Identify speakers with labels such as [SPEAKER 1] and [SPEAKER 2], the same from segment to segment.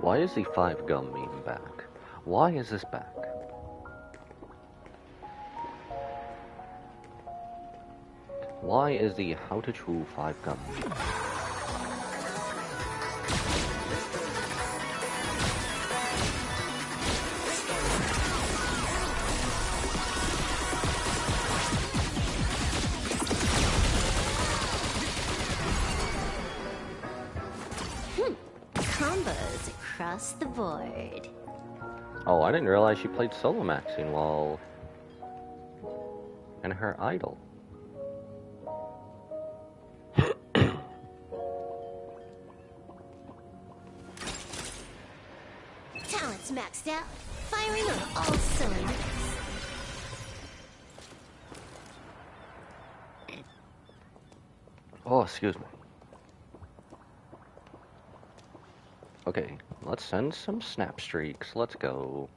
[SPEAKER 1] Why is the 5 gum meme back? Why is this back? Why is the How to Chew 5 gum meme?
[SPEAKER 2] Combos across the board.
[SPEAKER 1] Oh, I didn't realize she played solo maxing while in her idol.
[SPEAKER 2] Talent's maxed out. Firing on all cylinders.
[SPEAKER 1] Oh, excuse me. Okay, let's send some snap streaks. Let's go.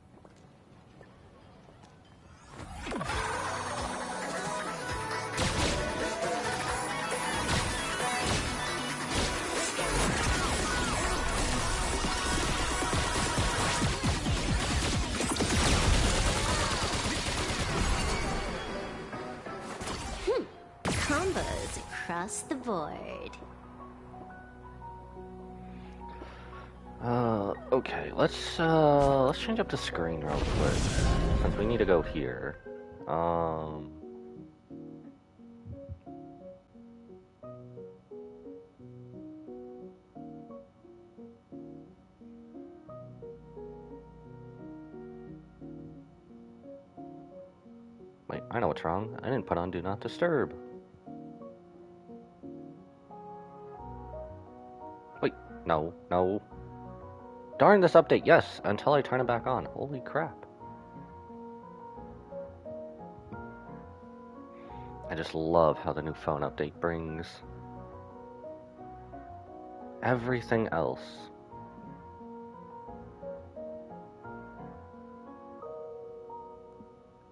[SPEAKER 2] Combos across the board.
[SPEAKER 1] Okay, let's change up the screen real quick, since we need to go here. Wait, I know what's wrong. I didn't put on Do Not Disturb. Wait, no. Darn this update, yes, until I turn it back on. Holy crap. I just love how the new phone update brings everything else.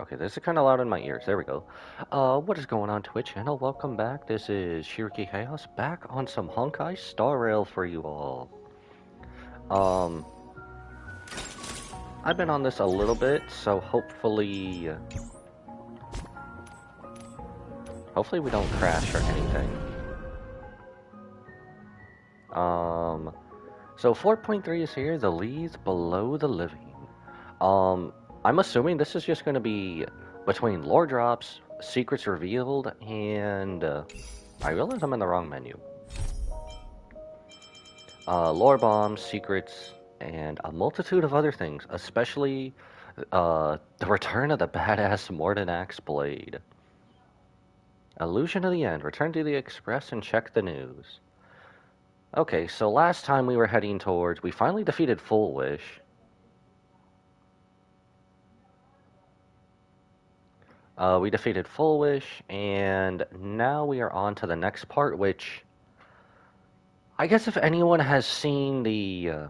[SPEAKER 1] Okay, this is kind of loud in my ears. There we go. What is going on, Twitch channel? Welcome back. This is Shiriki Chaos, back on some Honkai Star Rail for you all. I've been on this a little bit, so hopefully we don't crash or anything. So 4.3 is here, the Lethe Below the Living. I'm assuming this is just going to be between lore drops, secrets revealed, and I realize I'm in the wrong menu. Lore bombs, secrets, and a multitude of other things, especially the return of the badass Mordenax blade. Illusion of the End. Return to the Express and check the news. Okay, so last time we were heading towards... We finally defeated Full Wish. We defeated Full Wish, and now we are on to the next part, which... I guess if anyone has seen the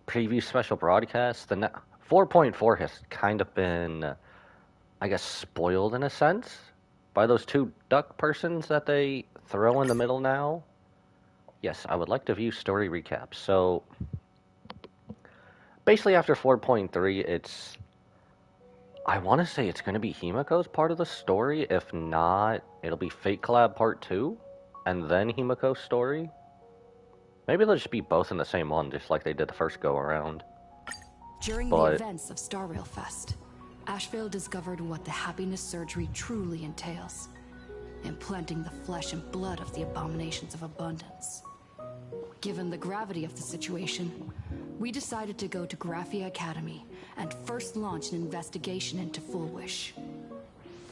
[SPEAKER 1] preview special broadcast, the 4.4 has kind of been, I guess, spoiled in a sense by those two duck persons that they throw in the middle now. Yes, I would like to view story recaps. So, basically after 4.3, it's... I want to say it's going to be Himiko's part of the story. If not, it'll be Fate Collab Part 2, and then Himiko's story. Maybe they'll just be both in the same one, just like they did the first go-around.
[SPEAKER 3] During the events of Star Rail Fest, Ashvale discovered what the happiness surgery truly entails. Implanting the flesh and blood of the abominations of abundance. Given the gravity of the situation, we decided to go to Graphia Academy and first launch an investigation into Full Wish.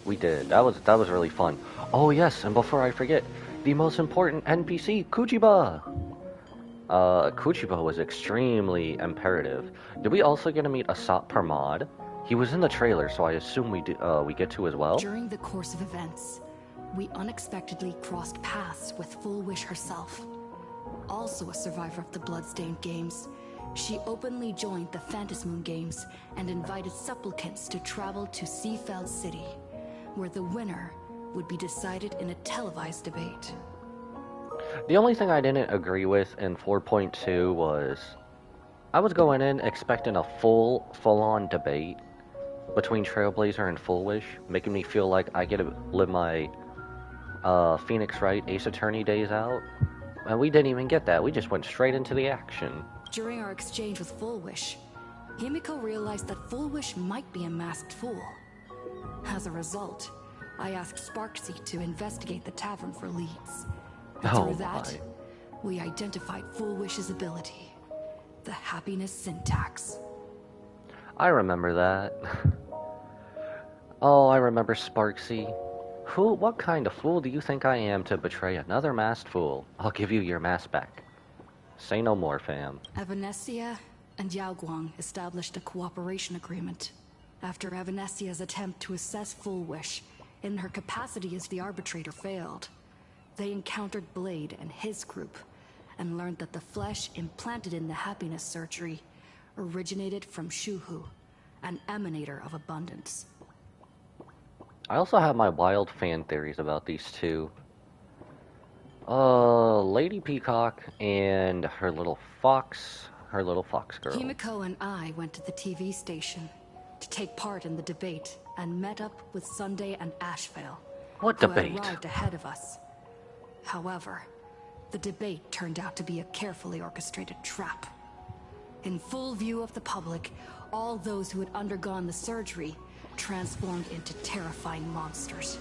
[SPEAKER 1] We did. That was really fun. Oh yes, and before I forget, the most important NPC, Kujiba! Kujiba was extremely imperative. Did we also get to meet Asat Parmad? He was in the trailer, so I assume we get to as well?
[SPEAKER 3] During the course of events, we unexpectedly crossed paths with Full Wish herself. Also a survivor of the Bloodstained Games, she openly joined the Phantasmoon Games and invited supplicants to travel to Seafeld City, where the winner would be decided in a televised debate.
[SPEAKER 1] The only thing I didn't agree with in 4.2 was I was going in expecting a full-on debate between Trailblazer and Foolish, making me feel like I get to live my Phoenix Wright Ace Attorney days out. And we didn't even get that. We just went straight into the action.
[SPEAKER 3] During our exchange with Foolish, Himiko realized that Foolish might be a masked fool. As a result, I asked Sparksy to investigate the tavern for leads. And
[SPEAKER 1] Oh
[SPEAKER 3] through that, we identified Foolish's ability, the happiness syntax.
[SPEAKER 1] I remember that. Oh, I remember Sparksy. What kind of fool do you think I am to betray another masked fool? I'll give you your mask back. Say no more, fam.
[SPEAKER 3] Evanescia and Yao Guang established a cooperation agreement. After Evanescia's attempt to assess Foolish in her capacity as the arbitrator failed, they encountered Blade and his group and learned that the flesh implanted in the happiness surgery originated from Shuhu, an emanator of abundance.
[SPEAKER 1] I also have my wild fan theories about these two. Lady Peacock and her little fox girl.
[SPEAKER 3] Himiko and I went to the TV station to take part in the debate and met up with Sunday and Ashvale,
[SPEAKER 1] What
[SPEAKER 3] who
[SPEAKER 1] debate?
[SPEAKER 3] had arrived ahead of us. However, the debate turned out to be a carefully orchestrated trap. In full view of the public, all those who had undergone the surgery transformed into terrifying monsters.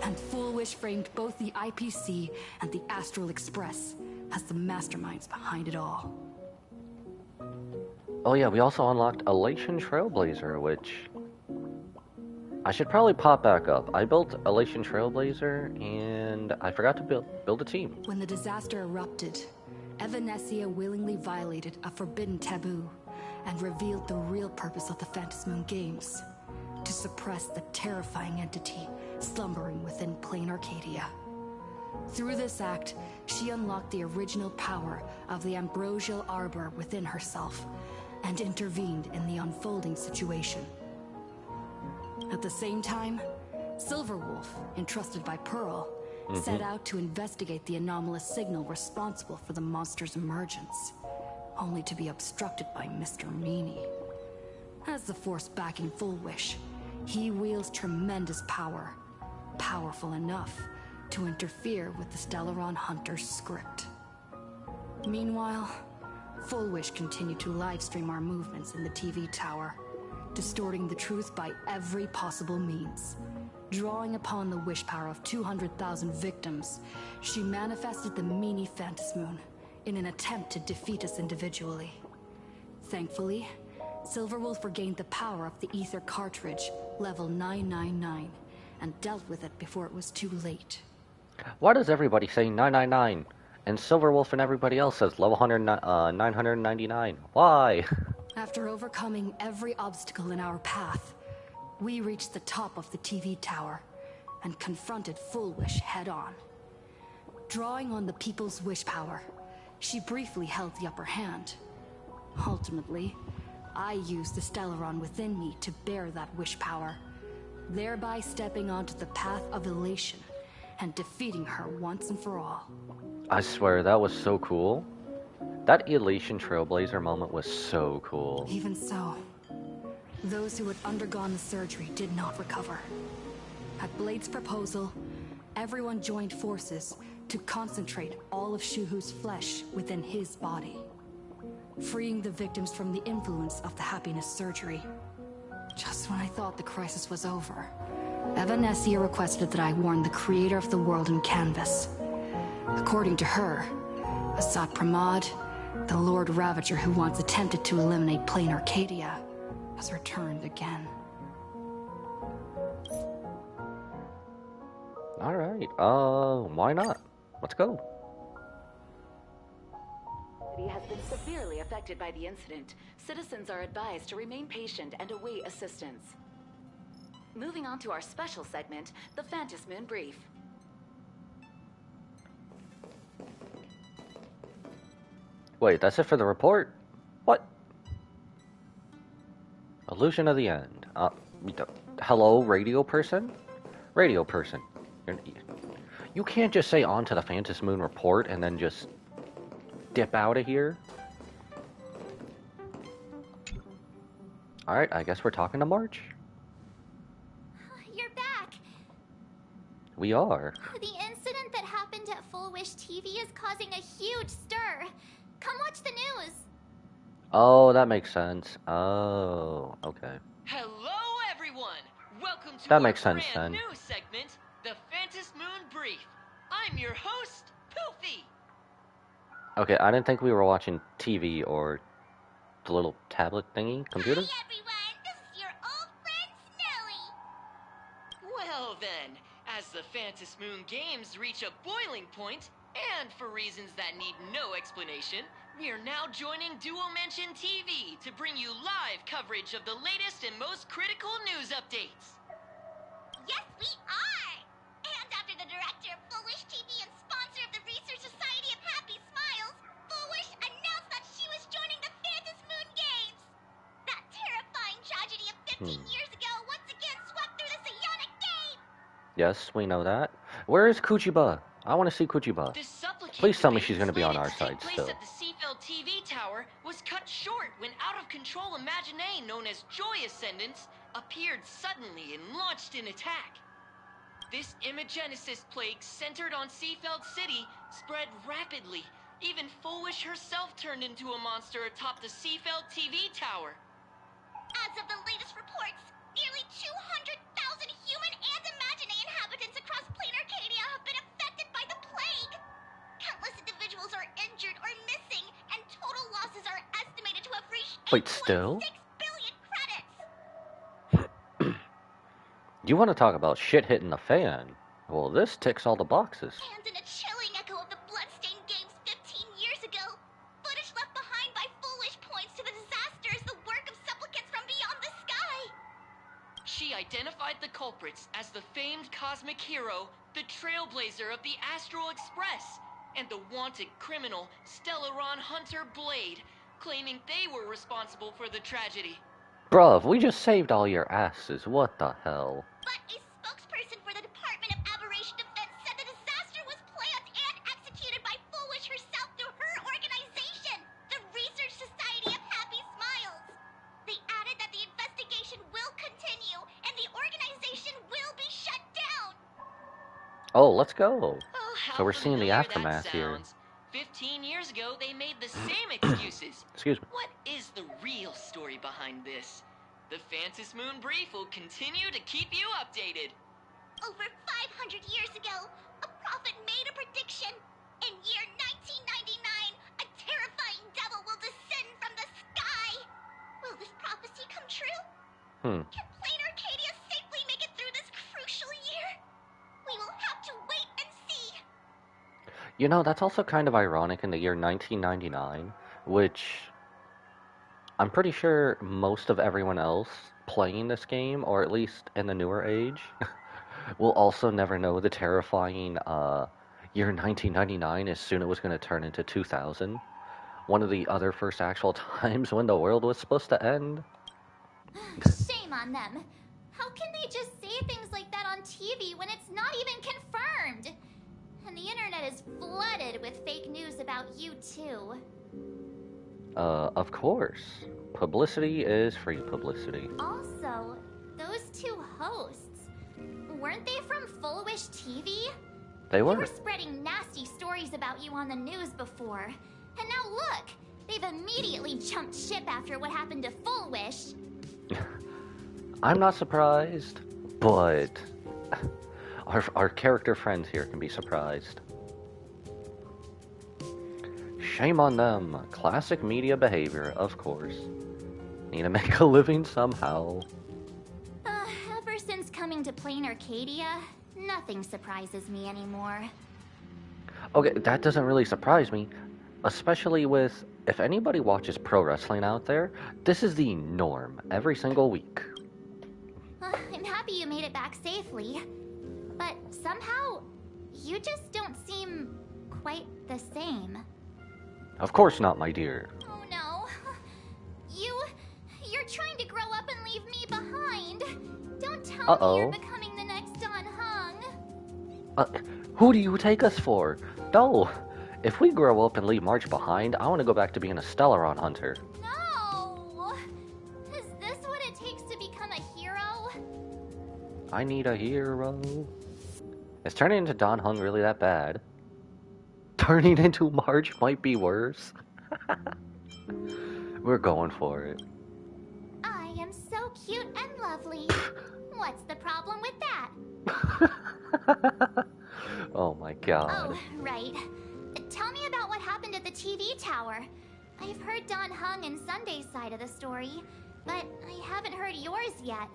[SPEAKER 3] And Foolish framed both the IPC and the Astral Express as the masterminds behind it all.
[SPEAKER 1] Oh yeah, we also unlocked Elation Trailblazer, which I should probably pop back up. I built Elation Trailblazer, and I forgot to build a team.
[SPEAKER 3] When the disaster erupted, Evanescia willingly violated a forbidden taboo and revealed the real purpose of the Phantasmoon Games: to suppress the terrifying entity slumbering within plain Arcadia. Through this act, she unlocked the original power of the ambrosial arbor within herself and intervened in the unfolding situation. At the same time, Silverwolf, entrusted by Pearl, set out to investigate the anomalous signal responsible for the monster's emergence, only to be obstructed by Mr. Meanie. As the force backing Foolish, he wields tremendous power, powerful enough to interfere with the Stellaron Hunter's script. Meanwhile, Foolish continued to livestream our movements in the TV tower, distorting the truth by every possible means. Drawing upon the wish power of 200,000 victims, she manifested the Meanie Phantasmoon in an attempt to defeat us individually. Thankfully, Silverwolf regained the power of the Ether cartridge, level 999, and dealt with it before it was too late.
[SPEAKER 1] Why does everybody say 999? And Silverwolf and everybody else says level 999. Why?
[SPEAKER 3] After overcoming every obstacle in our path, we reached the top of the TV tower and confronted Foolish head-on. Drawing on the people's wish power, she briefly held the upper hand. Ultimately, I used the Stellaron within me to bear that wish power, thereby stepping onto the path of elation and defeating her once and for all.
[SPEAKER 1] I swear, that was so cool. That Elation Trailblazer moment was so cool.
[SPEAKER 3] Even so, those who had undergone the surgery did not recover. At Blade's proposal, everyone joined forces to concentrate all of Shuhu's flesh within his body, freeing the victims from the influence of the happiness surgery. Just when I thought the crisis was over, Evanescia requested that I warn the creator of the world in canvas. According to her, Asat Pramod, the Lord Ravager who once attempted to eliminate plain Arcadia, has returned again.
[SPEAKER 1] Alright, why not? Let's go.
[SPEAKER 4] He has been severely affected by the incident. Citizens are advised to remain patient and await assistance. Moving on to our special segment, the Phantasmoon Brief.
[SPEAKER 1] Wait, that's it for the report? What? Illusion of the end. Hello, radio person? Radio person. You can't just say on to the Phantasmoon report and then just dip out of here. Alright, I guess we're talking to March.
[SPEAKER 2] You're back.
[SPEAKER 1] We are.
[SPEAKER 2] The incident that happened at Full Wish TV is causing a huge stir. Come watch the news.
[SPEAKER 1] Oh, that makes sense. Oh, okay.
[SPEAKER 5] Hello, everyone! Welcome to
[SPEAKER 1] That
[SPEAKER 5] our
[SPEAKER 1] makes sense
[SPEAKER 5] brand
[SPEAKER 1] then.
[SPEAKER 5] new segment, the Phantom Moon Brief. I'm your host, Poofy.
[SPEAKER 1] Okay, I didn't think we were watching TV or the little tablet thingy, computer?
[SPEAKER 2] Hi, everyone. This is your old friend, Snowy.
[SPEAKER 5] Well then, as the Phantom Moon games reach a boiling point, and for reasons that need no explanation, we are now joining Duo Mention TV to bring you live coverage of the latest and most critical news updates.
[SPEAKER 2] Yes, we are. And after the director of Full Wish TV and sponsor of the Research Society of Happy Smiles, Full Wish announced that she was joining the Phantom Moon Games. That terrifying tragedy of 15 years ago once again swept through the psionic game.
[SPEAKER 1] Yes, we know that. Where is Kuchiba? I want to see Kuchiba.
[SPEAKER 5] The supplicant
[SPEAKER 1] Please tell me
[SPEAKER 5] debate
[SPEAKER 1] she's gonna be on
[SPEAKER 5] slated
[SPEAKER 1] our
[SPEAKER 5] to take
[SPEAKER 1] side
[SPEAKER 5] place
[SPEAKER 1] still.
[SPEAKER 5] at the Seafeld TV tower was cut short when out-of-control Imaginee known as Joy Ascendants appeared suddenly and launched an attack. This Imagenesis plague centered on Seafeld City spread rapidly. Even Foolish herself turned into a monster atop the Seafeld TV tower.
[SPEAKER 2] As of the latest reports, nearly 200,000 human and Imaginary inhabitants across Plain Arcadia have been affected by the plague. Countless individuals are injured or missing, and total losses are estimated to have reached
[SPEAKER 1] Wait, still?
[SPEAKER 2] 8.6 billion credits.
[SPEAKER 1] You want to talk about shit hitting the fan? Well, this ticks all the boxes.
[SPEAKER 2] And in a chilling echo of the Bloodstained Games 15 years ago, footage left behind by Foolish points to the disaster as the work of supplicants from beyond the sky.
[SPEAKER 5] She identified the culprits as the famed cosmic hero, the trailblazer of the Astral Express, and the wanted criminal, Stellaron Hunter Blade, claiming they were responsible for the tragedy.
[SPEAKER 1] Bruv, we just saved all your asses. What the hell?
[SPEAKER 2] But a spokesperson for the Department of Aberration Defense said the disaster was planned and executed by Foolish herself through her organization, the Research Society of Happy Smiles. They added that the investigation will continue and the organization will be shut down.
[SPEAKER 1] Oh, let's go.
[SPEAKER 5] Oh, how
[SPEAKER 1] So we're seeing the
[SPEAKER 5] familiar
[SPEAKER 1] aftermath
[SPEAKER 5] that
[SPEAKER 1] here.
[SPEAKER 5] sounds. 15 years ago, they made the same excuses.
[SPEAKER 1] Excuse me.
[SPEAKER 5] What is the real story behind this? The Phantom Moon Brief will continue to keep you updated.
[SPEAKER 2] Over 500 years ago, a prophet made a prediction. In year 1999, a terrifying devil will descend from the sky. Will this prophecy come true? Can Plain Arcadia safely make it through this crucial year? We will have to wait and see.
[SPEAKER 1] You know, that's also kind of ironic in the year 1999, which I'm pretty sure most of everyone else playing this game, or at least in the newer age, will also never know the terrifying year 1999 as soon it was going to turn into 2000. One of the other first actual times when the world was supposed to end.
[SPEAKER 2] Shame on them. How can they just say things like that on TV when it's not even confirmed? And the internet is flooded with fake news about you too.
[SPEAKER 1] Of course. Publicity is free publicity.
[SPEAKER 2] Also, those two hosts, weren't they from Full Wish TV?
[SPEAKER 1] They
[SPEAKER 2] They
[SPEAKER 1] were.
[SPEAKER 2] were spreading nasty stories about you on the news before. And now look, they've immediately jumped ship after what happened to Full Wish.
[SPEAKER 1] I'm not surprised, but our character friends here can be surprised. Shame on them. Classic media behavior, of course. Need to make a living somehow.
[SPEAKER 2] Ever since coming to Plain Arcadia, nothing surprises me anymore.
[SPEAKER 1] Okay, that doesn't really surprise me, especially with, if anybody watches pro wrestling out there, this is the norm every single week.
[SPEAKER 2] I'm happy you made it back safely. But somehow, you just don't seem quite the same.
[SPEAKER 1] Of course not, my dear.
[SPEAKER 2] Oh no. You're trying to grow up and leave me behind. Don't tell me you're becoming the next Don Hung.
[SPEAKER 1] Who do you take us for? No. If we grow up and leave March behind, I want to go back to being a Stellaron hunter.
[SPEAKER 2] No! Is this what
[SPEAKER 1] I need a hero. Is turning into Don Hung really that bad? Turning into March might be worse. We're going for it.
[SPEAKER 2] I am so cute and lovely. What's the problem with that?
[SPEAKER 1] Oh my god.
[SPEAKER 2] Oh, right. Tell me about what happened at the TV tower. I've heard Don Hung and Sunday's side of the story, but I haven't heard yours yet.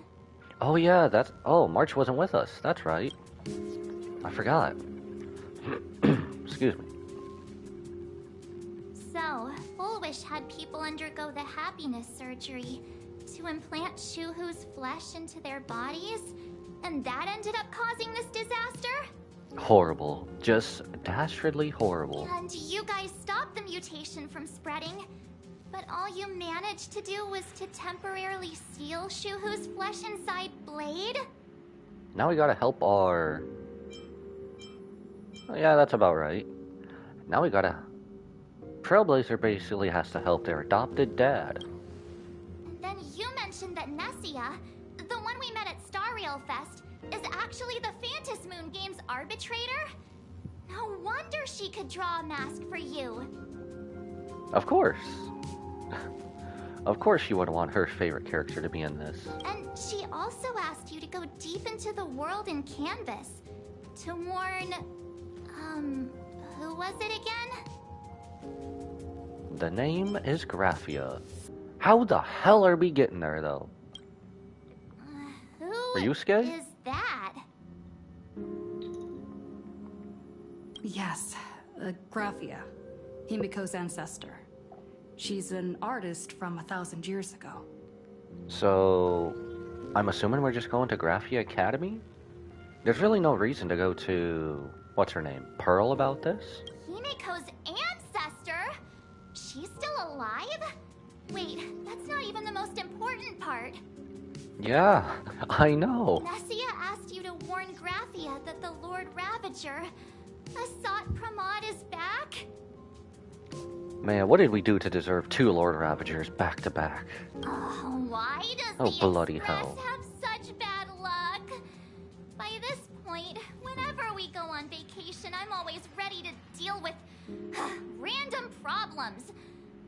[SPEAKER 1] Oh yeah, that's... Oh, March wasn't with us. That's right. I forgot. Excuse me.
[SPEAKER 2] So, Fullwish had people undergo the happiness surgery to implant Shuhu's flesh into their bodies, and that ended up causing this disaster?
[SPEAKER 1] Horrible. Just dastardly horrible.
[SPEAKER 2] And you guys stopped the mutation from spreading, but all you managed to do was to temporarily seal Shuhu's flesh inside Blade?
[SPEAKER 1] Now we gotta help our... Oh, yeah, that's about right. Now we gotta... Trailblazer basically has to help their adopted dad.
[SPEAKER 2] Then you mentioned that Nessia, the one we met at Star Rail Fest, is actually the Phantas Moon Games arbitrator? No wonder she could draw a mask for you.
[SPEAKER 1] Of course. Of course she would want her favorite character to be in this.
[SPEAKER 2] And she also asked you to go deep into the world in Canvas to warn... who was it again?
[SPEAKER 1] The name is Graphia. How the hell are we getting there, though?
[SPEAKER 2] Who
[SPEAKER 1] Ryusuke?
[SPEAKER 2] is that?
[SPEAKER 3] Yes, Graphia, Himiko's ancestor. She's an artist from 1,000 years ago.
[SPEAKER 1] So, I'm assuming we're just going to Graphia Academy? There's really no reason to go to... What's her name? Pearl about this?
[SPEAKER 2] Himiko's ancestor? She's still alive? Wait, that's not even the most important part.
[SPEAKER 1] Yeah, I know.
[SPEAKER 2] Nessia asked you to warn Graphia that the Lord Ravager, Asat Pramod, is back?
[SPEAKER 1] Man, what did we do to deserve two Lord Ravagers back to back?
[SPEAKER 2] Why does
[SPEAKER 1] Oh,
[SPEAKER 2] the
[SPEAKER 1] bloody
[SPEAKER 2] Express
[SPEAKER 1] hell.
[SPEAKER 2] have such bad luck? By this point, whenever we go on vacation, I'm always ready to deal with random problems.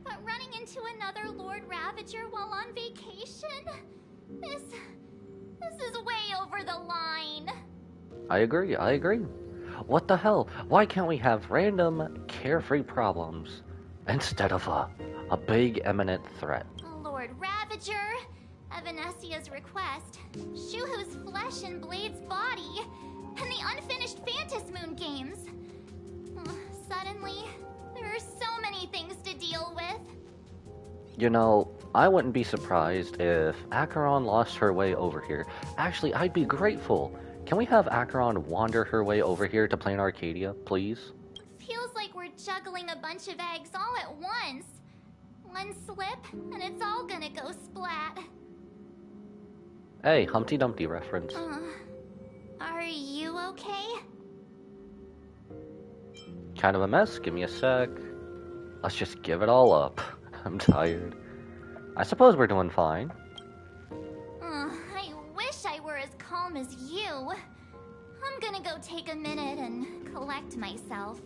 [SPEAKER 2] But running into another Lord Ravager while on vacation? This is way over the line.
[SPEAKER 1] I agree. What the hell? Why can't we have random, carefree problems instead of a big, imminent threat?
[SPEAKER 2] Lord Ravager, at Venesia's request, Shuhu's flesh and Blade's body, and the unfinished Phantas Moon games. Suddenly, there are so many things to deal with.
[SPEAKER 1] You know, I wouldn't be surprised if Acheron lost her way over here. Actually, I'd be grateful. Can we have Acheron wander her way over here to Plain Arcadia, please?
[SPEAKER 2] Feels like we're juggling a bunch of eggs all at once. One slip, and it's all gonna go splat.
[SPEAKER 1] Hey, Humpty Dumpty reference.
[SPEAKER 2] Are you okay?
[SPEAKER 1] Kind of a mess, give me a sec. Let's just give it all up. I'm tired. I suppose we're doing fine.
[SPEAKER 2] I wish I were as calm as you. I'm gonna go take a minute and collect myself.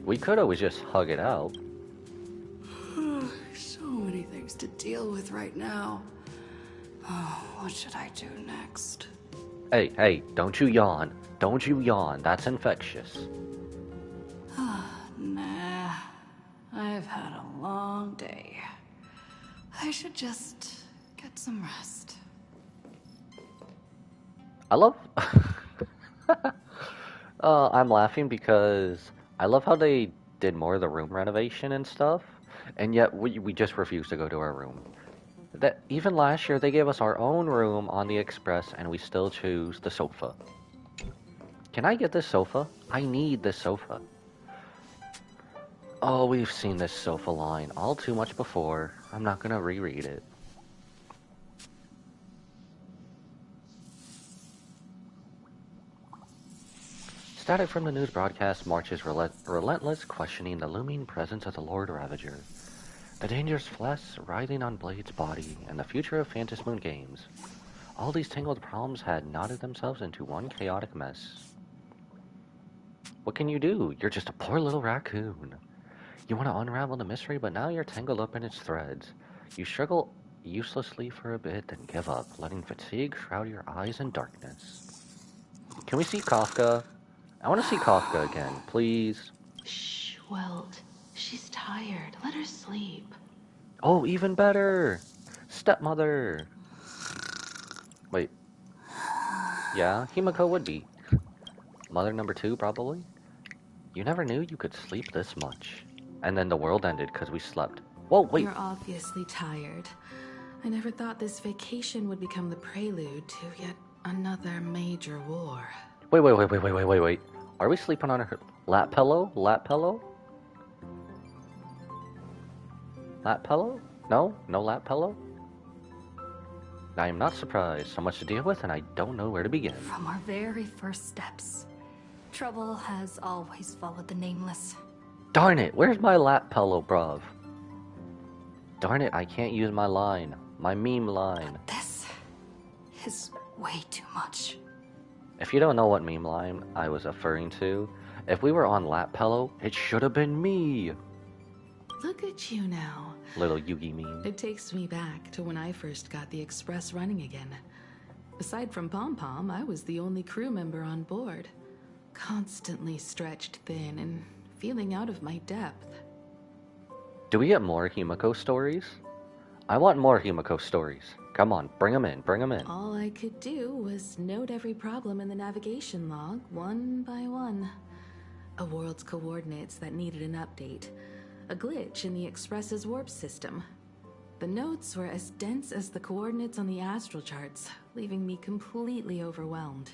[SPEAKER 1] We could always just hug it out.
[SPEAKER 3] So many things to deal with right now. Oh, what should I do next?
[SPEAKER 1] Hey, don't you yawn. Don't you yawn. That's infectious.
[SPEAKER 3] Nah, I've had a long day. I should just get some rest.
[SPEAKER 1] I love... I'm laughing because I love how they did more of the room renovation and stuff, and yet we just refuse to go to our room. That even last year they gave us our own room on the Express and we still choose the sofa. Can I get this sofa? I need this sofa. Oh, we've seen this sofa line all too much before. I'm not gonna reread it. Static from the news broadcast marches relentless, questioning the looming presence of the Lord Ravager, the dangerous flesh writhing on Blade's body, and the future of Phantas Moon Games. All these tangled problems had knotted themselves into one chaotic mess. What can you do? You're just a poor little raccoon. You want to unravel the mystery, but now you're tangled up in its threads. You struggle uselessly for a bit, then give up, letting fatigue shroud your eyes in darkness. Can we see Kafka? I want to see Kafka again, please.
[SPEAKER 6] Shh, Welt. She's tired. Let her sleep.
[SPEAKER 1] Oh, even better! Stepmother! Wait, yeah, Himiko would be. Mother number two, probably? You never knew you could sleep this much. And then the world ended because we slept. Whoa, wait!
[SPEAKER 6] You're obviously tired. I never thought this vacation would become the prelude to yet another major war.
[SPEAKER 1] Wait. Are we sleeping on her lap pillow? Lap pillow? Lap pillow? No? No lap pillow? I am not surprised. So much to deal with, and I don't know where to begin.
[SPEAKER 3] From our very first steps, trouble has always followed the Nameless.
[SPEAKER 1] Darn it! Where's my lap pillow, bruv? Darn it, I can't use my line. My meme line.
[SPEAKER 3] This is way too much.
[SPEAKER 1] If you don't know what meme line I was referring to, if we were on lap pillow, it should have been me!
[SPEAKER 6] Look at you now.
[SPEAKER 1] Little Yugi meme.
[SPEAKER 6] It takes me back to when I first got the Express running again. Aside from Pom Pom, I was the only crew member on board. Constantly stretched thin and feeling out of my depth.
[SPEAKER 1] Do we get more Himiko stories? I want more Himiko stories. Come on, bring them in, bring them in.
[SPEAKER 6] All I could do was note every problem in the navigation log, one by one. A world's coordinates that needed an update. A glitch in the Express's warp system. The notes were as dense as the coordinates on the astral charts, leaving me completely overwhelmed.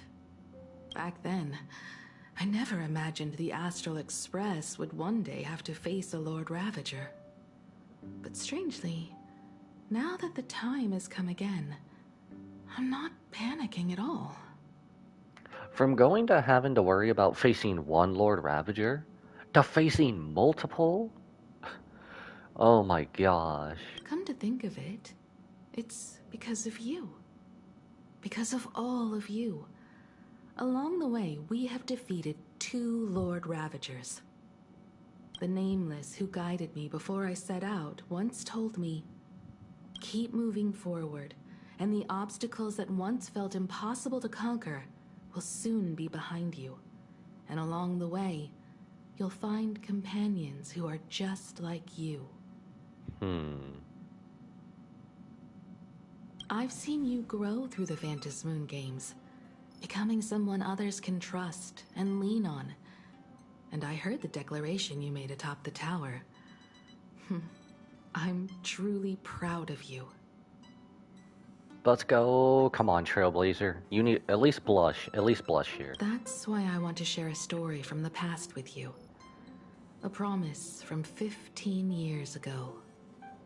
[SPEAKER 6] Back then, I never imagined the Astral Express would one day have to face a Lord Ravager. But strangely, now that the time has come again, I'm not panicking at all.
[SPEAKER 1] From going to having to worry about facing one Lord Ravager, to facing multiple? Oh my gosh.
[SPEAKER 6] Come to think of it, it's because of you. Because of all of you. Along the way, we have defeated 2 Lord Ravagers. The Nameless who guided me before I set out once told me, keep moving forward, and the obstacles that once felt impossible to conquer will soon be behind you. And along the way, you'll find companions who are just like you. I've seen you grow through the Phantom Moon games, becoming someone others can trust and lean on. And I heard the declaration you made atop the tower. I'm truly proud of you.
[SPEAKER 1] Let's go. Come on, Trailblazer. You need at least blush here.
[SPEAKER 6] That's why I want to share a story from the past with you. A promise from 15 years ago.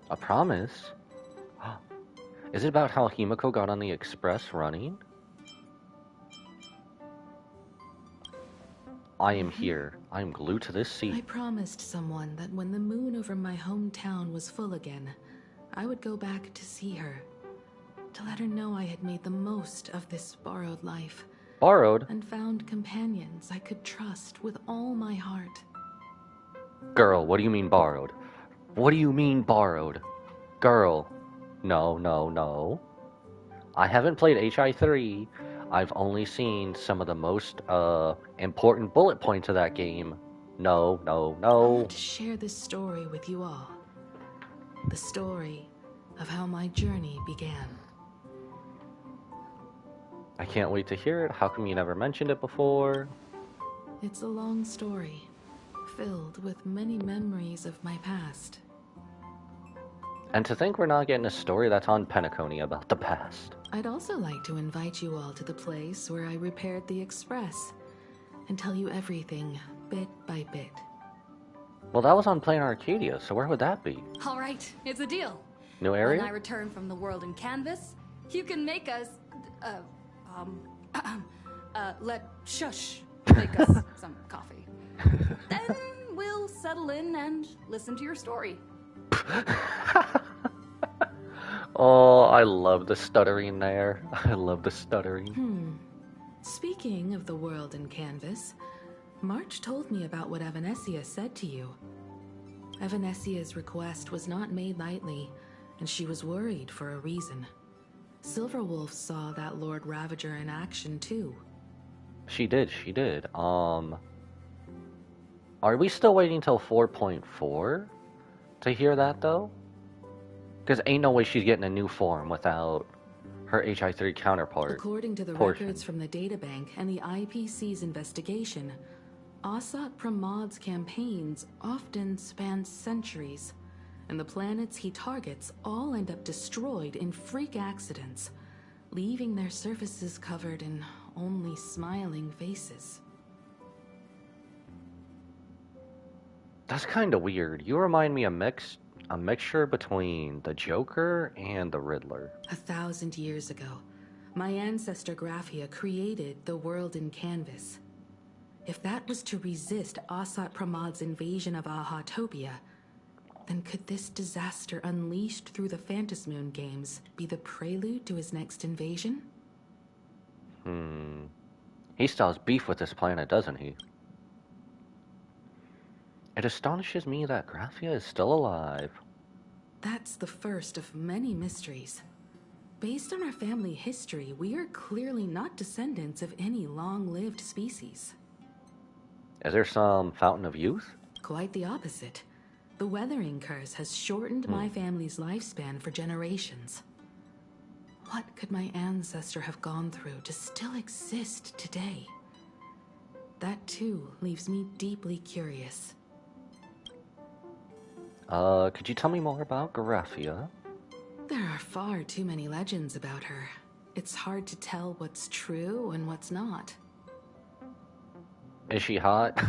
[SPEAKER 1] A promise? Is it about how Himiko got on the Express running? I am here. I am glued to this
[SPEAKER 6] I
[SPEAKER 1] seat.
[SPEAKER 6] promised someone that when the moon over my hometown was full again, I would go back to see her. To let her know I had made the most of this borrowed life.
[SPEAKER 1] Borrowed?
[SPEAKER 6] And found companions I could trust with all my heart.
[SPEAKER 1] Girl, what do you mean borrowed? What do you mean borrowed? Girl. No. I haven't played HI3. I've only seen some of the most important bullet points of that game. No.
[SPEAKER 6] I want to share this story with you all. The story of how my journey began.
[SPEAKER 1] I can't wait to hear it. How come you never mentioned it before?
[SPEAKER 6] It's a long story, filled with many memories of my past.
[SPEAKER 1] And to think we're not getting a story that's on Penacony about the past.
[SPEAKER 6] I'd also like to invite you all to the place where I repaired the Express and tell you everything, bit by bit.
[SPEAKER 1] Well, that was on Plain Arcadia, so where would that be?
[SPEAKER 3] All right, it's a deal.
[SPEAKER 1] New area?
[SPEAKER 3] When I return from the world in canvas, you can make us, make us some coffee. Then we'll settle in and listen to your story.
[SPEAKER 1] Oh, I love the stuttering there. I love the stuttering.
[SPEAKER 6] Speaking of the world in canvas, March told me about what Evanessia said to you. Evanessia's request was not made lightly, and she was worried for a reason. Silverwolf saw that Lord Ravager in action too.
[SPEAKER 1] She did, she did. Are we still waiting till 4.4 to hear that though? Because ain't no way she's getting a new form without her HI3 counterpart.
[SPEAKER 6] According to the
[SPEAKER 1] portion.
[SPEAKER 6] records from the databank and the IPC's investigation, Asat Pramod's campaigns often span centuries, and the planets he targets all end up destroyed in freak accidents, leaving their surfaces covered in only smiling faces.
[SPEAKER 1] That's kind of weird. You remind me of a mixture between the Joker and the Riddler.
[SPEAKER 6] 1,000 years ago, my ancestor Graphia created the world in canvas. If that was to resist Asat Pramod's invasion of Ahatopia, then could this disaster unleashed through the Phantasmoon games be the prelude to his next invasion?
[SPEAKER 1] He still has beef with this planet, doesn't he? It astonishes me that Graphia is still alive.
[SPEAKER 6] That's the first of many mysteries. Based on our family history, we are clearly not descendants of any long-lived species.
[SPEAKER 1] Is there some fountain of youth?
[SPEAKER 6] Quite the opposite. The weathering curse has shortened my family's lifespan for generations. What could my ancestor have gone through to still exist today? That too leaves me deeply curious.
[SPEAKER 1] Could you tell me more about Graphia?
[SPEAKER 6] There are far too many legends about her. It's hard to tell what's true and what's not.
[SPEAKER 1] Is she hot?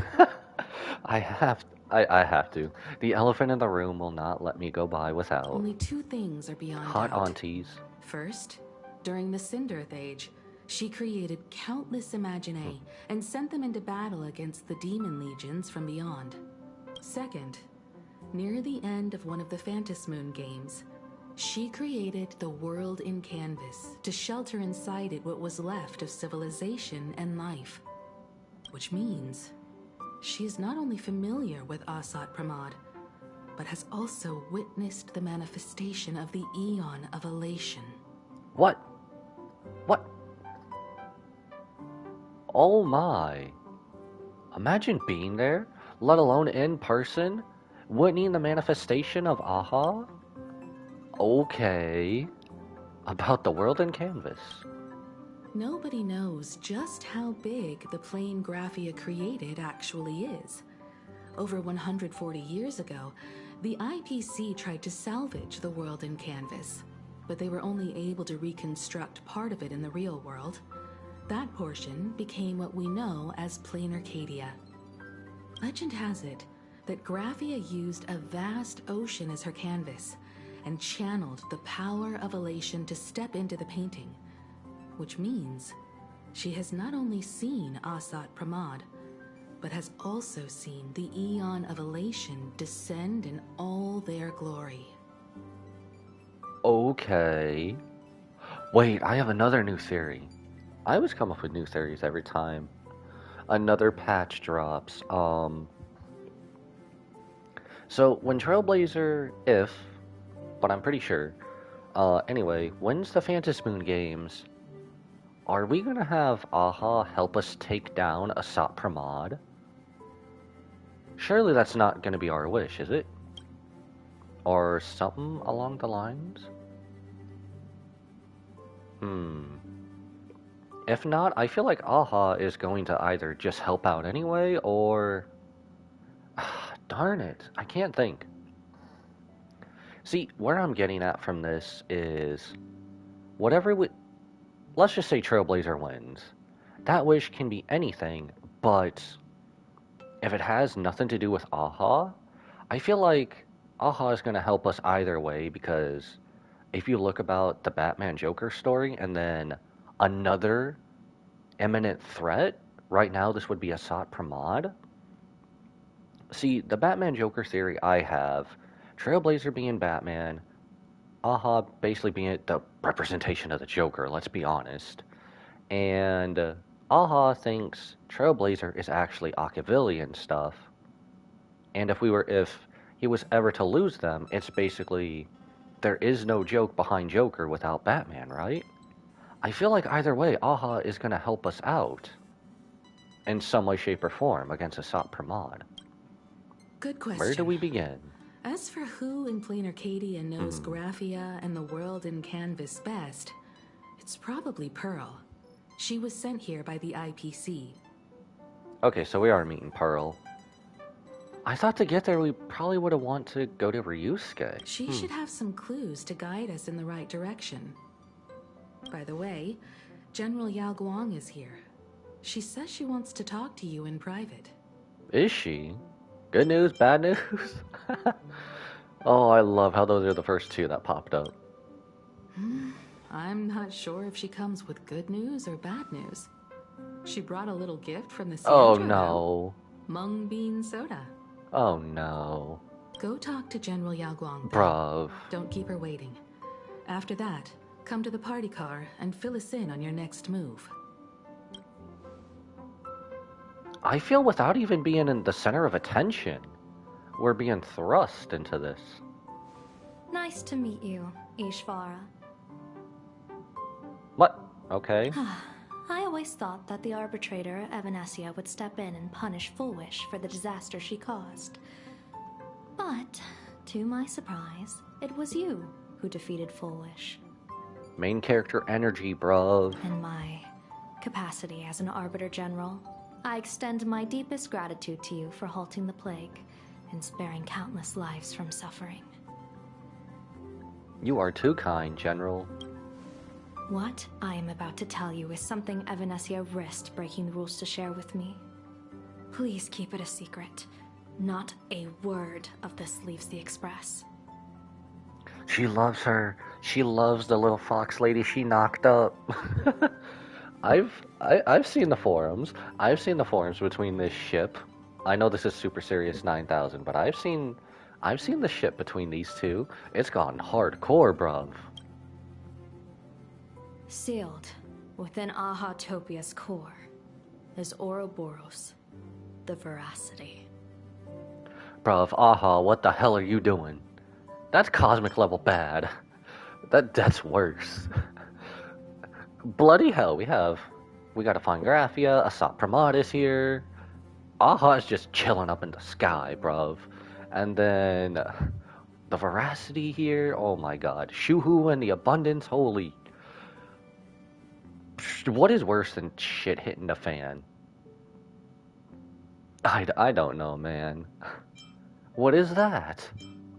[SPEAKER 1] I have to. The elephant in the room will not let me go by without
[SPEAKER 6] Only two things are beyond
[SPEAKER 1] hot
[SPEAKER 6] doubt.
[SPEAKER 1] aunties.
[SPEAKER 6] First, during the Cinderth Age, she created countless Imaginae and sent them into battle against the demon legions from beyond. Second, near the end of one of the Phantasmoon games, she created the world in canvas to shelter inside it what was left of civilization and life. Which means she is not only familiar with Asat Pramod, but has also witnessed the manifestation of the Eon of Elation.
[SPEAKER 1] What? What? Oh my. Imagine being there, let alone in person, witnessing the manifestation of Aha? Okay. About the world in canvas.
[SPEAKER 6] Nobody knows just how big the plane Graphia created actually is. Over 140 years ago, the IPC tried to salvage the world in canvas, but they were only able to reconstruct part of it in the real world. That portion became what we know as Plain Arcadia. Legend has it that Graphia used a vast ocean as her canvas and channeled the power of elation to step into the painting, which means she has not only seen Asat Pramod, but has also seen the Eon of Elation descend in all their glory.
[SPEAKER 1] Okay. Wait, I have another new theory. I always come up with new theories every time another patch drops. So when Trailblazer, but I'm pretty sure. Anyway, when's the Phantasmoon games? Are we gonna have Aha help us take down Asat Pramod? Surely that's not gonna be our wish, is it? Or something along the lines? If not, I feel like Aha is going to either just help out anyway, or... darn it, I can't think. See, where I'm getting at from this is... let's just say Trailblazer wins. That wish can be anything, but... if it has nothing to do with Aha, I feel like Aha is going to help us either way, because if you look about the Batman Joker story and then another imminent threat, right now this would be Asat Pramod. See, the Batman Joker theory I have, Trailblazer being Batman, Aha basically being the representation of the Joker, let's be honest. And Aha thinks Trailblazer is actually Machiavellian stuff. And if he was ever to lose them, it's basically there is no joke behind Joker without Batman, right? I feel like either way, Aha is going to help us out in some way, shape, or form against Asat Pramod.
[SPEAKER 6] Good question.
[SPEAKER 1] Where do we begin?
[SPEAKER 6] As for who in Plain Arcadia knows Graphia and the world in Canvas best, it's probably Pearl. She was sent here by the IPC.
[SPEAKER 1] Okay, so we are meeting Pearl. I thought to get there we probably would have want to go to Ryusuke.
[SPEAKER 6] She should have some clues to guide us in the right direction. By the way, General Yao Guang is here. She says she wants to talk to you in private.
[SPEAKER 1] Is she? Good news, bad news? Oh, I love how those are the first two that popped up.
[SPEAKER 6] I'm not sure if she comes with good news or bad news. She brought a little gift from the
[SPEAKER 1] Oh
[SPEAKER 6] Sandra,
[SPEAKER 1] no.
[SPEAKER 6] Mung Bean Soda.
[SPEAKER 1] Oh no.
[SPEAKER 6] Go talk to General Yao Guang.
[SPEAKER 1] Bruv.
[SPEAKER 6] Don't keep her waiting. After that, come to the party car and fill us in on your next move.
[SPEAKER 1] I feel without even being in the center of attention, we're being thrust into this.
[SPEAKER 7] Nice to meet you, Ishvara.
[SPEAKER 1] What? Okay.
[SPEAKER 7] I always thought that the arbitrator, Evanescia, would step in and punish Fullwish for the disaster she caused. But, to my surprise, it was you who defeated Fullwish.
[SPEAKER 1] Main character energy, bruv.
[SPEAKER 7] In my capacity as an Arbiter General, I extend my deepest gratitude to you for halting the plague and sparing countless lives from suffering.
[SPEAKER 1] You are too kind, General.
[SPEAKER 7] What I am about to tell you is something Evanescia risked breaking the rules to share with me. Please keep it a secret. Not a word of this leaves the Express.
[SPEAKER 1] She loves her. She loves the little fox lady she knocked up. I've seen the forums. I've seen the forums between this ship. I know this is Super Serious 9000, but I've seen the ship between these two. It's gone hardcore, bruv.
[SPEAKER 7] Sealed within Aha-topia's core is Ouroboros, the Veracity.
[SPEAKER 1] Bruv, Aha, what the hell are you doing? That's cosmic level bad. That's worse. Bloody hell, we gotta find Graphia, Asat Pramod is here. Aha is just chilling up in the sky, bruv. And then the Veracity here, oh my god. Shuhu and the Abundance, holy. What is worse than shit hitting the fan? I don't know, man. What is that?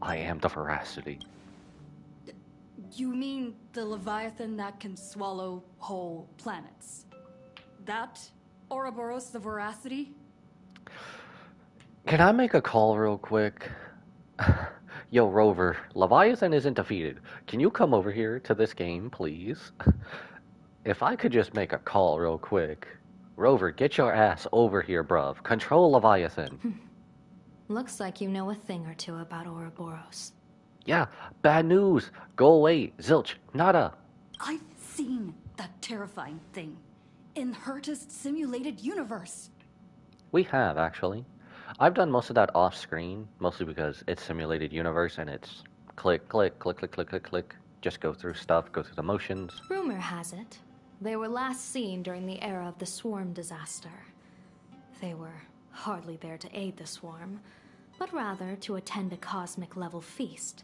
[SPEAKER 1] I am the Veracity.
[SPEAKER 8] You mean the Leviathan that can swallow whole planets? That Ouroboros the Veracity?
[SPEAKER 1] Can I make a call real quick? Yo, Rover, Leviathan isn't defeated. Can you come over here to this game, please? If I could just make a call real quick. Rover, get your ass over here, bruv. Control Leviathan.
[SPEAKER 7] Looks like you know a thing or two about Ouroboros.
[SPEAKER 1] Yeah, bad news. Go away. Zilch, nada.
[SPEAKER 8] I've seen that terrifying thing in Herta's simulated universe.
[SPEAKER 1] We have, actually. I've done most of that off screen, mostly because it's simulated universe and it's click, click, click, click, click, click, click. Just go through stuff, go through the motions.
[SPEAKER 7] Rumor has it, they were last seen during the era of the Swarm disaster. They were hardly there to aid the Swarm, but rather to attend a cosmic-level feast,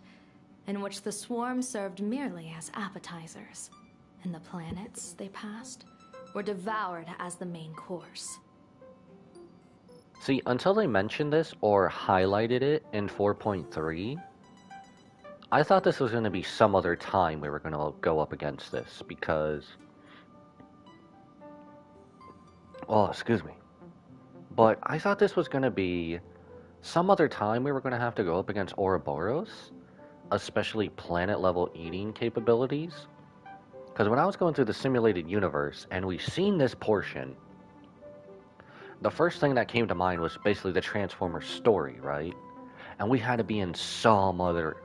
[SPEAKER 7] in which the Swarm served merely as appetizers, and the planets they passed were devoured as the main course.
[SPEAKER 1] See, until they mentioned this or highlighted it in 4.3, I thought this was going to be some other time we were going to go up against this, because... Oh, excuse me. But I thought this was going to be some other time we were going to have to go up against Ouroboros, especially planet-level eating capabilities. Because when I was going through the simulated universe, and we've seen this portion, the first thing that came to mind was basically the Transformers story, right? And we had to be in some other...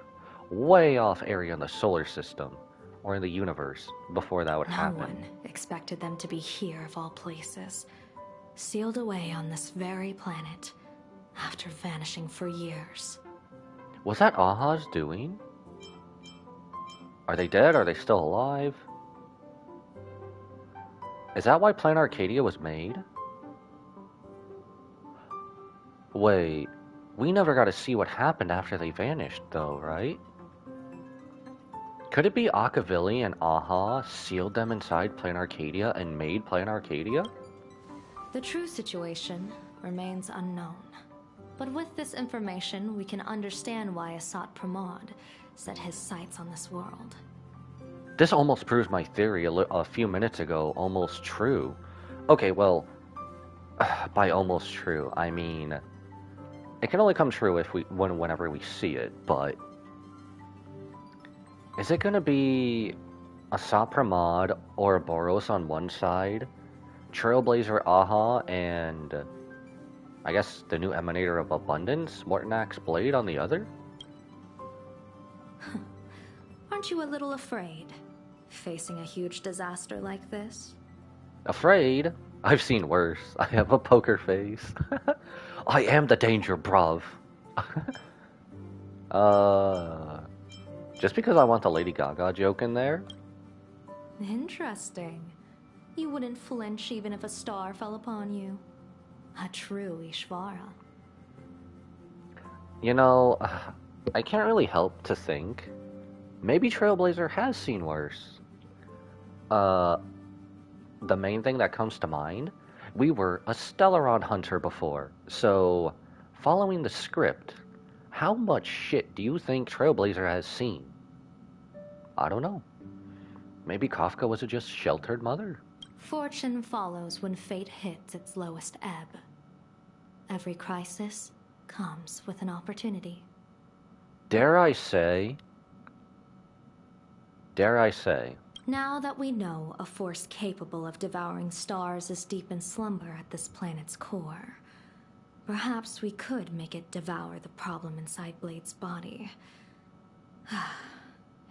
[SPEAKER 1] way off area in the solar system or in the universe before that would
[SPEAKER 7] No
[SPEAKER 1] happen.
[SPEAKER 7] one expected them to be here of all places, sealed away on this very planet after vanishing for years.
[SPEAKER 1] Was that Aha's doing? Are they dead? Are they still alive? Is that why Planet Arcadia was made? Wait, we never got to see what happened after they vanished, though, right? Could it be Akavilli and Aha sealed them inside Planet Arcadia and made Planet Arcadia?
[SPEAKER 7] The true situation remains unknown. But with this information, we can understand why Asat Pramod set his sights on this world.
[SPEAKER 1] This almost proves my theory a few minutes ago almost true. Okay, well, by almost true, I mean, it can only come true if whenever we see it, but is it gonna be Asat Pramod or Boros on one side, Trailblazer Aha, and I guess the new Emanator of Abundance, Mortonak's Blade on the other?
[SPEAKER 7] Aren't you a little afraid, facing a huge disaster like this?
[SPEAKER 1] Afraid? I've seen worse. I have a poker face. I am the danger, bruv. Just because I want the Lady Gaga joke in there?
[SPEAKER 7] Interesting. You wouldn't flinch even if a star fell upon you. A true Ishvara.
[SPEAKER 1] You know, I can't really help to think. Maybe Trailblazer has seen worse. The main thing that comes to mind, we were a Stellaron hunter before, so following the script, how much shit do you think Trailblazer has seen? I don't know. Maybe Kafka was a just sheltered mother?
[SPEAKER 7] Fortune follows when fate hits its lowest ebb. Every crisis comes with an opportunity.
[SPEAKER 1] Dare I say...
[SPEAKER 7] Now that we know a force capable of devouring stars is deep in slumber at this planet's core, perhaps we could make it devour the problem inside Blade's body.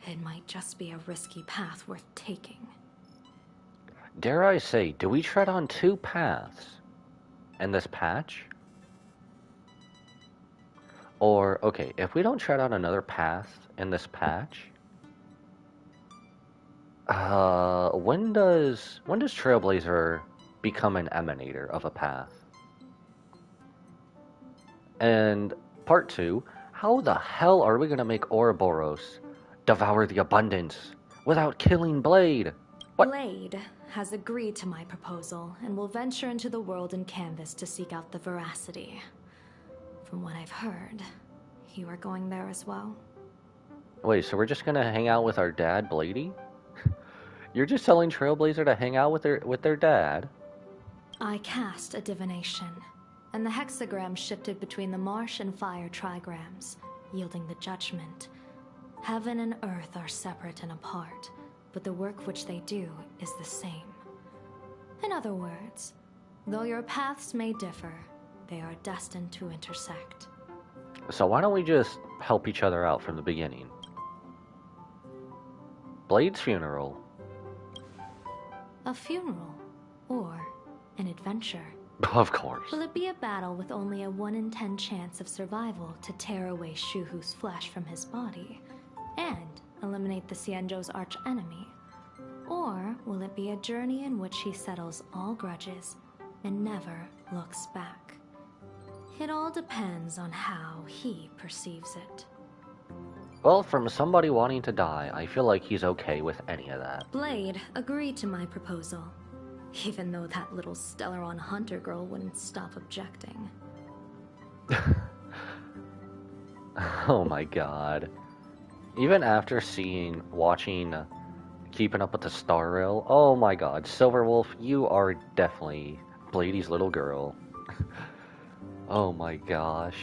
[SPEAKER 7] It might just be a risky path worth taking.
[SPEAKER 1] Dare I say, do we tread on two paths in this patch? Or, okay, if we don't tread on another path in this patch, when does Trailblazer become an emanator of a path? And part 2, how the hell are we gonna make Ouroboros devour the abundance without killing Blade? What?
[SPEAKER 7] Blade has agreed to my proposal and will venture into the world in canvas to seek out the veracity. From what I've heard, you are going there as well?
[SPEAKER 1] Wait, so we're just gonna hang out with our dad, Blady? You're just telling Trailblazer to hang out with their dad?
[SPEAKER 7] I cast a divination, and the hexagram shifted between the marsh and fire trigrams, yielding the judgment. Heaven and earth are separate and apart, but the work which they do is the same. In other words, though your paths may differ, they are destined to intersect.
[SPEAKER 1] So why don't we just help each other out from the beginning? Blade's funeral.
[SPEAKER 7] A funeral, or an adventure.
[SPEAKER 1] Of course.
[SPEAKER 7] Will it be a battle with only a 1 in 10 chance of survival to tear away Shuhu's flesh from his body and eliminate the Xianzhou's arch-enemy? Or will it be a journey in which he settles all grudges and never looks back? It all depends on how he perceives it.
[SPEAKER 1] Well, from somebody wanting to die, I feel like he's okay with any of that.
[SPEAKER 7] Blade agreed to my proposal, even though that little Stellaron hunter girl wouldn't stop objecting.
[SPEAKER 1] Oh my god. Even after watching Keeping Up with the Star Rail, oh my god, Silverwolf, you are definitely Blady's little girl. Oh my gosh.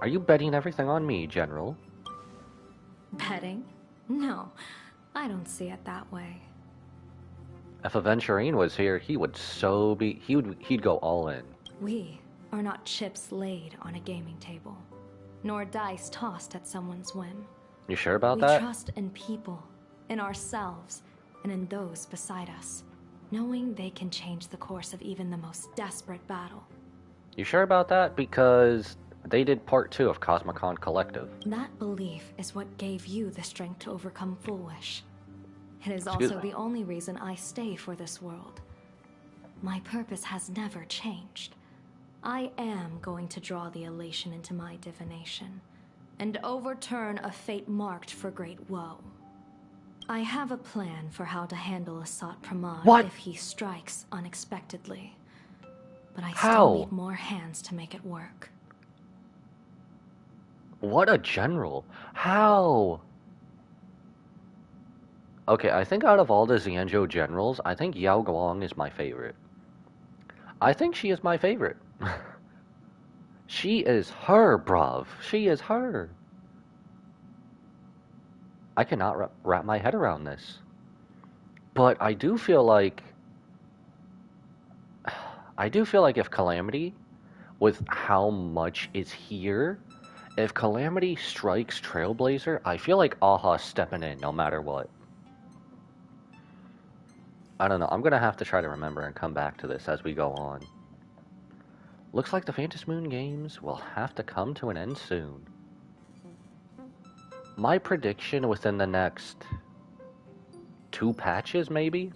[SPEAKER 1] Are you betting everything on me, General?
[SPEAKER 7] Betting? No, I don't see it that way.
[SPEAKER 1] If Aventurine was here, he would he'd go all in.
[SPEAKER 7] We are not chips laid on a gaming table. nor dice tossed at someone's whim.
[SPEAKER 1] You sure about
[SPEAKER 7] We
[SPEAKER 1] that?
[SPEAKER 7] trust in people, in ourselves, and in those beside us, knowing they can change the course of even the most desperate battle.
[SPEAKER 1] You sure about that? Because they did part 2 of Cosmicon Collective.
[SPEAKER 7] That belief is what gave you the strength to overcome Foolish. It is
[SPEAKER 1] Excuse
[SPEAKER 7] also
[SPEAKER 1] me.
[SPEAKER 7] the only reason I stay for this world. My purpose has never changed. I am going to draw the elation into my divination, and overturn a fate marked for great woe. I have a plan for how to handle Asat Pramod
[SPEAKER 1] What?
[SPEAKER 7] if he strikes unexpectedly. But I
[SPEAKER 1] How?
[SPEAKER 7] still need more hands to make it work.
[SPEAKER 1] What a general. How? Okay, I think out of all the Xianzhou generals, I think Yao Guang is my favorite. I think she is my favorite. She is her, bruv. She is her. I cannot wrap my head around this. But I do feel like if Calamity, with how much is here, if Calamity strikes Trailblazer, I feel like Aha's stepping in no matter what. I don't know. I'm gonna have to try to remember and come back to this as we go on. Looks like the Phantom Moon games will have to come to an end soon. My prediction within the next 2 patches, maybe?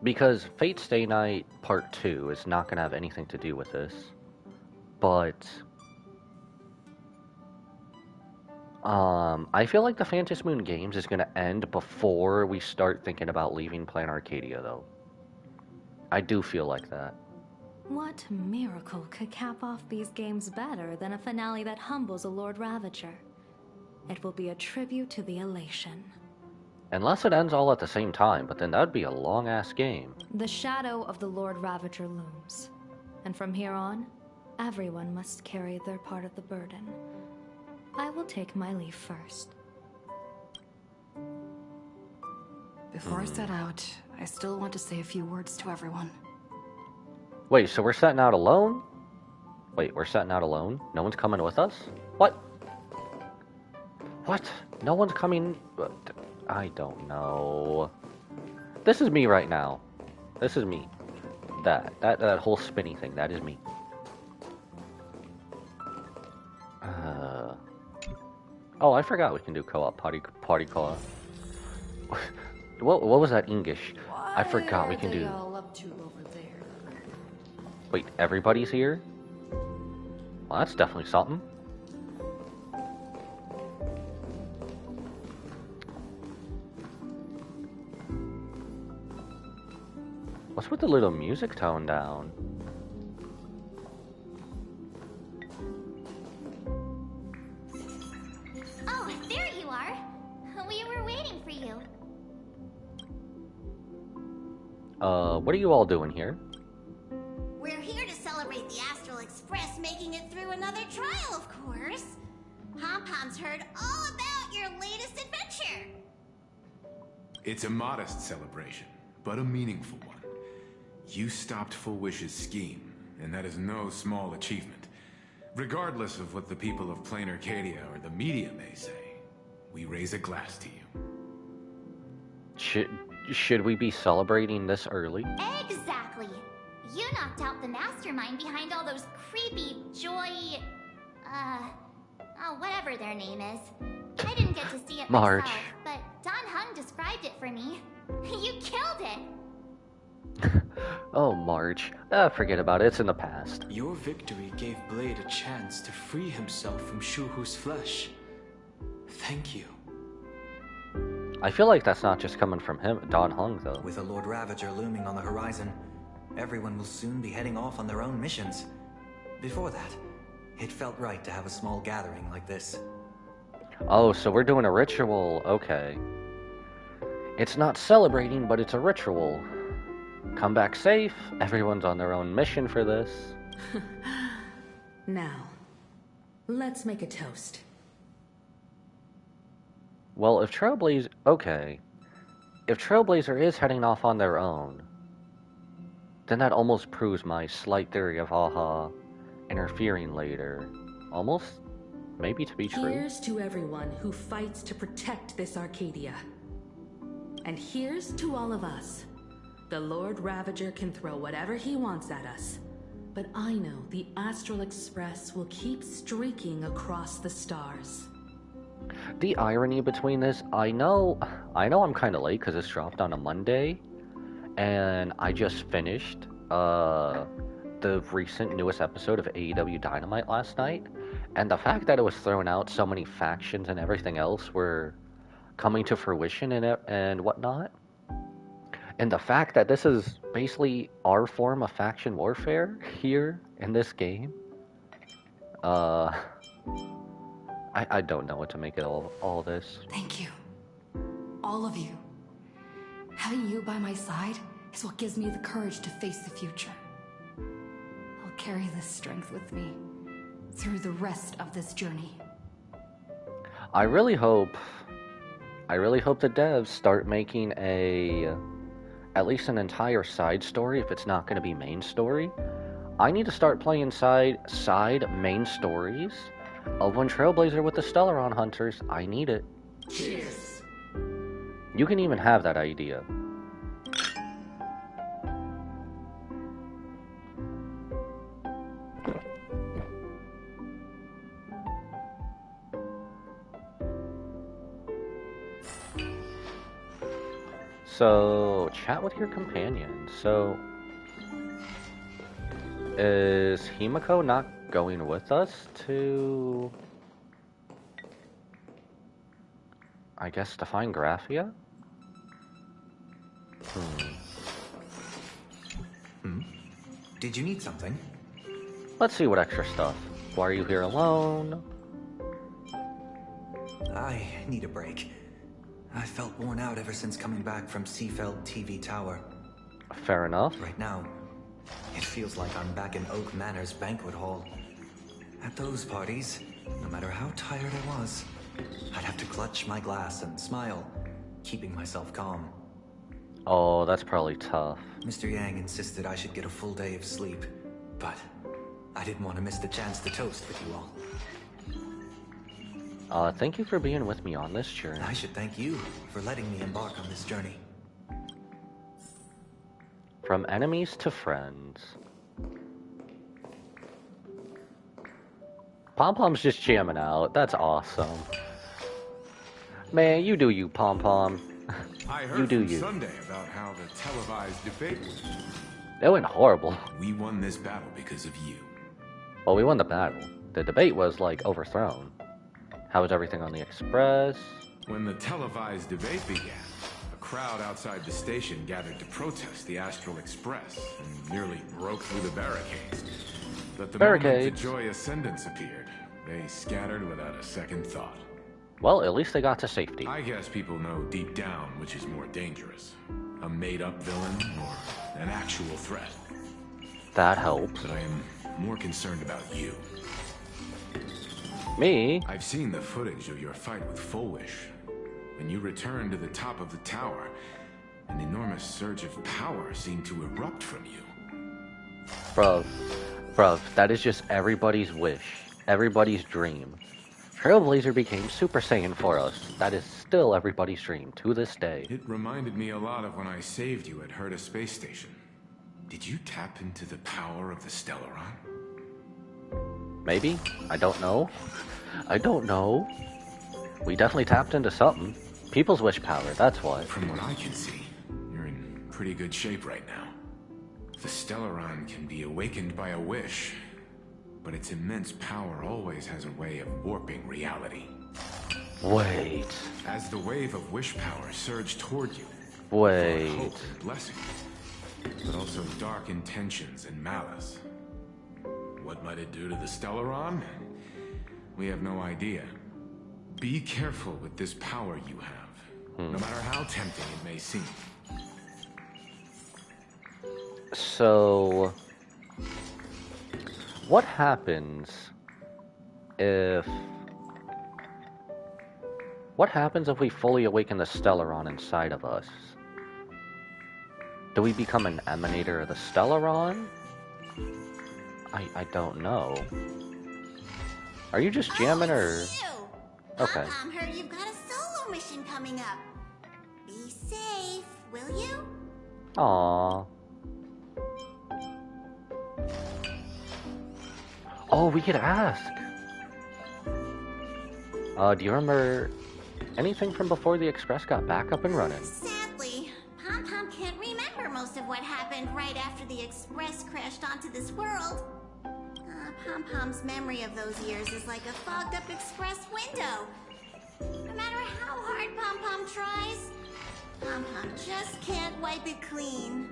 [SPEAKER 1] Because Fate Stay Night Part 2 is not going to have anything to do with this. But I feel like the Phantom Moon games is going to end before we start thinking about leaving Plan Arcadia, though. I do feel like that.
[SPEAKER 7] What miracle could cap off these games better than a finale that humbles a Lord Ravager? It will be a tribute to the elation.
[SPEAKER 1] Unless it ends all at the same time, but then that would be a long-ass game.
[SPEAKER 7] The shadow of the Lord Ravager looms. And from here on, everyone must carry their part of the burden. I will take my leave first.
[SPEAKER 3] Before I set out, I still want to say a few words to everyone.
[SPEAKER 1] Wait, so we're setting out alone? Wait, we're setting out alone? No one's coming with us? What? What? No one's coming... I don't know. This is me right now. This is me. That whole spinny thing, that is me. Oh, I forgot we can do co-op, party co-op. What was that English? I forgot we can do...
[SPEAKER 3] all up to over there?
[SPEAKER 1] Wait, everybody's here? Well, that's definitely something. What's with the little music tone down?
[SPEAKER 2] Oh, there you are. We were waiting for you.
[SPEAKER 1] What are you all doing here?
[SPEAKER 2] We're here to celebrate the Astral Express making it through another trial, of course. Pom-Pom's heard all about your latest adventure.
[SPEAKER 9] It's a modest celebration, but a meaningful one. You stopped Full Wish's scheme, and that is no small achievement. Regardless of what the people of Plain Arcadia or the media may say, we raise a glass to you.
[SPEAKER 1] Should we be celebrating this early?
[SPEAKER 2] Exactly. You knocked out the mastermind behind all those creepy Joy... oh, whatever their name is. I didn't get to see it
[SPEAKER 1] Marge.
[SPEAKER 2] myself, but Don Hung described it for me. You killed it!
[SPEAKER 1] Oh, Marge. Forget about it. It's in the past.
[SPEAKER 10] Your victory gave Blade a chance to free himself from Shuhu's flesh. Thank you.
[SPEAKER 1] I feel like that's not just coming from him, Don Hung, though.
[SPEAKER 11] With a Lord Ravager looming on the horizon, everyone will soon be heading off on their own missions. Before that, it felt right to have a small gathering like this.
[SPEAKER 1] Oh, so we're doing a ritual. Okay. It's not celebrating, but it's a ritual. Come back safe. Everyone's on their own mission for this.
[SPEAKER 6] Now, let's make a toast.
[SPEAKER 1] Well, if Trailblazer... Okay. If Trailblazer is heading off on their own, then that almost proves my slight theory of Aha interfering later almost maybe to be true.
[SPEAKER 6] Here's to everyone who fights to protect this Arcadia. And here's to all of us. The Lord Ravager can throw whatever he wants at us. But I know the Astral Express will keep streaking across the stars.
[SPEAKER 1] The irony between this, I know I'm kind of late because it's dropped on a Monday, and I just finished the recent newest episode of AEW Dynamite last night, and the fact that it was thrown out, so many factions and everything else were coming to fruition and whatnot, and the fact that this is basically our form of faction warfare here in this game, I don't know what to make of all this.
[SPEAKER 3] Thank you. All of you. Having you by my side is what gives me the courage to face the future. I'll carry this strength with me through the rest of this journey.
[SPEAKER 1] I really hope the devs start making at least an entire side story if it's not going to be main story. I need to start playing side main stories of when Trailblazer with the Stellaron Hunters. I need it.
[SPEAKER 6] Cheers.
[SPEAKER 1] You can even have that idea. So, chat with your companion. So, is Himiko not going with us to, I guess, to find Graphia?
[SPEAKER 11] Did you need something?
[SPEAKER 1] Let's see what extra stuff. Why are you here alone?
[SPEAKER 11] I need a break. I felt worn out ever since coming back from Seafeld TV Tower.
[SPEAKER 1] Fair enough.
[SPEAKER 11] Right now, it feels like I'm back in Oak Manor's banquet hall. At those parties, no matter how tired I was, I'd have to clutch my glass and smile, keeping myself calm.
[SPEAKER 1] Oh, that's probably tough.
[SPEAKER 11] Mr. Yang insisted I should get a full day of sleep, but I didn't want to miss the chance to toast with you all.
[SPEAKER 1] Thank you for being with me on this journey.
[SPEAKER 11] I should thank you for letting me embark on this journey.
[SPEAKER 1] From enemies to friends. Pom Pom's just jamming out. That's awesome. Man, you do you, Pom Pom.
[SPEAKER 9] I heard
[SPEAKER 1] You do
[SPEAKER 9] from
[SPEAKER 1] you.
[SPEAKER 9] Sunday about how the televised debate went.
[SPEAKER 1] It went horrible.
[SPEAKER 9] We won this battle because of you.
[SPEAKER 1] Well, we won the battle. The debate was, like, overthrown. How was everything on the Express?
[SPEAKER 9] When the televised debate began, a crowd outside the station gathered to protest the Astral Express and nearly broke through the barricades. But the moment the
[SPEAKER 1] Barricades.
[SPEAKER 9] Joy Ascendants appeared, they scattered without a second thought.
[SPEAKER 1] Well, at least they got to safety.
[SPEAKER 9] I guess people know deep down which is more dangerous. A made-up villain or an actual threat.
[SPEAKER 1] That helps.
[SPEAKER 9] But I am more concerned about you.
[SPEAKER 1] Me?
[SPEAKER 9] I've seen the footage of your fight with Fullwish. When you returned to the top of the tower, an enormous surge of power seemed to erupt from you.
[SPEAKER 1] Bruv, that is just everybody's wish. Everybody's dream. Trailblazer became Super Saiyan for us. That is still everybody's dream, to this day.
[SPEAKER 9] It reminded me a lot of when I saved you at Herta Space Station. Did you tap into the power of the Stellaron?
[SPEAKER 1] Maybe? I don't know. I don't know. We definitely tapped into something. People's wish power, that's what.
[SPEAKER 9] From what I can see, you're in pretty good shape right now. The Stellaron can be awakened by a wish, but its immense power always has a way of warping reality.
[SPEAKER 1] Wait.
[SPEAKER 9] As the wave of wish power surged toward you,
[SPEAKER 1] Wait.
[SPEAKER 9] brought hope and blessing, but also dark intentions and malice. What might it do to the Stellaron? We have no idea. Be careful with this power you have, no matter how tempting it may seem.
[SPEAKER 1] So, what happens if we fully awaken the Stellaron inside of us? Do we become an emanator of the Stellaron? I don't know. Are you just jamming or?
[SPEAKER 2] It's you.
[SPEAKER 1] Okay.
[SPEAKER 2] Pom-Pom heard you've got a solo mission coming up. Be safe, will you?
[SPEAKER 1] Aww. Oh, we could ask. Do you remember anything from before the Express got back up and running?
[SPEAKER 2] Sadly, Pom-Pom can't remember most of what happened right after the Express crashed onto this world. Pom-Pom's memory of those years is like a fogged-up Express window. No matter how hard Pom-Pom tries, Pom-Pom just can't wipe it clean.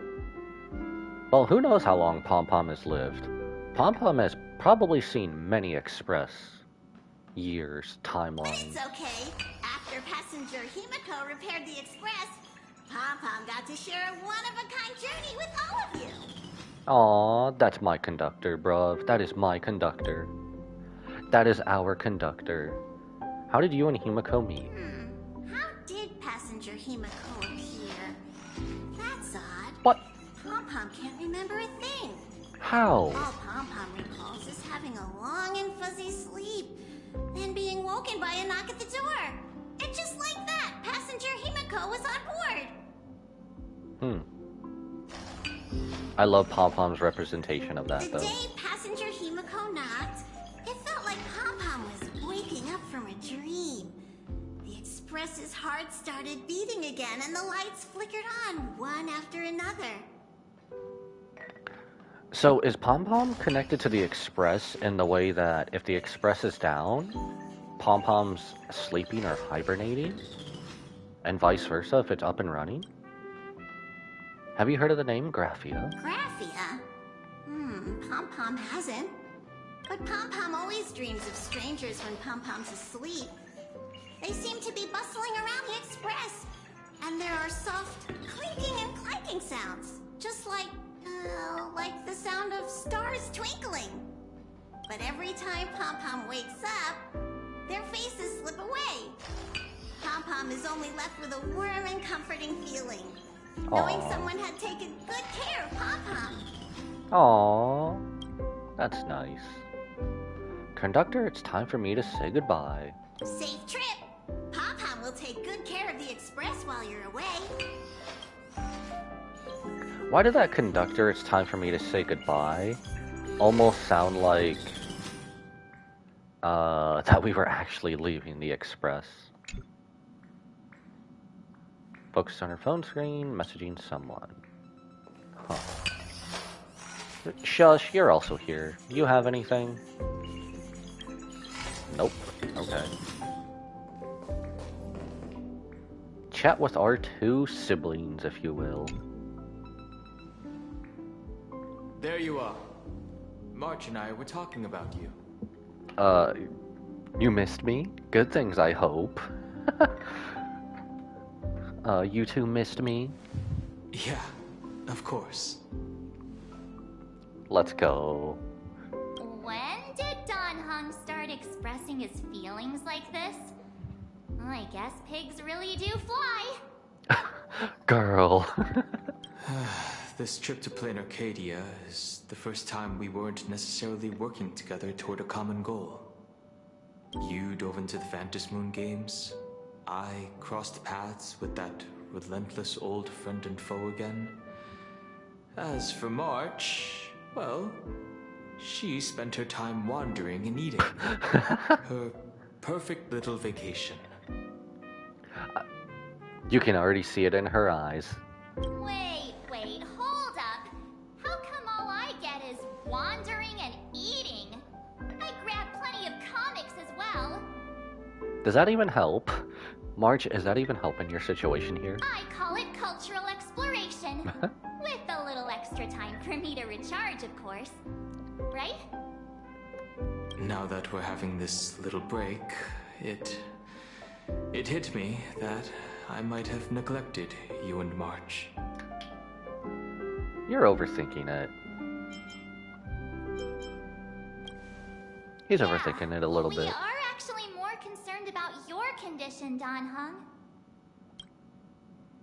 [SPEAKER 1] Well, who knows how long Pom-Pom has lived? Pom-Pom has probably seen many Express years timelines.
[SPEAKER 2] It's okay. After passenger Himiko repaired the Express, Pom-Pom got to share a one-of-a-kind journey with all of you.
[SPEAKER 1] Aw, that's my conductor, bruv. That is my conductor. That is our conductor. How did you and Himiko meet?
[SPEAKER 2] How did passenger Himiko appear? That's odd.
[SPEAKER 1] What?
[SPEAKER 2] Pom-Pom can't remember a thing.
[SPEAKER 1] How?
[SPEAKER 2] All Pom-Pom recalls is having a long and fuzzy sleep, then being woken by a knock at the door. And just like that, passenger Himiko was on board.
[SPEAKER 1] I love Pom-Pom's representation of that,
[SPEAKER 2] The
[SPEAKER 1] though.
[SPEAKER 2] day passenger Himiko knocked, it felt like Pom-Pom was waking up from a dream. The Express's heart started beating again, and the lights flickered on one after another.
[SPEAKER 1] So, is Pom-Pom connected to the Express in the way that if the Express is down, Pom-Pom's sleeping or hibernating? And vice versa if it's up and running? Have you heard of the name Graphia?
[SPEAKER 2] Graphia? Pom-Pom hasn't. But Pom-Pom always dreams of strangers when Pom-Pom's asleep. They seem to be bustling around the Express. And there are soft clinking and clanking sounds. Just like the sound of stars twinkling. But every time Pom-Pom wakes up, their faces slip away. Pom-Pom is only left with a warm and comforting feeling, knowing someone had taken good care of Pom-Pom.
[SPEAKER 1] Aww, that's nice. Conductor, it's time for me to say goodbye.
[SPEAKER 2] Safe trip. Pom-Pom will take good care of the Express while you're away.
[SPEAKER 1] Why did that conductor, it's time for me to say goodbye, almost sound like that we were actually leaving the Express? Focus on her phone screen, messaging someone. Huh. Shush, you're also here. Do you have anything? Nope. Okay. Chat with our two siblings, if you will.
[SPEAKER 10] There you are. March and I were talking about you.
[SPEAKER 1] You missed me? Good things, I hope. You two missed me?
[SPEAKER 10] Yeah, of course.
[SPEAKER 1] Let's go.
[SPEAKER 2] When did Don Hung start expressing his feelings like this? I guess pigs really do fly.
[SPEAKER 1] Girl.
[SPEAKER 10] This trip to Plain Arcadia is the first time we weren't necessarily working together toward a common goal. You dove into the Phantom Moon games. I crossed paths with that relentless old friend and foe again. As for March, well, she spent her time wandering and eating. Her perfect little vacation.
[SPEAKER 1] You can already see it in her eyes.
[SPEAKER 2] Wait, hold up. How come all I get is wandering and eating? I grab plenty of comics as well.
[SPEAKER 1] Does that even help? March, is that even helping your situation here?
[SPEAKER 2] I call it cultural exploration. With a little extra time for me to recharge, of course. Right?
[SPEAKER 10] Now that we're having this little break, it hit me that I might have neglected you and March.
[SPEAKER 1] You're overthinking it. He's overthinking it a little
[SPEAKER 2] we
[SPEAKER 1] bit.
[SPEAKER 2] are actually more concerned about your condition, Don Hung.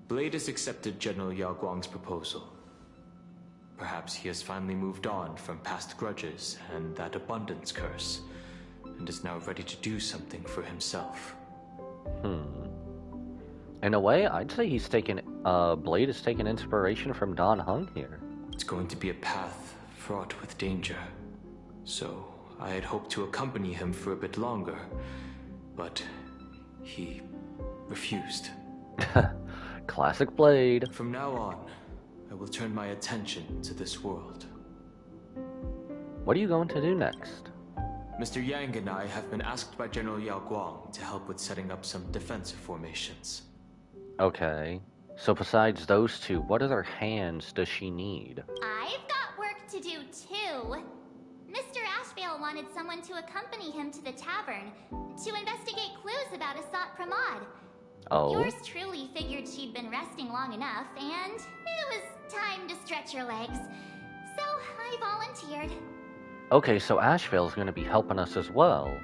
[SPEAKER 10] Blade has accepted General Yao Guang's proposal. Perhaps he has finally moved on from past grudges and that abundance curse, and is now ready to do something for himself.
[SPEAKER 1] In a way, I'd say he's taken, Blade has taken inspiration from Don Hung here.
[SPEAKER 10] It's going to be a path fraught with danger. So, I had hoped to accompany him for a bit longer, but he refused.
[SPEAKER 1] Classic Blade.
[SPEAKER 10] From now on, I will turn my attention to this world.
[SPEAKER 1] What are you going to do next?
[SPEAKER 10] Mr. Yang and I have been asked by General Yao Guang to help with setting up some defensive formations.
[SPEAKER 1] Okay. So besides those two, what other hands does she need?
[SPEAKER 2] I've got work to do too. Mr. Ashvale wanted someone to accompany him to the tavern to investigate clues about Asat Pramod.
[SPEAKER 1] Oh?
[SPEAKER 2] Yours truly figured she'd been resting long enough, and it was time to stretch her legs. So I volunteered.
[SPEAKER 1] Okay, so Ashvale's gonna be helping us as well.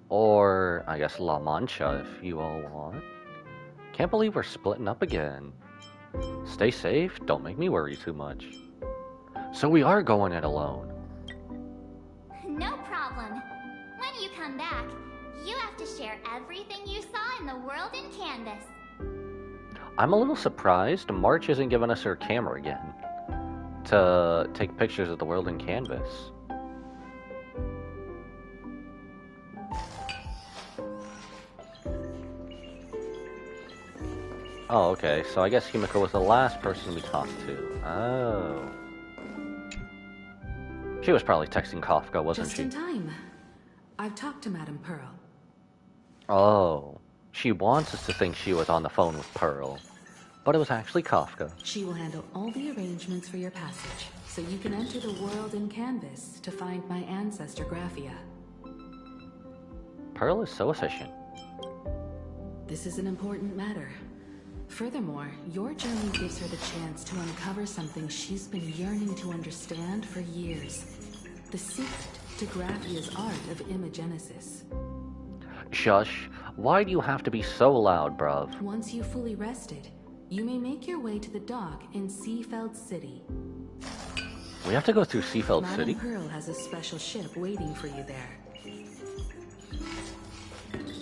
[SPEAKER 1] Or, I guess La Mancha if you all want. Can't believe we're splitting up again. Stay safe, don't make me worry too much. So we are going it alone.
[SPEAKER 2] No problem. When you come back, you have to share everything you saw in the world in canvas.
[SPEAKER 1] I'm a little surprised March isn't giving us her camera again to take pictures of the world in canvas. Oh, okay, so I guess Himiko was the last person we talked to. Oh. She was probably texting Kafka, wasn't
[SPEAKER 6] Just
[SPEAKER 1] she?
[SPEAKER 6] in time. I've talked to Madame Pearl.
[SPEAKER 1] Oh. She wants us to think she was on the phone with Pearl. But it was actually Kafka.
[SPEAKER 6] She will handle all the arrangements for your passage, so you can enter the world in canvas to find my ancestor Graphia.
[SPEAKER 1] Pearl is so efficient.
[SPEAKER 6] This is an important matter. Furthermore, your journey gives her the chance to uncover something she's been yearning to understand for years. The secret to Graphia's art of imagenesis.
[SPEAKER 1] Shush. Why do you have to be so loud, bruv?
[SPEAKER 6] Once you've fully rested, you may make your way to the dock in Seafeld City.
[SPEAKER 1] We have to go through Seafeld City?
[SPEAKER 6] Madame Pearl has a special ship waiting for you there.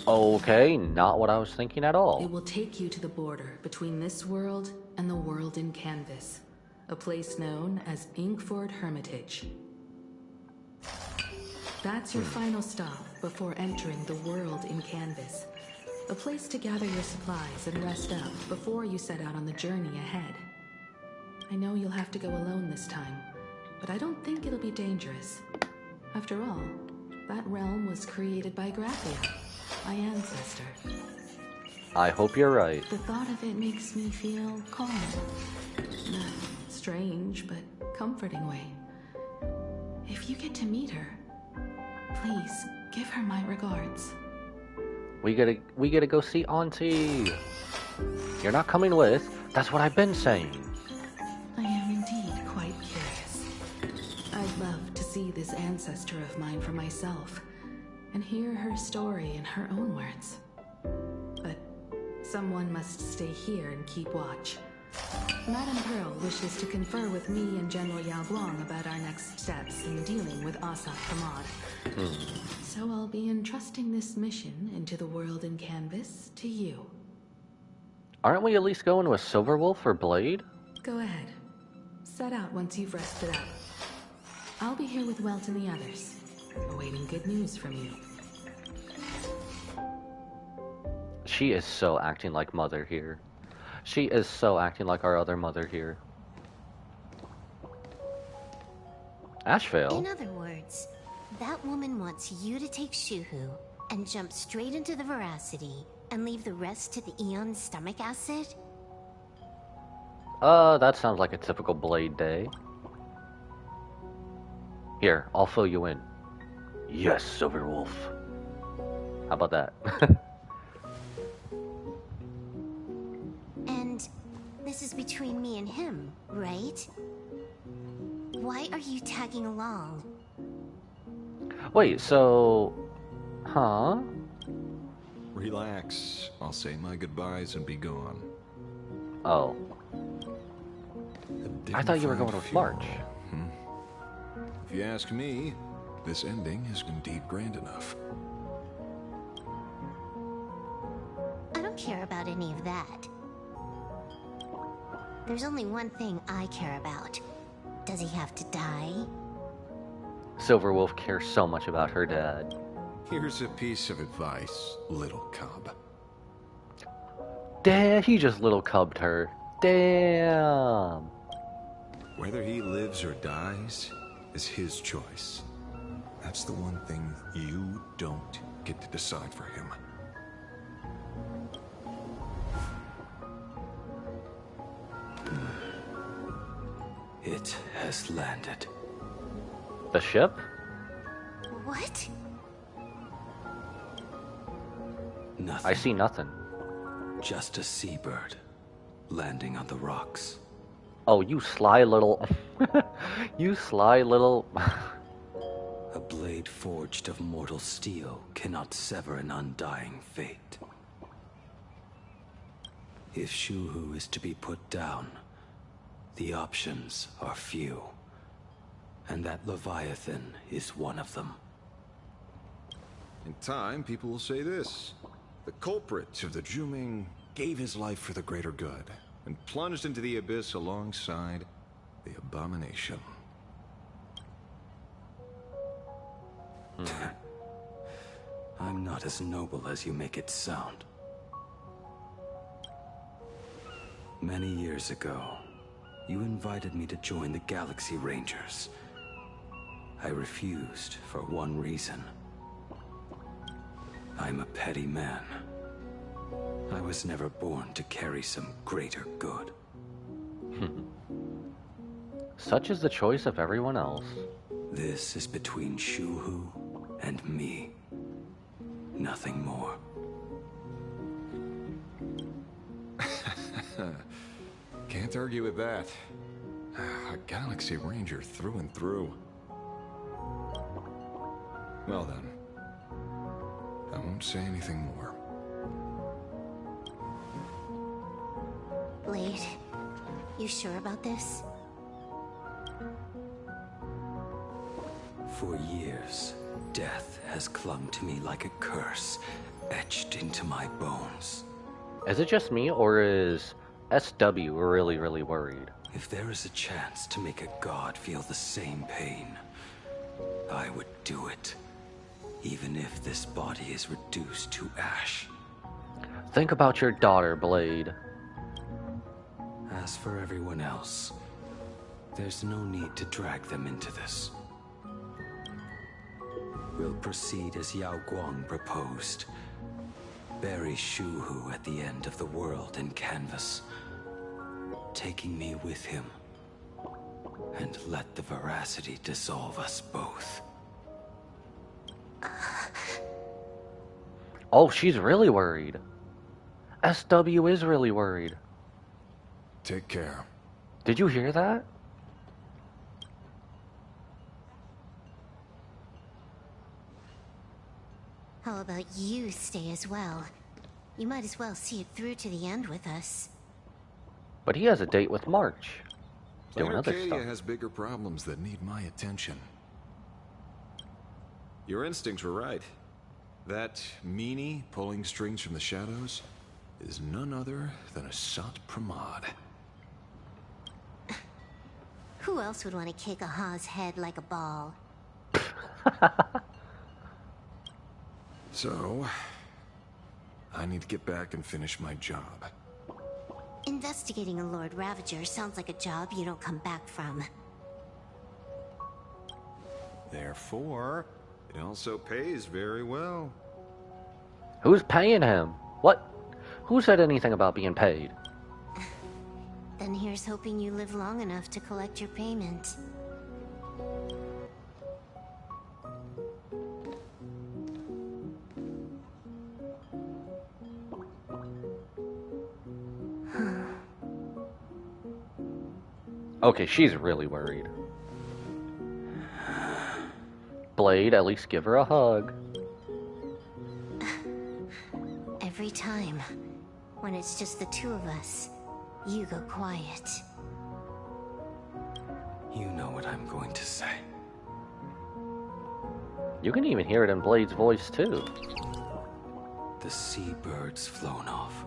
[SPEAKER 1] Okay, not what I was thinking at all.
[SPEAKER 6] It will take you to the border between this world and the world in canvas, a place known as Inkford Hermitage. That's your final stop before entering the world in canvas, a place to gather your supplies and rest up before you set out on the journey ahead. I know you'll have to go alone this time, but I don't think it'll be dangerous. After all, that realm was created by Graphia, my ancestor.
[SPEAKER 1] I hope you're right.
[SPEAKER 6] The thought of it makes me feel calm. In a strange but comforting way. If you get to meet her, please give her my regards.
[SPEAKER 1] We gotta go see Auntie. You're not coming with. That's what I've been saying.
[SPEAKER 6] I am indeed quite curious. I'd love to see this ancestor of mine for myself and hear her story in her own words. But someone must stay here and keep watch. Madame Pearl wishes to confer with me and General Yao Guang about our next steps in dealing with Asat Pramod. So I'll be entrusting this mission into the world in canvas to you.
[SPEAKER 1] Aren't we at least going with Silverwolf or Blade?
[SPEAKER 6] Go ahead. Set out once you've rested up. I'll be here with Welt and the others, awaiting good news from you.
[SPEAKER 1] She is so acting like Mother here. She is so acting like our other mother here. Ashvale?
[SPEAKER 2] In other words, that woman wants you to take Shuhu and jump straight into the Veracity and leave the rest to the Eon's stomach acid?
[SPEAKER 1] That sounds like a typical Blade day. Here, I'll fill you in. Yes, Silverwolf. How about that?
[SPEAKER 2] And this is between me and him, right? Why are you tagging along?
[SPEAKER 1] Wait, so... Huh?
[SPEAKER 12] Relax. I'll say my goodbyes and be gone.
[SPEAKER 1] Oh. I thought you were going with March.
[SPEAKER 12] If you ask me, this ending is indeed grand enough.
[SPEAKER 2] I don't care about any of that. There's only one thing I care about. Does he have to die?
[SPEAKER 1] Silverwolf cares so much about her dad.
[SPEAKER 12] Here's a piece of advice, little cub.
[SPEAKER 1] Damn, he just little cubbed her. Damn.
[SPEAKER 12] Whether he lives or dies is his choice. That's the one thing you don't get to decide for him.
[SPEAKER 13] It has landed.
[SPEAKER 1] The ship?
[SPEAKER 2] What?
[SPEAKER 13] Nothing.
[SPEAKER 1] I see nothing.
[SPEAKER 13] Just a seabird landing on the rocks.
[SPEAKER 1] Oh, you sly little... you sly little...
[SPEAKER 13] A blade forged of mortal steel cannot sever an undying fate. If Shuhu is to be put down, the options are few. And that Leviathan is one of them.
[SPEAKER 12] In time, people will say this. The culprit of the Juming gave his life for the greater good and plunged into the abyss alongside the abomination.
[SPEAKER 13] I'm not as noble as you make it sound. Many years ago, you invited me to join the Galaxy Rangers. I refused for one reason. I'm a petty man. I was never born to carry some greater good.
[SPEAKER 1] Such is the choice of everyone else.
[SPEAKER 13] This is between Shuhu and me. Nothing more.
[SPEAKER 12] Can't argue with that. A Galaxy Ranger through and through. Well then. I won't say anything more.
[SPEAKER 2] Blade, you sure about this?
[SPEAKER 13] For years, death has clung to me like a curse, etched into my bones.
[SPEAKER 1] Is it just me, or is SW really, really worried?
[SPEAKER 13] If there is a chance to make a god feel the same pain, I would do it. Even if this body is reduced to ash.
[SPEAKER 1] Think about your daughter, Blade.
[SPEAKER 13] As for everyone else, there's no need to drag them into this. We'll proceed as Yao Guang proposed. Bury Shuhu at the end of the world in canvas, taking me with him, and let the veracity dissolve us both.
[SPEAKER 1] Oh, she's really worried. SW is really worried.
[SPEAKER 12] Take care.
[SPEAKER 1] Did you hear that?
[SPEAKER 2] How about you stay as well? You might as well see it through to the end with us.
[SPEAKER 1] But he has a date with March. Doing
[SPEAKER 12] Planet
[SPEAKER 1] other
[SPEAKER 12] Arcadia
[SPEAKER 1] stuff.
[SPEAKER 12] has bigger problems that need my attention. Your instincts were right. That meanie pulling strings from the shadows is none other than a Sat Pramod.
[SPEAKER 2] Who else would want to kick a Ha's head like a ball?
[SPEAKER 12] So, I need to get back and finish my job.
[SPEAKER 2] Investigating a Lord Ravager sounds like a job you don't come back from.
[SPEAKER 12] Therefore, it also pays very well.
[SPEAKER 1] Who's paying him? What? Who said anything about being paid?
[SPEAKER 2] Then here's hoping you live long enough to collect your payment.
[SPEAKER 1] Okay, she's really worried. Blade, at least give her a hug.
[SPEAKER 2] Every time, when it's just the two of us, you go quiet.
[SPEAKER 13] You know what I'm going to say.
[SPEAKER 1] You can even hear it in Blade's voice, too.
[SPEAKER 13] The seabird's flown off.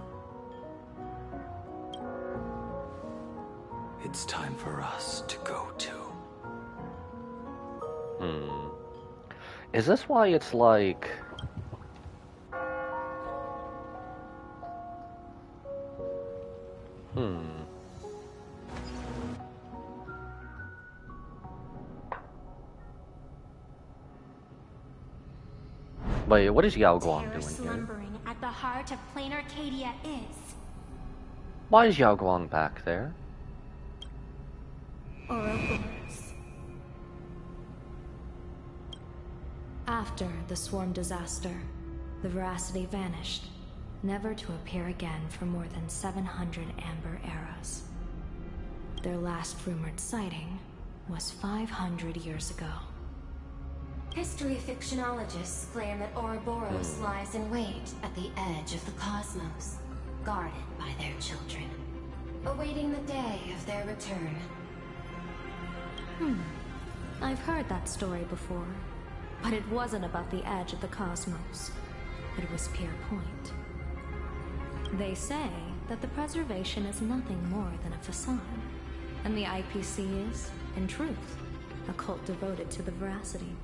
[SPEAKER 13] It's time for us to go too.
[SPEAKER 1] Is this why it's like... Wait, what is Yao Guang
[SPEAKER 2] Terror
[SPEAKER 1] doing here?
[SPEAKER 2] slumbering at the heart of plain Arcadia is
[SPEAKER 1] Why is Yao Guang back there?
[SPEAKER 2] Ouroboros.
[SPEAKER 7] After the swarm disaster, the Veracity vanished, never to appear again for more than 700 Amber eras. Their last rumored sighting was 500 years ago.
[SPEAKER 2] History fictionologists claim that Ouroboros lies in wait at the edge of the cosmos, guarded by their children, awaiting the day of their return.
[SPEAKER 7] I've heard that story before, but it wasn't about the edge of the cosmos. It was Pier Point. They say that the preservation is nothing more than a facade, and the IPC is, in truth, a cult devoted to the Veracity.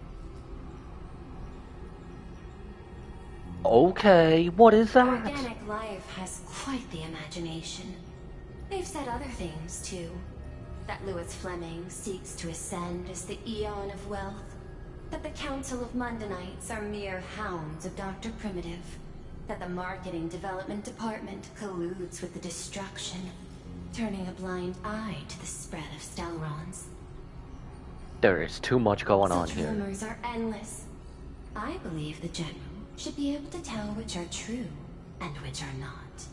[SPEAKER 1] Okay, what is that?
[SPEAKER 2] Organic life has quite the imagination. They've said other things, too. That Louis Fleming seeks to ascend as the Eon of Wealth. That the Council of Mundanites are mere hounds of Dr. Primitive. That the Marketing Development Department colludes with the destruction, turning a blind eye to the spread of Stelrons.
[SPEAKER 1] There is too much going on
[SPEAKER 2] Such
[SPEAKER 1] here.
[SPEAKER 2] rumors are endless. I believe the General should be able to tell which are true and which are not.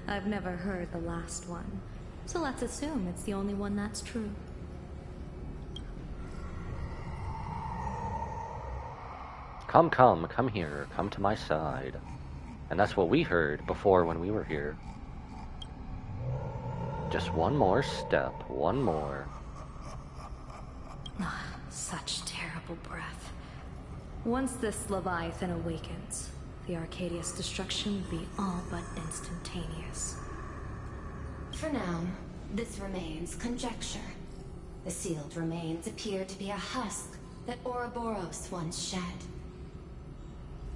[SPEAKER 7] I've never heard the last one, so let's assume it's the only one that's true.
[SPEAKER 1] Come here, come to my side. And that's what we heard before when we were here. Just one more step, one more.
[SPEAKER 7] Such terrible breath. Once this Leviathan awakens, the Arcadia's destruction will be all but instantaneous.
[SPEAKER 2] For now, this remains conjecture. The sealed remains appear to be a husk that Ouroboros once shed.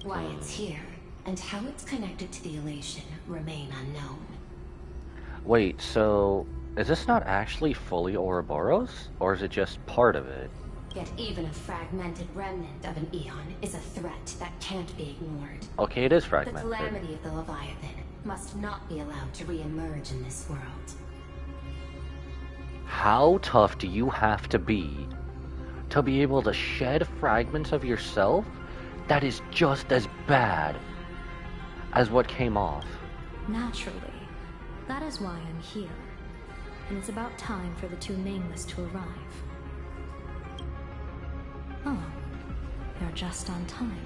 [SPEAKER 2] Why it's here, and how it's connected to the elation, remain unknown.
[SPEAKER 1] Wait, so is this not actually fully Ouroboros? Or is it just part of it?
[SPEAKER 2] Yet even a fragmented remnant of an Eon is a threat that can't be ignored.
[SPEAKER 1] Okay, it is
[SPEAKER 2] The
[SPEAKER 1] fragmented.
[SPEAKER 2] calamity of the Leviathan must not be allowed to re-emerge in this world.
[SPEAKER 1] How tough do you have to be able to shed fragments of yourself that is just as bad as what came off?
[SPEAKER 7] Naturally. That is why I'm here. And it's about time for the two nameless to arrive. Oh, you're just on time.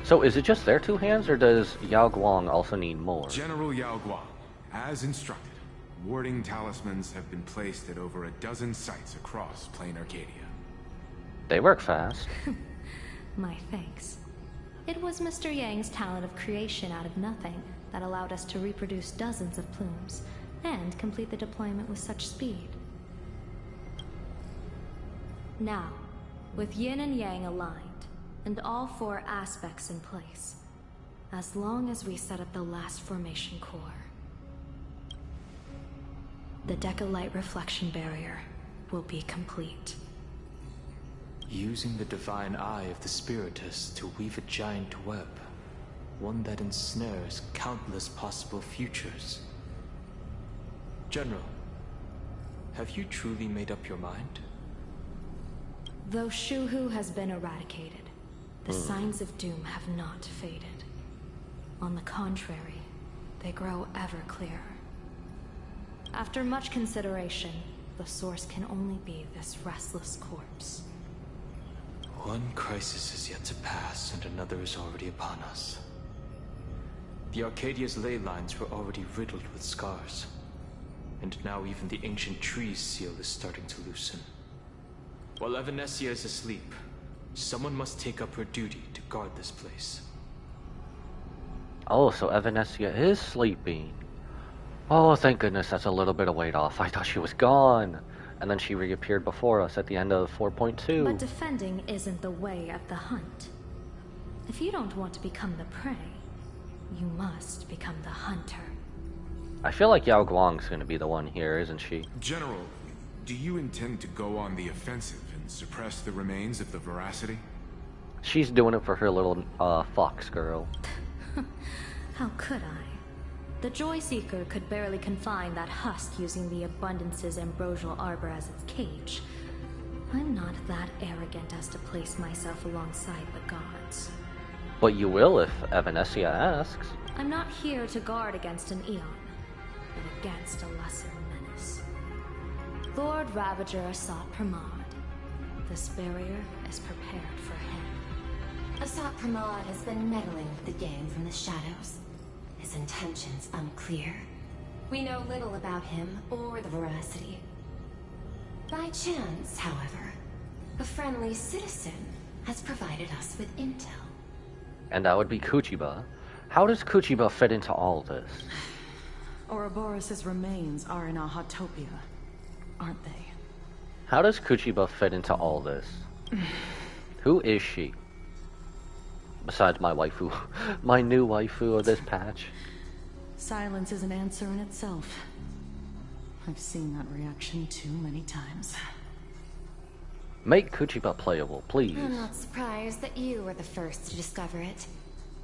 [SPEAKER 1] So is it just their two hands, or does Yao Guang also need more?
[SPEAKER 9] General Yao Guang, as instructed, warding talismans have been placed at over a dozen sites across plain Arcadia.
[SPEAKER 1] They work fast.
[SPEAKER 7] My thanks. It was Mr. Yang's talent of creation out of nothing that allowed us to reproduce dozens of plumes and complete the deployment with such speed. Now, with Yin and Yang aligned, and all four aspects in place, as long as we set up the last formation core, the Decalight reflection barrier will be complete.
[SPEAKER 10] Using the divine eye of the Spiritus to weave a giant web, one that ensnares countless possible futures. General, have you truly made up your mind?
[SPEAKER 7] Though Shuhu has been eradicated, the signs of doom have not faded. On the contrary, they grow ever clearer. After much consideration, the source can only be this restless corpse.
[SPEAKER 10] One crisis is yet to pass, and another is already upon us. The Arcadia's ley lines were already riddled with scars, and now even the ancient trees seal is starting to loosen. While Evanesia is asleep, someone must take up her duty to guard this place.
[SPEAKER 1] Oh, so Evanesia is sleeping. Oh, thank goodness, that's a little bit of weight off. I thought she was gone. And then she reappeared before us at the end of 4.2.
[SPEAKER 7] But defending isn't the way of the hunt. If you don't want to become the prey, you must become the hunter.
[SPEAKER 1] I feel like Yao Guang's gonna be the one here, isn't she?
[SPEAKER 9] General, do you intend to go on the offensive and suppress the remains of the Veracity?
[SPEAKER 1] She's doing it for her little fox girl.
[SPEAKER 7] How could I? The Joy Seeker could barely confine that husk using the Abundance's ambrosial arbor as its cage. I'm not that arrogant as to place myself alongside the gods.
[SPEAKER 1] But you will if Evanesia asks.
[SPEAKER 7] I'm not here to guard against an Eon, but against a lesser menace. Lord Ravager Asat Pramod. This barrier is prepared for him.
[SPEAKER 14] Asat Pramod has been meddling with the gang from the shadows. His intentions unclear. We know little about him or the Veracity. By chance, however, a friendly citizen has provided us with intel.
[SPEAKER 1] And that would be Kuchiba. How does Kuchiba fit into all this?
[SPEAKER 15] Ouroboros' remains are in Ahatopia, aren't they?
[SPEAKER 1] How does Kuchiba fit into all this? Who is she? Besides my waifu. My new waifu of this patch.
[SPEAKER 15] Silence is an answer in itself. I've seen that reaction too many times.
[SPEAKER 1] Make Kuchiba playable, please.
[SPEAKER 14] I'm not surprised that you were the first to discover it.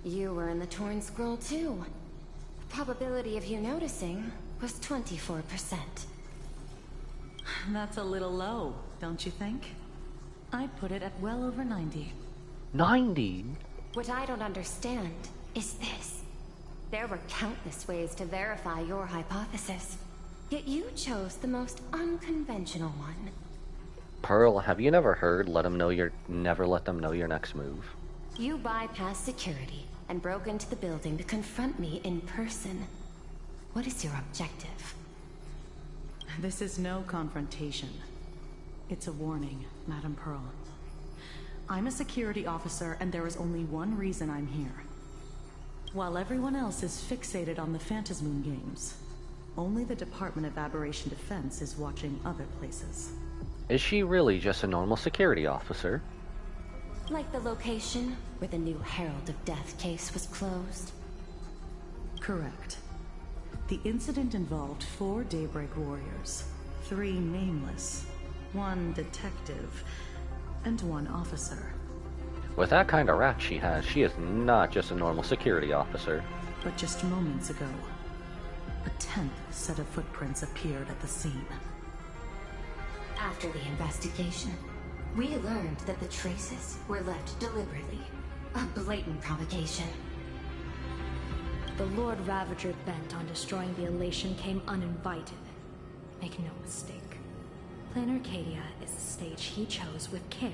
[SPEAKER 14] You were in the Torn Scroll too. The probability of you noticing was 24%.
[SPEAKER 15] That's a little low, don't you think? I'd put it at well over 90.
[SPEAKER 1] 90?
[SPEAKER 14] What I don't understand is this. There were countless ways to verify your hypothesis, yet you chose the most unconventional one.
[SPEAKER 1] Pearl, have you never heard never let them know your next move?
[SPEAKER 14] You bypassed security and broke into the building to confront me in person. What is your objective?
[SPEAKER 15] This is no confrontation. It's a warning, Madam Pearl. I'm a security officer, and there is only one reason I'm here. While everyone else is fixated on the Phantasmoon games, only the Department of Aberration Defense is watching other places.
[SPEAKER 1] Is she really just a normal security officer?
[SPEAKER 14] Like the location where the new Herald of Death case was closed?
[SPEAKER 15] Correct. The incident involved 4 Daybreak warriors, 3 nameless, 1 detective, and 1 officer.
[SPEAKER 1] With that kind of rack she has, she is not just a normal security officer.
[SPEAKER 15] But just moments ago, a 10th set of footprints appeared at the scene.
[SPEAKER 14] After the investigation, we learned that the traces were left deliberately. A blatant provocation.
[SPEAKER 7] The Lord Ravager bent on destroying the Elation came uninvited. Make no mistake. Plan Arcadia is a stage he chose with care,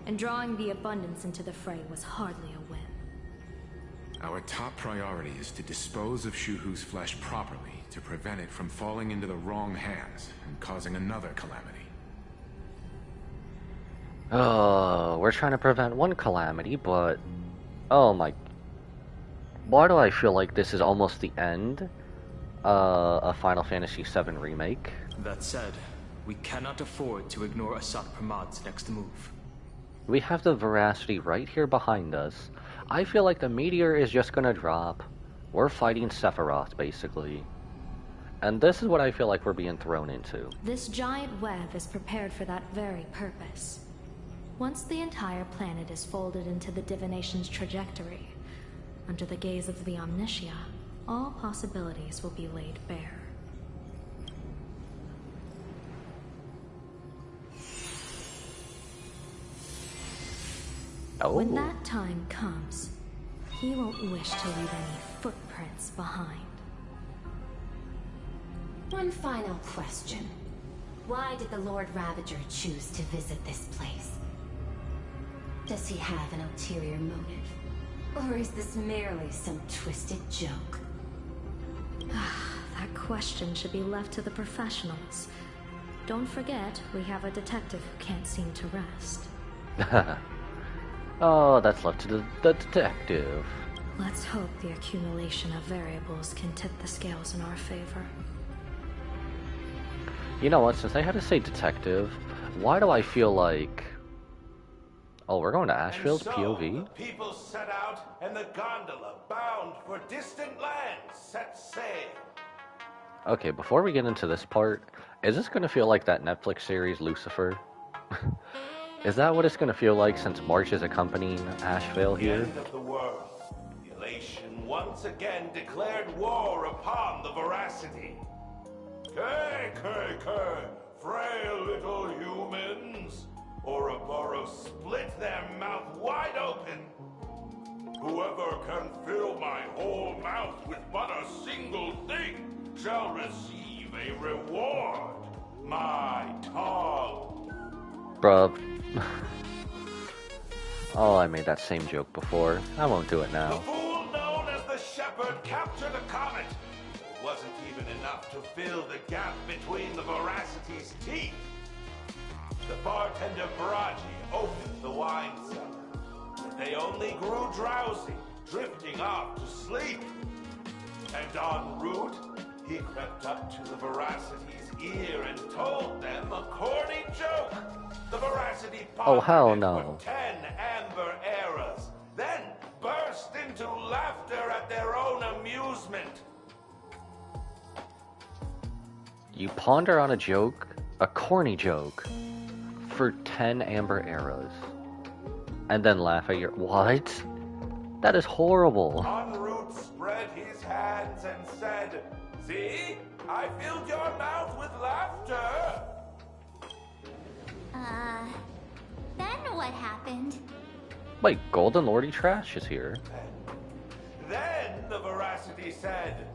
[SPEAKER 7] and drawing the Abundance into the fray was hardly a win.
[SPEAKER 9] Our top priority is to dispose of Shuhu's flesh properly to prevent it from falling into the wrong hands and causing another calamity.
[SPEAKER 1] Oh, we're trying to prevent one calamity, but... Oh my... Why do I feel like this is almost the end of Final Fantasy VII Remake?
[SPEAKER 10] That said, we cannot afford to ignore Asat Pramod's next move.
[SPEAKER 1] We have the Veracity right here behind us. I feel like the meteor is just gonna drop. We're fighting Sephiroth, basically. And this is what I feel like we're being thrown into.
[SPEAKER 7] This giant web is prepared for that very purpose. Once the entire planet is folded into the divination's trajectory, under the gaze of the Omnitia, all possibilities will be laid bare.
[SPEAKER 1] Oh.
[SPEAKER 7] When that time comes, he won't wish to leave any footprints behind.
[SPEAKER 14] One final question. Why did the Lord Ravager choose to visit this place? Does he have an ulterior motive? Or is this merely some twisted joke?
[SPEAKER 7] That question should be left to the professionals. Don't forget, we have a detective who can't seem to rest.
[SPEAKER 1] Oh, that's left to the detective.
[SPEAKER 7] Let's hope the accumulation of variables can tip the scales in our favor.
[SPEAKER 1] You know what, since I had to say detective, why do I feel like... Oh, we're going to Asheville's POV?
[SPEAKER 16] The people set out, and the gondola, bound for distant lands, set sail.
[SPEAKER 1] Okay, before we get into this part, is this going to feel like that Netflix series, Lucifer? Is that what it's going to feel like since March is accompanying Asheville here?
[SPEAKER 16] The end of the world. Elation once again declared war upon the Veracity. Frail little humans. Ouroboros split their mouth wide open. Whoever can fill my whole mouth with but a single thing shall receive a reward. My tongue.
[SPEAKER 1] Bruh. Oh, I made that same joke before. I won't do it
[SPEAKER 16] The
[SPEAKER 1] now.
[SPEAKER 16] fool known as the Shepherd captured a comet. It wasn't even enough to fill the gap between the Veracity's teeth. The bartender Baraji opened the wine cellar, but they only grew drowsy, drifting off to sleep. And en route, he crept up to the Veracity's ear and told them a corny joke. The Veracity
[SPEAKER 1] Oh, hell
[SPEAKER 16] pondered it
[SPEAKER 1] no.
[SPEAKER 16] for 10 amber eras, then burst into laughter at their own amusement.
[SPEAKER 1] You ponder on a joke, a corny joke, for 10 amber eras, and then laugh at your... What? That is horrible.
[SPEAKER 16] En route spread his hands and said, "See? I filled your mouth with laughter."
[SPEAKER 2] Then what happened?
[SPEAKER 1] Wait, Golden Lordy Trash is here.
[SPEAKER 16] Then the Veracity said,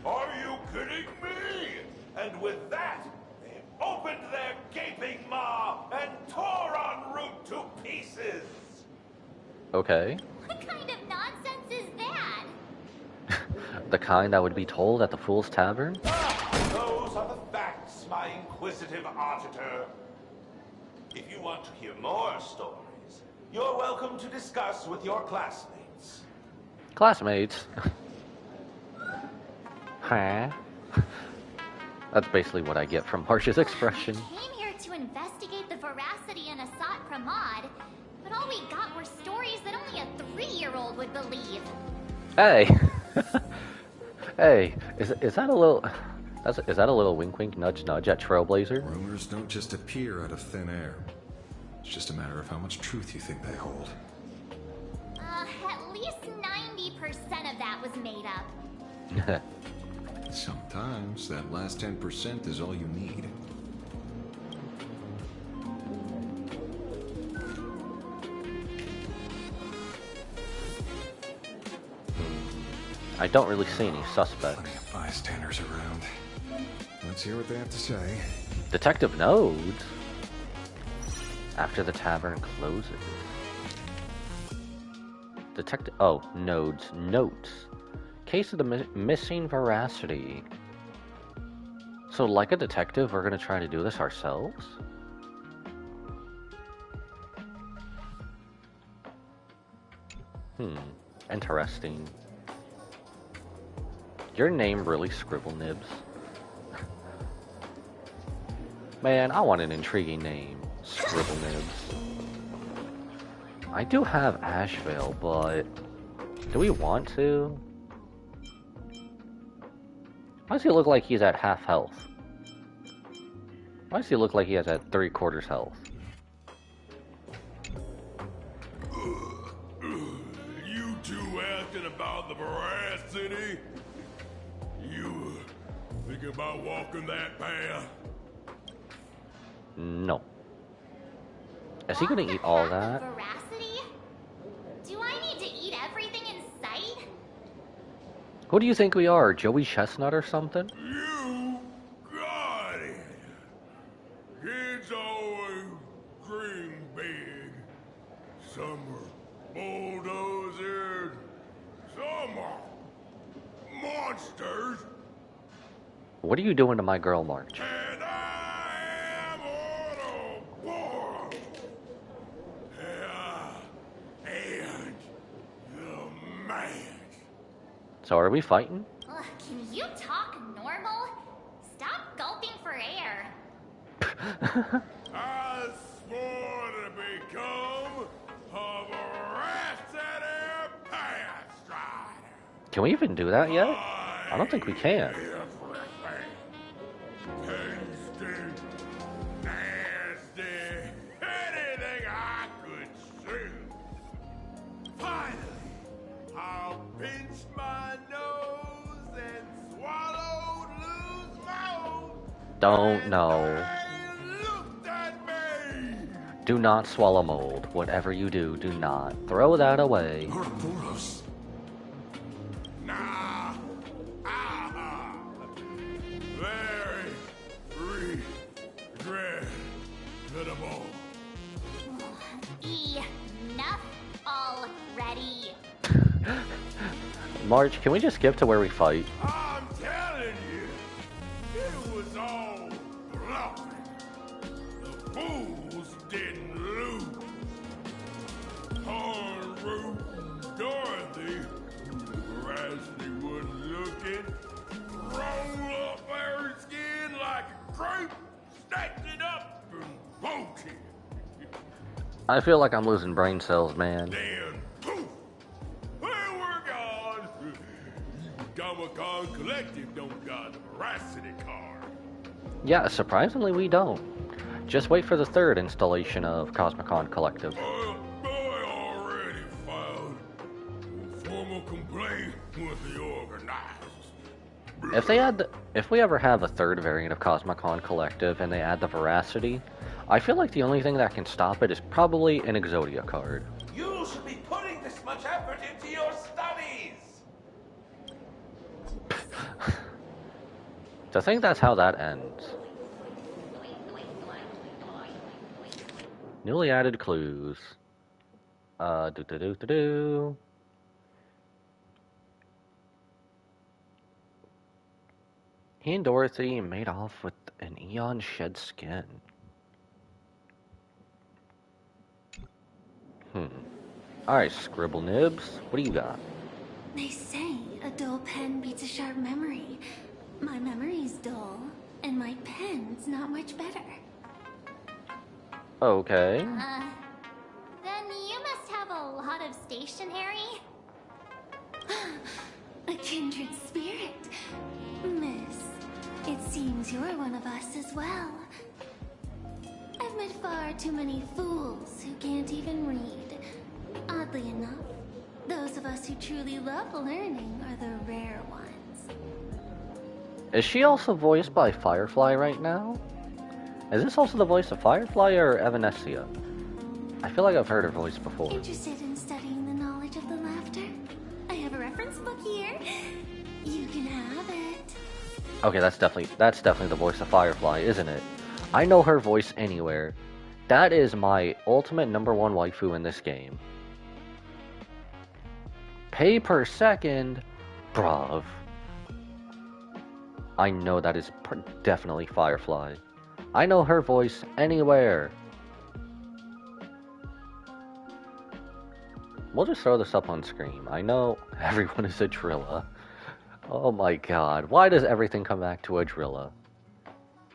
[SPEAKER 16] "Are you kidding me?" And with that, they opened their gaping maw and tore en route to pieces.
[SPEAKER 1] Okay.
[SPEAKER 2] What kind of nonsense is that?
[SPEAKER 1] The kind that would be told at the Fool's Tavern?
[SPEAKER 16] Those are the facts, my inquisitive auditor. If you want to hear more stories, you're welcome to discuss with your classmates.
[SPEAKER 1] Classmates? Huh? That's basically what I get from Harsh's expression.
[SPEAKER 2] We came here to investigate the Veracity and Asat Pramod, but all we got were stories that only a 3-year-old would believe.
[SPEAKER 1] Hey! Hey, is that a little... Is that a little wink wink nudge nudge at Trailblazer?
[SPEAKER 12] Rumors don't just appear out of thin air. It's just a matter of how much truth you think they hold.
[SPEAKER 2] At least 90% of that was made up.
[SPEAKER 12] Sometimes that last 10% is all you need.
[SPEAKER 1] I don't really see any suspects.
[SPEAKER 12] Plenty of bystanders around. Let's hear what they have to say.
[SPEAKER 1] Detective Nodes? After the tavern closes. Detective... Oh, Nodes. Notes. Case of the missing Veracity. So, like a detective, we're gonna try to do this ourselves? Interesting. Your name really Scribble Nibs? Man, I want an intriguing name. Scribble Nibs. I do have Asheville, but... do we want to? Why does he look like he's at half health? Why does he look like he has at 3/4 health?
[SPEAKER 16] You two asking about the Veracity? You thinking about walking that path?
[SPEAKER 1] No. Is he gonna eat all that?
[SPEAKER 2] Veracity? Do I need to eat everything in sight?
[SPEAKER 1] Who do you think we are? Joey Chestnut or something?
[SPEAKER 16] You got it. Kids always dream big. Some are bulldozers, some are monsters.
[SPEAKER 1] What are you doing to my girl, March?
[SPEAKER 16] And I
[SPEAKER 1] So are we fighting?
[SPEAKER 2] Ugh, can you talk normal? Stop gulping for air.
[SPEAKER 16] I swore to become a veracity pathstrider.
[SPEAKER 1] Can we even do that yet? I don't think we can.
[SPEAKER 16] Tasty, nasty, anything I could chew. Finally, I'll pinch my nose and swallow, lose mouth.
[SPEAKER 1] Don't know.
[SPEAKER 16] Looked at me.
[SPEAKER 1] Do not swallow mold. Whatever you do, do not. Throw that away.
[SPEAKER 16] Ouroboros. Nah. Ah. Very regrettable.
[SPEAKER 2] Enough already.
[SPEAKER 1] March, can we just skip to where we fight?
[SPEAKER 16] I'm telling you, it was all bluffing. The fools didn't lose. Haru and Dorothy, who the veracity wasn't looking, roll up their skin like a grape, stacked it up and bolted.
[SPEAKER 1] I feel like I'm losing brain cells, man.
[SPEAKER 16] Then, poof, there we're gone. Comic-Con Collective don't got the veracity card.
[SPEAKER 1] Yeah, surprisingly we don't. Just wait for the third installation of Cosmicon Collective.
[SPEAKER 16] I already filed a formal complaint with the organizers.
[SPEAKER 1] If we ever have a third variant of Cosmicon Collective and they add the veracity, I feel like the only thing that can stop it is probably an Exodia card.
[SPEAKER 16] You should be putting this much effort into your studies.
[SPEAKER 1] To think that's how that ends. Newly added clues. Do. He and Dorothy made off with an Eon shed skin. Alright, Scribble Nibs, what do you got?
[SPEAKER 7] They say a dull pen beats a sharp memory. My memory's dull, and my pen's not much better.
[SPEAKER 1] Okay.
[SPEAKER 2] Then you must have a lot of stationery.
[SPEAKER 7] A kindred spirit. Miss, it seems you're one of us as well. I've met far too many fools who can't even read. Oddly enough, those of us who truly love learning are the rare ones.
[SPEAKER 1] Is she also voiced by Firefly right now? Is this also the voice of Firefly or Evanescia? I feel like I've heard her voice before.
[SPEAKER 7] Interested in studying the knowledge of the laughter? I have a reference book here. You can have it.
[SPEAKER 1] Okay, that's definitely the voice of Firefly, isn't it? I know her voice anywhere. That is my ultimate #1 waifu in this game. Pay per second? Bruv. I know that is definitely Firefly. I know her voice anywhere. We'll just throw this up on screen. I know everyone is a Drilla. Oh my god. Why does everything come back to a Drilla?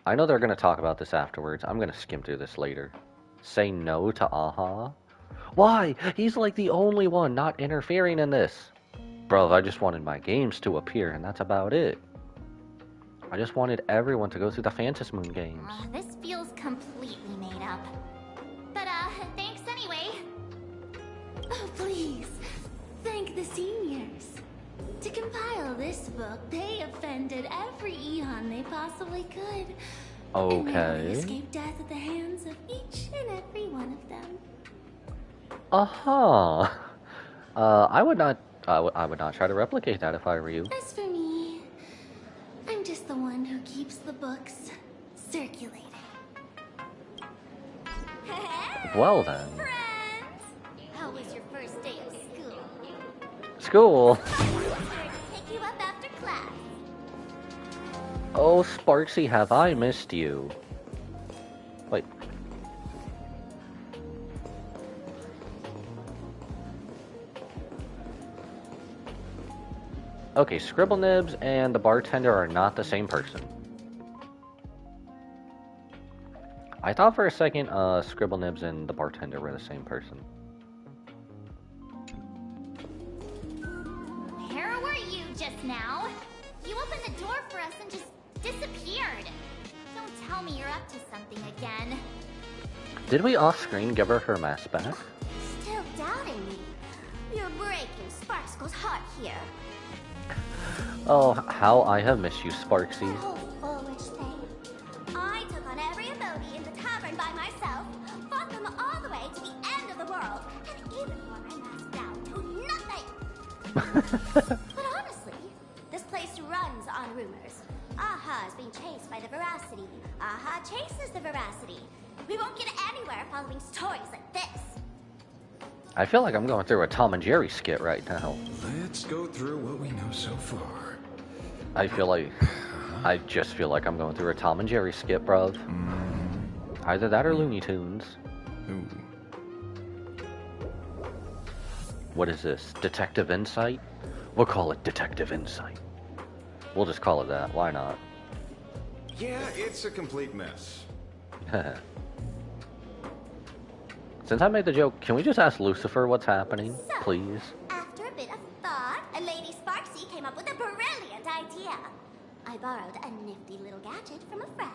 [SPEAKER 1] I know they're going to talk about this afterwards. I'm going to skim through this later. Say no to Aha? Why? He's like the only one not interfering in this. Bro, I just wanted my games to appear, and that's about it. I just wanted everyone to go through the Phantom Moon games.
[SPEAKER 2] This feels completely made up. But, thanks anyway.
[SPEAKER 7] Oh, please. Thank the seniors. To compile this book, they offended every Eon they possibly could. And narrowly
[SPEAKER 1] Okay.
[SPEAKER 7] escaped death at the hands of each and every one of them.
[SPEAKER 1] Uh-huh. I would not try to replicate that if I were you.
[SPEAKER 7] As for me, I'm just the one who keeps the books circulating.
[SPEAKER 1] Well then.
[SPEAKER 2] Friends! How was your first day of school?
[SPEAKER 1] School?
[SPEAKER 2] Pick you up after class.
[SPEAKER 1] Oh, Sparksy, have I missed you? Wait. Okay, Scribblenibs and the bartender are not the same person. I thought for a second Scribblenibs and the bartender were the same person.
[SPEAKER 2] Where were you just now? You opened the door for us and just disappeared. Don't tell me you're up to something again.
[SPEAKER 1] Did we off-screen give her her mask back?
[SPEAKER 2] Still doubting me? You're breaking Sparkscle's heart here.
[SPEAKER 1] Oh, how I have missed you, Sparksy.
[SPEAKER 2] Oh, foolish thing. I took on every abode in the tavern by myself, fought them all the way to the end of the world, and even wore my mask down to nothing. But honestly, this place runs on rumors. Aha is being chased by the Veracity. Aha chases the Veracity. We won't get anywhere following stories like this.
[SPEAKER 1] I feel like I'm going through a Tom and Jerry skit right now.
[SPEAKER 12] Let's go through what we know so far.
[SPEAKER 1] I just feel like I'm going through a Tom and Jerry skit, bruv. Either that or Looney Tunes.
[SPEAKER 12] Ooh.
[SPEAKER 1] What is this? Detective Insight? We'll call it Detective Insight. We'll just call it that. Why not?
[SPEAKER 12] Yeah, it's a complete mess.
[SPEAKER 1] Since I made the joke, can we just ask Lucifer what's happening,
[SPEAKER 2] So,
[SPEAKER 1] please?
[SPEAKER 2] after a bit of thought, Lady Sparksy came up with a brilliant idea. I borrowed a nifty little gadget from a friend.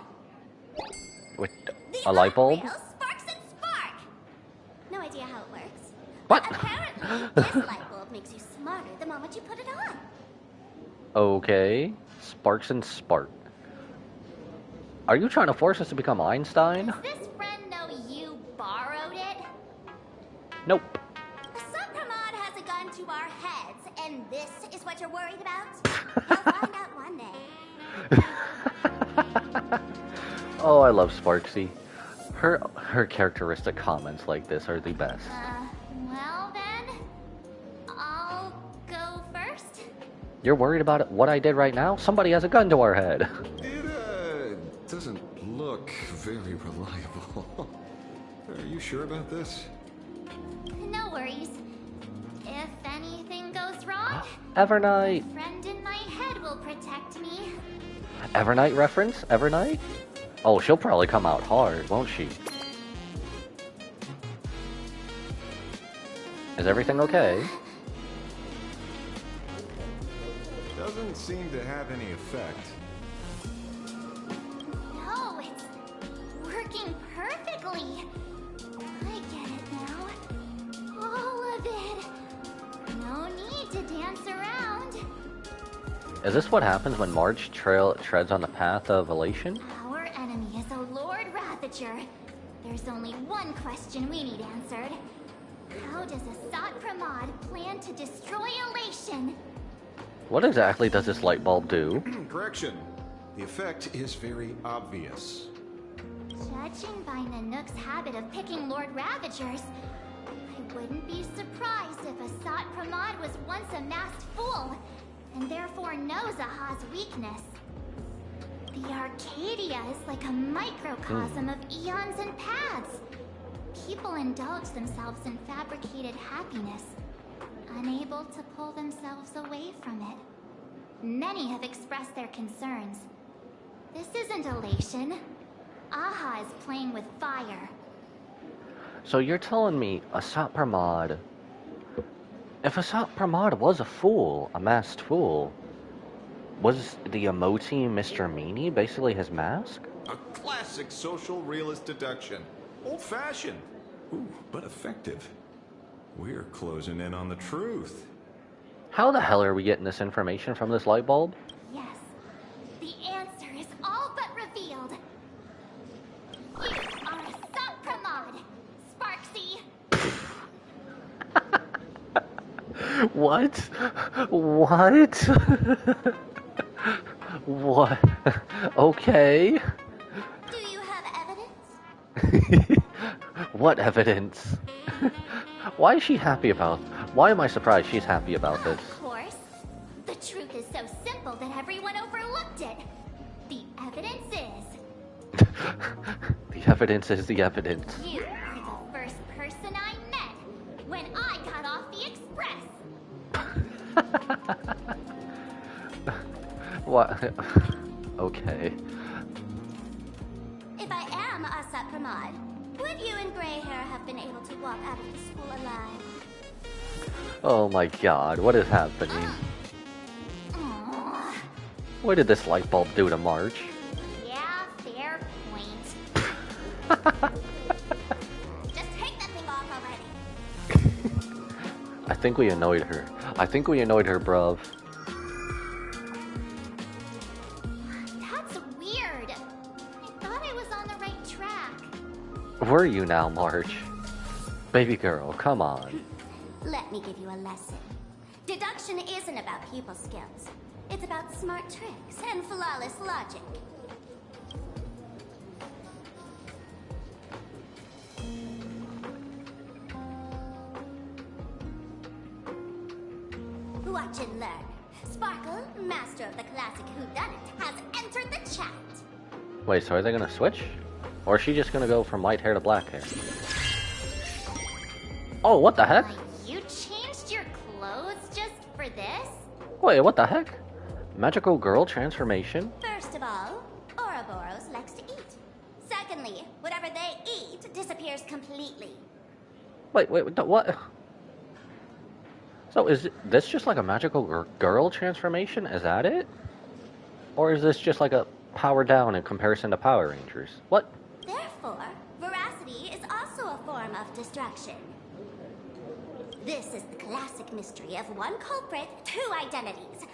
[SPEAKER 1] With a light bulb?
[SPEAKER 2] Real Sparks and Spark! No idea how it works.
[SPEAKER 1] What?
[SPEAKER 2] But apparently, this light bulb makes you smarter the moment you put it on.
[SPEAKER 1] Okay. Sparks and Spark. Are you trying to force us to become Einstein?
[SPEAKER 2] Does this friend know you borrowed it?
[SPEAKER 1] Nope.
[SPEAKER 2] The Supramod has a gun to our heads, and this is what you're worried about? You'll find out one day.
[SPEAKER 1] Oh, I love Sparksy. Her characteristic comments like this are the best.
[SPEAKER 2] Well then, I'll go first.
[SPEAKER 1] You're worried about what I did right now? Somebody has a gun to our head.
[SPEAKER 12] It doesn't look very reliable. Are you sure about this?
[SPEAKER 2] No worries. If anything goes wrong,
[SPEAKER 1] Evernight.
[SPEAKER 2] a friend in my head will protect me.
[SPEAKER 1] Evernight reference? Evernight? Oh, she'll probably come out hard, won't she? Is everything okay?
[SPEAKER 12] Doesn't seem to have any effect.
[SPEAKER 2] No, it's working perfectly. I get it now. All of it. No need to dance around.
[SPEAKER 1] Is this what happens when Marge treads on the path of elation?
[SPEAKER 2] Our enemy is a Lord Ravager. There's only one question we need answered. How does Asat Pramod plan to destroy elation?
[SPEAKER 1] What exactly does this light bulb do?
[SPEAKER 12] Correction. The effect is very obvious.
[SPEAKER 2] Judging by Nanook's habit of picking Lord Ravagers, I wouldn't be surprised if Asat Pramod was once a masked fool, and therefore knows Aha's weakness. The Arcadia is like a microcosm of eons and paths. People indulge themselves in fabricated happiness, unable to pull themselves away from it. Many have expressed their concerns. This isn't elation. Aha is playing with fire.
[SPEAKER 1] So you're telling me Asat Pramod... If Asat Pramod was a fool, a masked fool, was the emoji Mr. Meanie basically his mask?
[SPEAKER 12] A classic social realist deduction. Old-fashioned. Ooh, but effective. We're closing in on the truth.
[SPEAKER 1] How the hell are we getting this information from this light bulb?
[SPEAKER 2] Yes, the answer is all but revealed. You are Asat Pramod, Sparksy.
[SPEAKER 1] What? What? What? Okay.
[SPEAKER 2] Do you have evidence?
[SPEAKER 1] What evidence? Why is she happy about... Why am I surprised she's happy about this?
[SPEAKER 2] Of course. The truth is so simple that everyone overlooked it. The evidence is...
[SPEAKER 1] The evidence is the evidence.
[SPEAKER 2] You are the first person I met when I got off the express.
[SPEAKER 1] What? Okay.
[SPEAKER 2] If I am Asat Pramad, would you and Grey Hair have been able to walk out of the school alive?
[SPEAKER 1] Oh my god, what is happening? What did this light bulb do to March?
[SPEAKER 2] Yeah, fair point. Just take that thing off already.
[SPEAKER 1] I think we annoyed her. I think we annoyed her, bruv.
[SPEAKER 2] That's weird. I thought I was on the right track.
[SPEAKER 1] Were you now, March? Baby girl, come on.
[SPEAKER 2] Let me give you a lesson. Deduction isn't about pupil skills. It's about smart tricks and flawless logic. Watch and learn. Sparkle, master of the classic whodunit, has entered the chat.
[SPEAKER 1] Wait, so are they gonna switch? Or is she just gonna go from white hair to black hair? Oh, what the heck?
[SPEAKER 2] You changed your clothes just for this?
[SPEAKER 1] Wait, what the heck? Magical girl transformation?
[SPEAKER 2] First of all, Ouroboros likes to eat. Secondly, whatever they eat disappears completely.
[SPEAKER 1] Wait, what? So is this just like a magical girl transformation? Is that it? Or is this just like a power down in comparison to Power Rangers? What?
[SPEAKER 2] Therefore, veracity is also a form of distraction. This is the classic mystery of one culprit, two identities.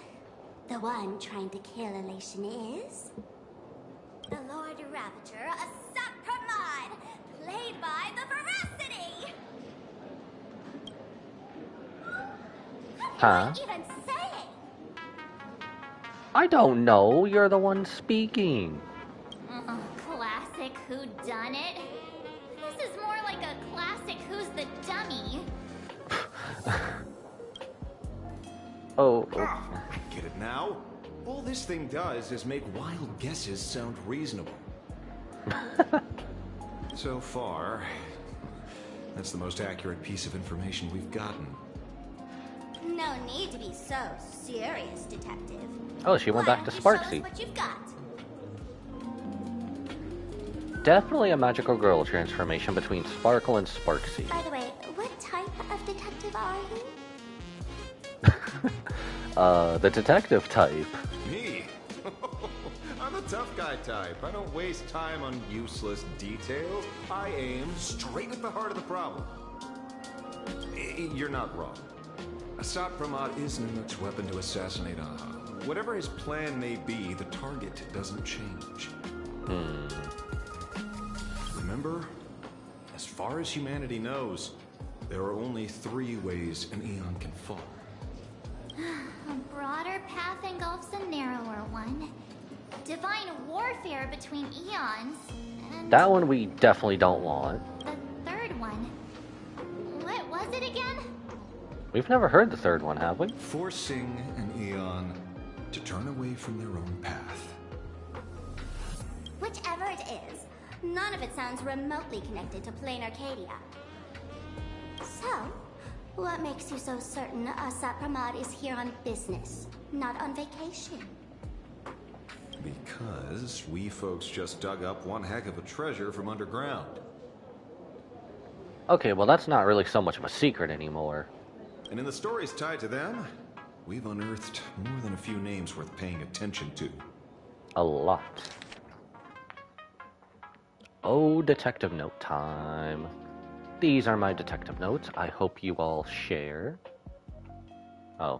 [SPEAKER 2] The one trying to kill Elation is... the Lord Ravager, Asat Pramad, played by the Veracity! What am I even saying?
[SPEAKER 1] I don't know. You're the one speaking.
[SPEAKER 2] Classic whodunit? This is more like a classic Who's the Dummy.
[SPEAKER 1] Oh.
[SPEAKER 12] Get it now? All this thing does is make wild guesses sound reasonable. So far, that's the most accurate piece of information we've gotten.
[SPEAKER 2] No need to be so serious, detective.
[SPEAKER 1] Oh, she went back to
[SPEAKER 2] Show us
[SPEAKER 1] Sparksy.
[SPEAKER 2] what you've got.
[SPEAKER 1] Definitely a magical girl transformation between Sparkle and Sparksy.
[SPEAKER 2] By the way, what type of detective are you?
[SPEAKER 1] The detective type.
[SPEAKER 12] Me? I'm a tough guy type. I don't waste time on useless details. I aim straight at the heart of the problem. You're not wrong. Asat Pramad is Nimuk's weapon to assassinate Aha. Whatever his plan may be, the target doesn't change. Remember, as far as humanity knows, there are only 3 ways an Eon can fall.
[SPEAKER 2] A broader path engulfs a narrower one. Divine warfare between eons. And
[SPEAKER 1] That one we definitely don't want.
[SPEAKER 2] the third one. What was it again?
[SPEAKER 1] We've never heard the third one, have we?
[SPEAKER 12] Forcing an Eon to turn away from their own path.
[SPEAKER 2] Whichever it is, none of it sounds remotely connected to plain Arcadia. So, what makes you so certain Asat Pramad is here on business, not on vacation?
[SPEAKER 12] Because we folks just dug up one heck of a treasure from underground.
[SPEAKER 1] Okay, well that's not really so much of a secret anymore.
[SPEAKER 12] And in the stories tied to them, we've unearthed more than a few names worth paying attention to.
[SPEAKER 1] A lot. Oh, detective note time. These are my detective notes. I hope you all share. Oh.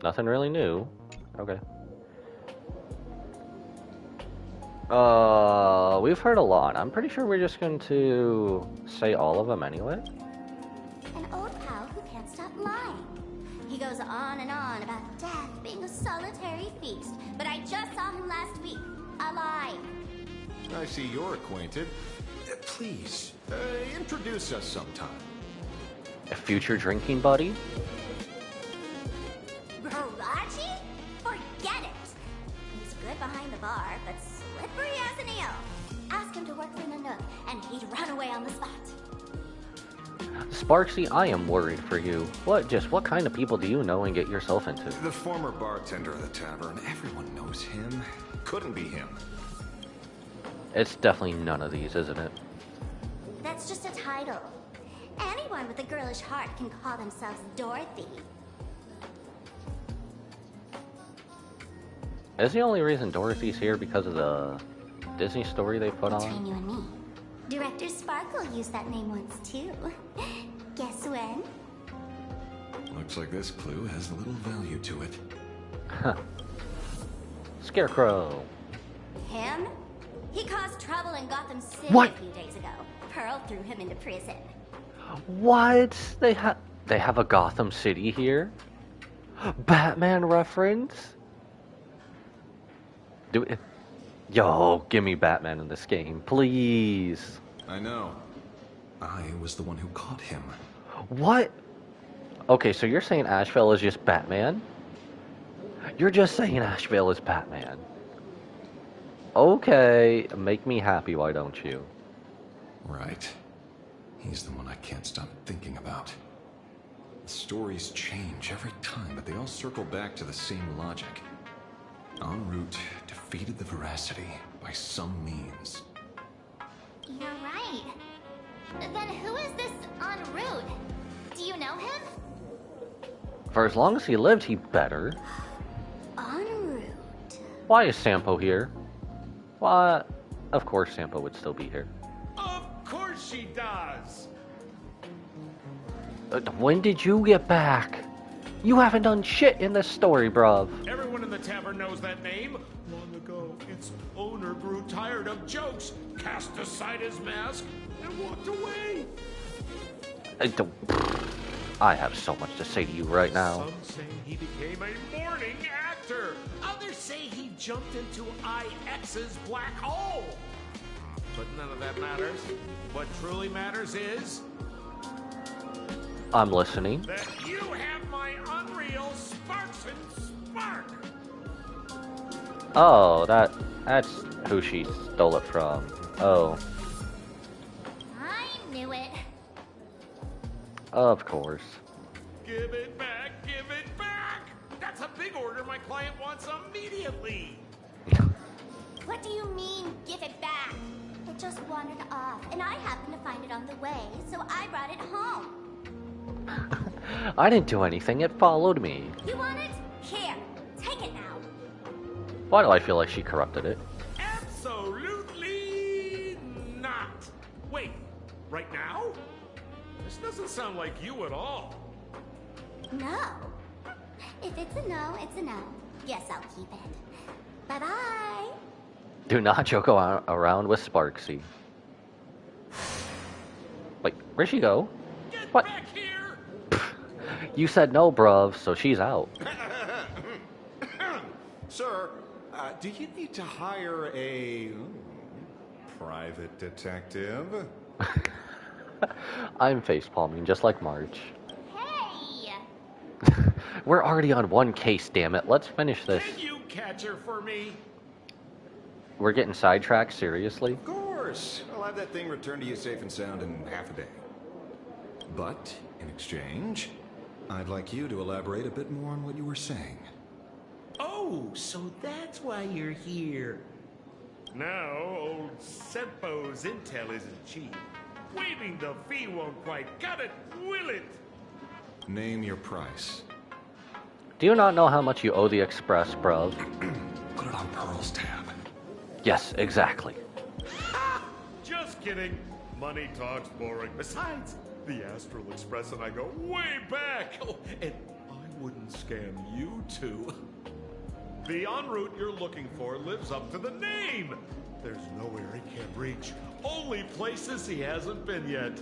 [SPEAKER 1] Nothing really new. Okay. We've heard a lot. I'm pretty sure we're just going to say all of them anyway.
[SPEAKER 2] An old pal who can't stop lying. He goes on and on about death being a solitary feast, but I just saw him last week, alive.
[SPEAKER 12] I see you're acquainted. Please, introduce us sometime.
[SPEAKER 1] A future drinking buddy?
[SPEAKER 2] Baraji? Forget it. He's good behind the bar, but slippery as an eel. Ask him to work for Nanook, and he'd run away on the spot.
[SPEAKER 1] Sparksy, I am worried for you. What kind of people do you know and get yourself into?
[SPEAKER 12] The former bartender of the tavern. Everyone knows him. Couldn't be him.
[SPEAKER 1] It's definitely none of these, isn't it?
[SPEAKER 2] That's just a title. Anyone with a girlish heart can call themselves Dorothy.
[SPEAKER 1] Is the only reason Dorothy's here because of the Disney story they put
[SPEAKER 2] Between
[SPEAKER 1] on?
[SPEAKER 2] you and me, Director Sparkle used that name once too. Guess when?
[SPEAKER 12] Looks like this clue has little value to it.
[SPEAKER 1] Huh. Scarecrow.
[SPEAKER 2] Him? He caused trouble in Gotham City
[SPEAKER 1] What?
[SPEAKER 2] a few days ago. Pearl threw him into prison.
[SPEAKER 1] What? They have a Gotham City here? Batman reference? Yo, give me Batman in this game, please.
[SPEAKER 12] I know. I was the one who caught him.
[SPEAKER 1] What? Okay, so you're saying Asheville is just Batman? You're just saying Asheville is Batman. Okay, make me happy, why don't you?
[SPEAKER 12] Right. He's the one I can't stop thinking about. The stories change every time, but they all circle back to the same logic. En route defeated the Veracity by some means.
[SPEAKER 2] You're right. Then who is this en route? Do you know him?
[SPEAKER 1] For as long as he lived, he better.
[SPEAKER 2] En route.
[SPEAKER 1] Why is Sampo here? Why? Of course Sampo would still be here.
[SPEAKER 16] Of course she does!
[SPEAKER 1] When did you get back? You haven't done shit in this story, bruv.
[SPEAKER 16] Everyone in the tavern knows that name. Long ago, its owner grew tired of jokes, cast aside his mask, and walked away.
[SPEAKER 1] I have so much to say to you right now.
[SPEAKER 16] Some say he became a morning actor. Others say he jumped into IX's black hole. But none of that matters. What truly matters is
[SPEAKER 1] I'm listening.
[SPEAKER 16] that you have my unreal Sparks and Spark.
[SPEAKER 1] Oh, that's who she stole it from. Oh,
[SPEAKER 2] I knew it.
[SPEAKER 1] of course.
[SPEAKER 16] Give it back, give it back. That's a big order my client wants immediately.
[SPEAKER 2] What do you mean, give it back? It just wandered off, and I happened to find it on the way, so I brought it home.
[SPEAKER 1] I didn't do anything, it followed me.
[SPEAKER 2] You want it? Here, take it now.
[SPEAKER 1] Why do I feel like she corrupted it?
[SPEAKER 16] Absolutely not. Wait, right now? This doesn't sound like you at all.
[SPEAKER 2] No. If it's a no, it's a no. Yes, I'll keep it. Bye-bye.
[SPEAKER 1] Do not joke around with Sparksy. Wait, where'd she go?
[SPEAKER 16] Get
[SPEAKER 1] What?
[SPEAKER 16] back here!
[SPEAKER 1] You said no, bruv, so she's out.
[SPEAKER 12] Sir, do you need to hire a private detective?
[SPEAKER 1] I'm face palming just like Marge.
[SPEAKER 2] Hey!
[SPEAKER 1] We're already on one case, damn it. Let's finish this.
[SPEAKER 16] Can you catch her for me?
[SPEAKER 1] We're getting sidetracked, seriously?
[SPEAKER 12] Of course. I'll have that thing returned to you safe and sound in half a day. But, in exchange, I'd like you to elaborate a bit more on what you were saying.
[SPEAKER 16] Oh, so that's why you're here. Now, old Sempo's intel isn't cheap. Waiving the fee won't quite cut it, will it?
[SPEAKER 12] Name your price.
[SPEAKER 1] Do you not know how much you owe the Express, bruv?
[SPEAKER 12] Put it on Pearl's tab.
[SPEAKER 1] Yes, exactly.
[SPEAKER 16] Just kidding. Money talks boring. Besides, the Astral Express and I go way back. Oh, and I wouldn't scam you two. The en route you're looking for lives up to the name. There's nowhere he can't reach. Only places he hasn't been yet.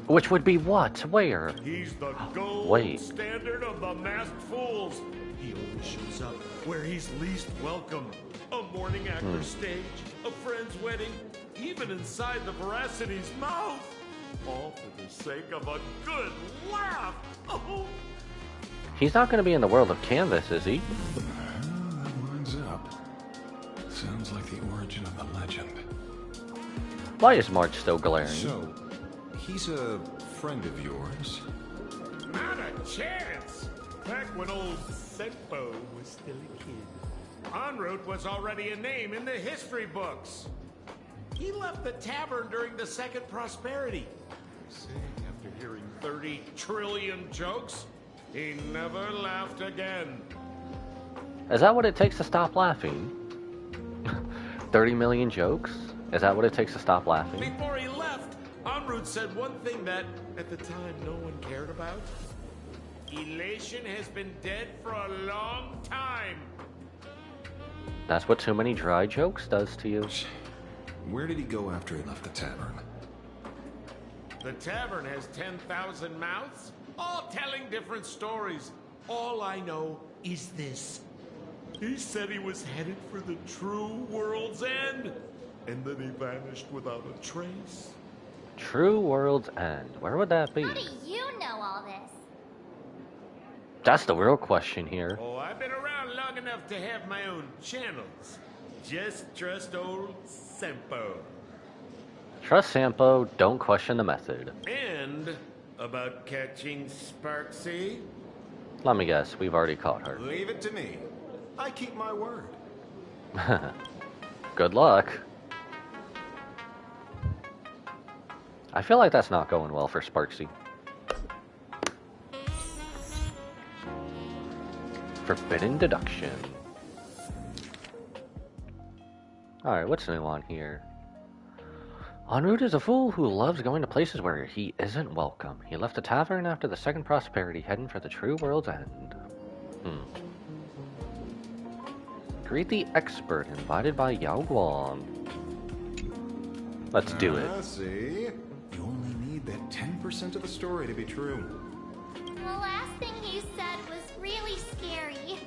[SPEAKER 1] Which would be what? Where?
[SPEAKER 16] He's the gold
[SPEAKER 1] Wait.
[SPEAKER 16] standard of the masked fools. He only shows up where he's least welcome. A morning actor's stage, a friend's wedding, even inside the Veracity's mouth. All for the sake of a good laugh. Oh.
[SPEAKER 1] He's not going to be in the world of Canvas, is he?
[SPEAKER 12] That lines up. Sounds like the origin of the legend.
[SPEAKER 1] Why is Marge still glaring?
[SPEAKER 12] So, he's a friend of yours?
[SPEAKER 16] Not a chance! Back when old Senpo was still a kid, en route was already a name in the history books. He left the tavern during the Second Prosperity. Saying after hearing 30 trillion jokes, he never laughed again.
[SPEAKER 1] Is that what it takes to stop laughing? 30 million jokes? Is that what it takes to stop laughing?
[SPEAKER 16] Before he left, en route said one thing that, at the time, no one cared about. Elation has been dead for a long time.
[SPEAKER 1] That's what too many dry jokes does to you.
[SPEAKER 12] Where did he go after he left the tavern?
[SPEAKER 16] The tavern has 10,000 mouths, all telling different stories. All I know is this. He said he was headed for the true world's end, and then he vanished without a trace.
[SPEAKER 1] True World's End. Where would that be?
[SPEAKER 2] How do you know all this?
[SPEAKER 1] That's the real question here.
[SPEAKER 16] Oh, I've been around long enough to have my own channels. Just trust old Senpo.
[SPEAKER 1] Trust Sampo, don't question the method.
[SPEAKER 16] And about catching Sparksy?
[SPEAKER 1] Let me guess, we've already caught her.
[SPEAKER 12] Leave it to me. I keep my word.
[SPEAKER 1] Good luck. I feel like that's not going well for Sparksy. Forbidden deduction. Alright, what's new on here? En route is a fool who loves going to places where he isn't welcome. He left the tavern after the Second Prosperity, heading for the true world's end. Greet the expert, invited by Yao Guang. Let's do it.
[SPEAKER 12] See? You only need that 10% of the story to be true.
[SPEAKER 2] The last thing you said was really scary.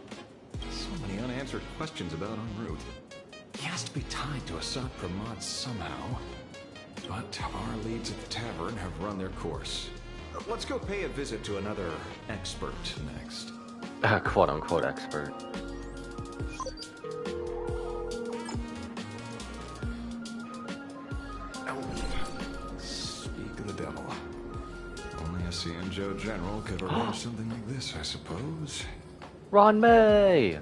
[SPEAKER 12] So many unanswered questions about en route. He has to be tied to Assad Pramod somehow. But our leads at the tavern have run their course. Let's go pay a visit to another expert next.
[SPEAKER 1] Quote-unquote expert.
[SPEAKER 12] Speak of the devil. Only a Cianzhou general could arrange something like this, I suppose.
[SPEAKER 1] Ron May!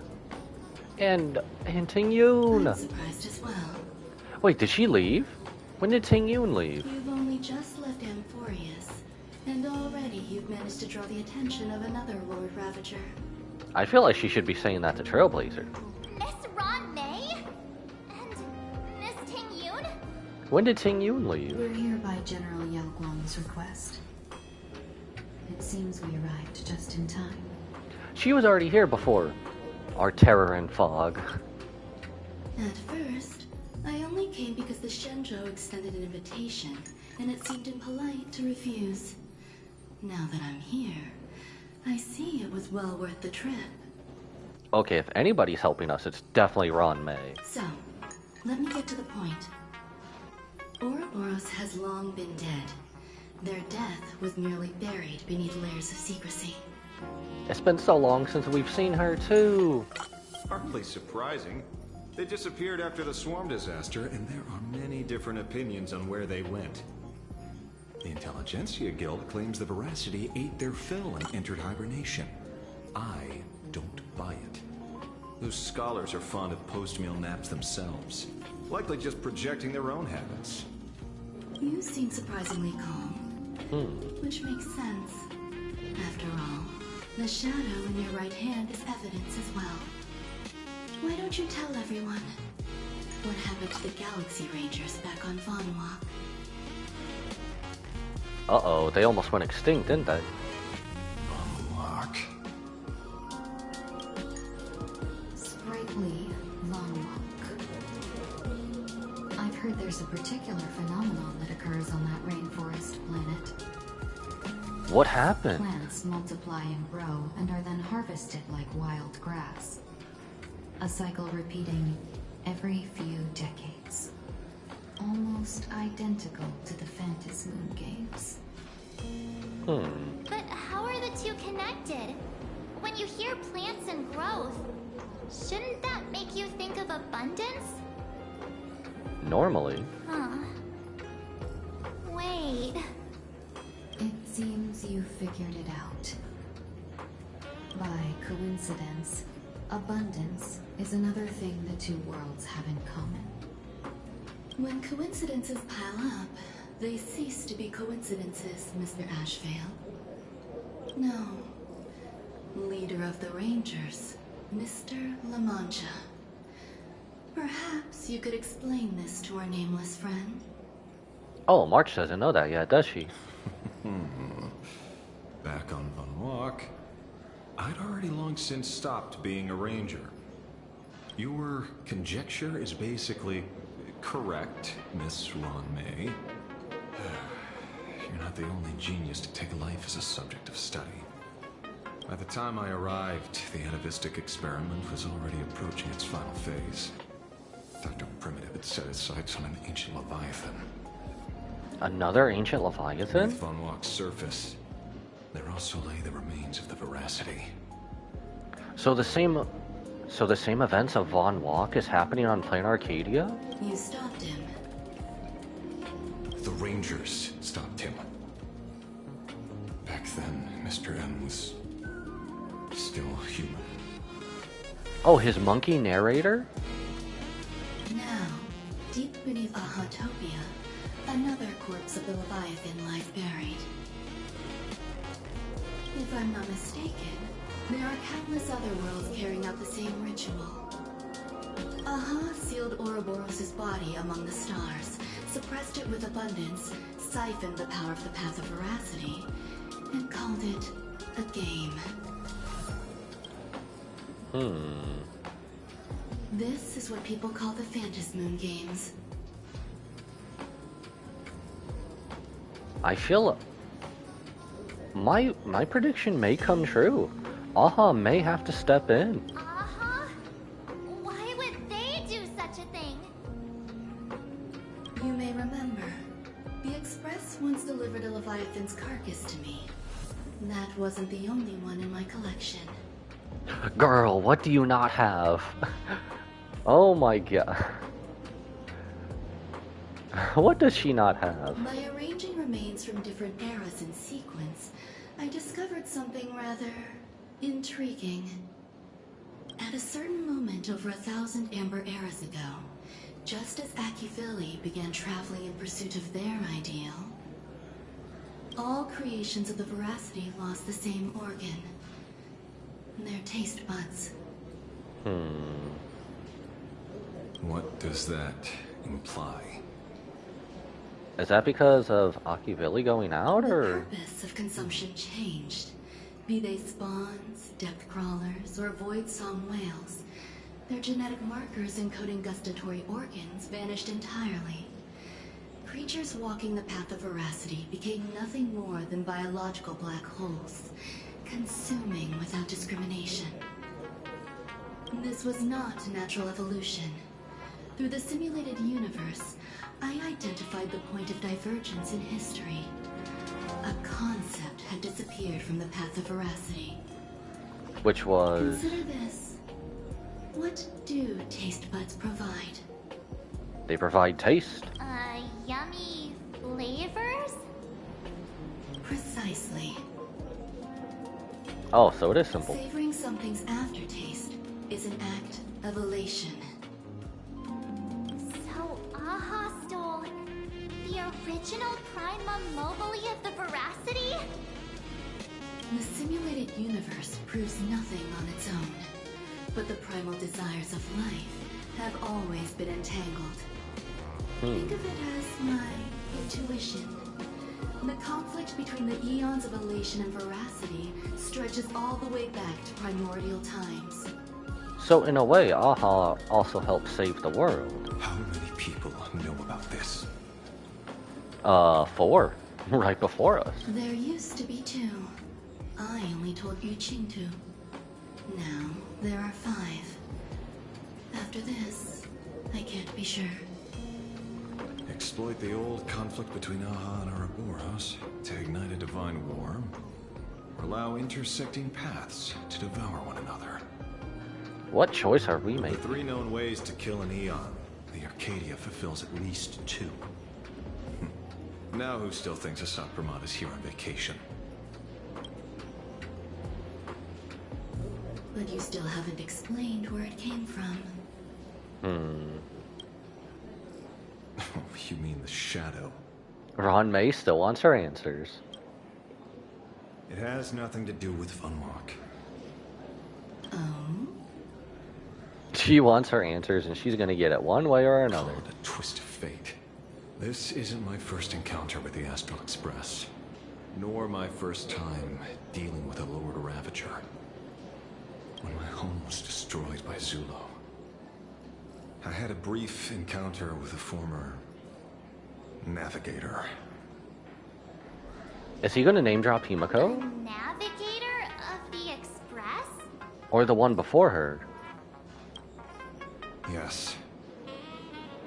[SPEAKER 1] And Ting Yun!
[SPEAKER 6] I'm surprised as well.
[SPEAKER 1] Wait, did she leave? When did Ting Yun leave?
[SPEAKER 6] You've only just left Amphorius, and already you've managed to draw the attention of another Lord Ravager.
[SPEAKER 1] I feel like she should be saying that to Trailblazer.
[SPEAKER 2] Miss Ron May? And Miss Ting Yun?
[SPEAKER 1] When did Ting Yun leave?
[SPEAKER 3] We're here by General Yao Guang's request. It seems we arrived just in time.
[SPEAKER 1] She was already here before our terror and fog.
[SPEAKER 6] At first, I only came because the Shenzhou extended an invitation, and it seemed impolite to refuse. Now that I'm here, I see it was well worth the trip.
[SPEAKER 1] Okay, if anybody's helping us, it's definitely Ron May.
[SPEAKER 6] So, let me get to the point. Ouroboros has long been dead. Their death was merely buried beneath layers of secrecy.
[SPEAKER 1] It's been so long since we've seen her, too.
[SPEAKER 12] Hardly surprising. They disappeared after the swarm disaster, and there are many different opinions on where they went. The Intelligentsia Guild claims the Veracity ate their fill and entered hibernation. I don't buy it. Those scholars are fond of post-meal naps themselves, likely just projecting their own habits.
[SPEAKER 6] You seem surprisingly calm, which makes sense. After all, the shadow in your right hand is evidence as well. Why don't you tell everyone what happened to the Galaxy Rangers back on Vanwalk?
[SPEAKER 1] Uh-oh, they almost went extinct, didn't they?
[SPEAKER 12] Vanwalk.
[SPEAKER 3] Sprightly Vanwalk. I've heard there's a particular phenomenon that occurs on that rainforest planet.
[SPEAKER 1] What happened?
[SPEAKER 3] Plants multiply and grow and are then harvested like wild grass. A cycle repeating every few decades. Almost identical to the Phantasmoon games.
[SPEAKER 2] But how are the two connected? When you hear plants and growth, shouldn't that make you think of abundance?
[SPEAKER 1] Normally.
[SPEAKER 2] Huh. Wait.
[SPEAKER 3] It's seems you figured it out. By coincidence, abundance is another thing the two worlds have in common.
[SPEAKER 6] When coincidences pile up, they cease to be coincidences, Mr. Ashvale. No. Leader of the Rangers, Mr. La Mancha. Perhaps you could explain this to our nameless friend.
[SPEAKER 1] Oh, March doesn't know that yet, does she?
[SPEAKER 12] Back on Von Walk, I'd already long since stopped being a ranger. Your conjecture is basically correct, Miss Ron May. You're not the only genius to take life as a subject of study. By the time I arrived, the atavistic experiment was already approaching its final phase. Dr. Primitive had set his sights on an ancient Leviathan.
[SPEAKER 1] Another ancient Leviathan?
[SPEAKER 12] Beneath Von Walk's surface, there also lay the remains of the Veracity.
[SPEAKER 1] So the same events of Von Walk is happening on planet Arcadia?
[SPEAKER 6] You stopped him.
[SPEAKER 12] The Rangers stopped him. Back then, Mr. M was still human.
[SPEAKER 1] Oh, his monkey narrator?
[SPEAKER 6] Now, deep beneath Ahatopia, another corpse of the Leviathan lies buried. If I'm not mistaken, there are countless other worlds carrying out the same ritual. Aha sealed Ouroboros' body among the stars, suppressed it with abundance, siphoned the power of the Path of Veracity, and called it a game. This is what people call the Phantasmoon Games.
[SPEAKER 1] I feel my prediction may come true. Aha may have to step in.
[SPEAKER 2] Why would they do such a thing?
[SPEAKER 6] You may remember, the Express once delivered a Leviathan's carcass to me. That wasn't the only one in my collection.
[SPEAKER 1] Girl, what do you not have? Oh my god. What does she not have?
[SPEAKER 6] By arranging remains from different eras in sequence, I discovered something rather intriguing. At a certain moment over 1,000 Amber eras ago, just as Akifili began traveling in pursuit of their ideal, all creations of the Veracity lost the same organ. Their taste buds.
[SPEAKER 12] What does that imply?
[SPEAKER 1] Is that because of Akivili going out, or?
[SPEAKER 6] The purpose of consumption changed. Be they spawns, depth crawlers, or void song whales, their genetic markers encoding gustatory organs vanished entirely. Creatures walking the path of Veracity became nothing more than biological black holes, consuming without discrimination. This was not natural evolution. Through the simulated universe, I identified the point of divergence in history. A concept had disappeared from the path of Veracity.
[SPEAKER 1] Which was?
[SPEAKER 6] Consider this. What do taste buds provide?
[SPEAKER 1] They provide taste.
[SPEAKER 2] Yummy flavors?
[SPEAKER 6] Precisely.
[SPEAKER 1] Oh, so it is simple.
[SPEAKER 6] Savoring something's aftertaste is an act of elation.
[SPEAKER 2] So Aha stole the original Prima Mobile of the Veracity?
[SPEAKER 6] The simulated universe proves nothing on its own, but the primal desires of life have always been entangled. Think of it as my intuition. The conflict between the eons of elation and Veracity stretches all the way back to primordial times.
[SPEAKER 1] So in a way, Aha also helped save the world.
[SPEAKER 12] How many people know about this?
[SPEAKER 1] 4. Right before us.
[SPEAKER 6] There used to be 2. I only told Yu Qingtu. Now, there are 5. After this, I can't be sure.
[SPEAKER 12] Exploit the old conflict between Aha and Ouroboros to ignite a divine war, or allow intersecting paths to devour one another.
[SPEAKER 1] What choice are we
[SPEAKER 12] The
[SPEAKER 1] making?
[SPEAKER 12] 3 known ways to kill an Eon, the Arcadia fulfills at least 2. Now who still thinks Asat Pramod is here on vacation?
[SPEAKER 3] But you still haven't explained where it came from.
[SPEAKER 12] Oh, you mean the shadow?
[SPEAKER 1] Ron May still wants her answers.
[SPEAKER 12] It has nothing to do with Funwalk.
[SPEAKER 3] Oh?
[SPEAKER 1] She wants her answers, and she's gonna get it one way or another.
[SPEAKER 12] Call it a twist of fate. This isn't my first encounter with the Astral Express, nor my first time dealing with a Lord Ravager. When my home was destroyed by Zulo, I had a brief encounter with a former navigator.
[SPEAKER 1] Is he gonna name drop Himiko?
[SPEAKER 2] Navigator of the Express?
[SPEAKER 1] Or the one before her?
[SPEAKER 12] Yes.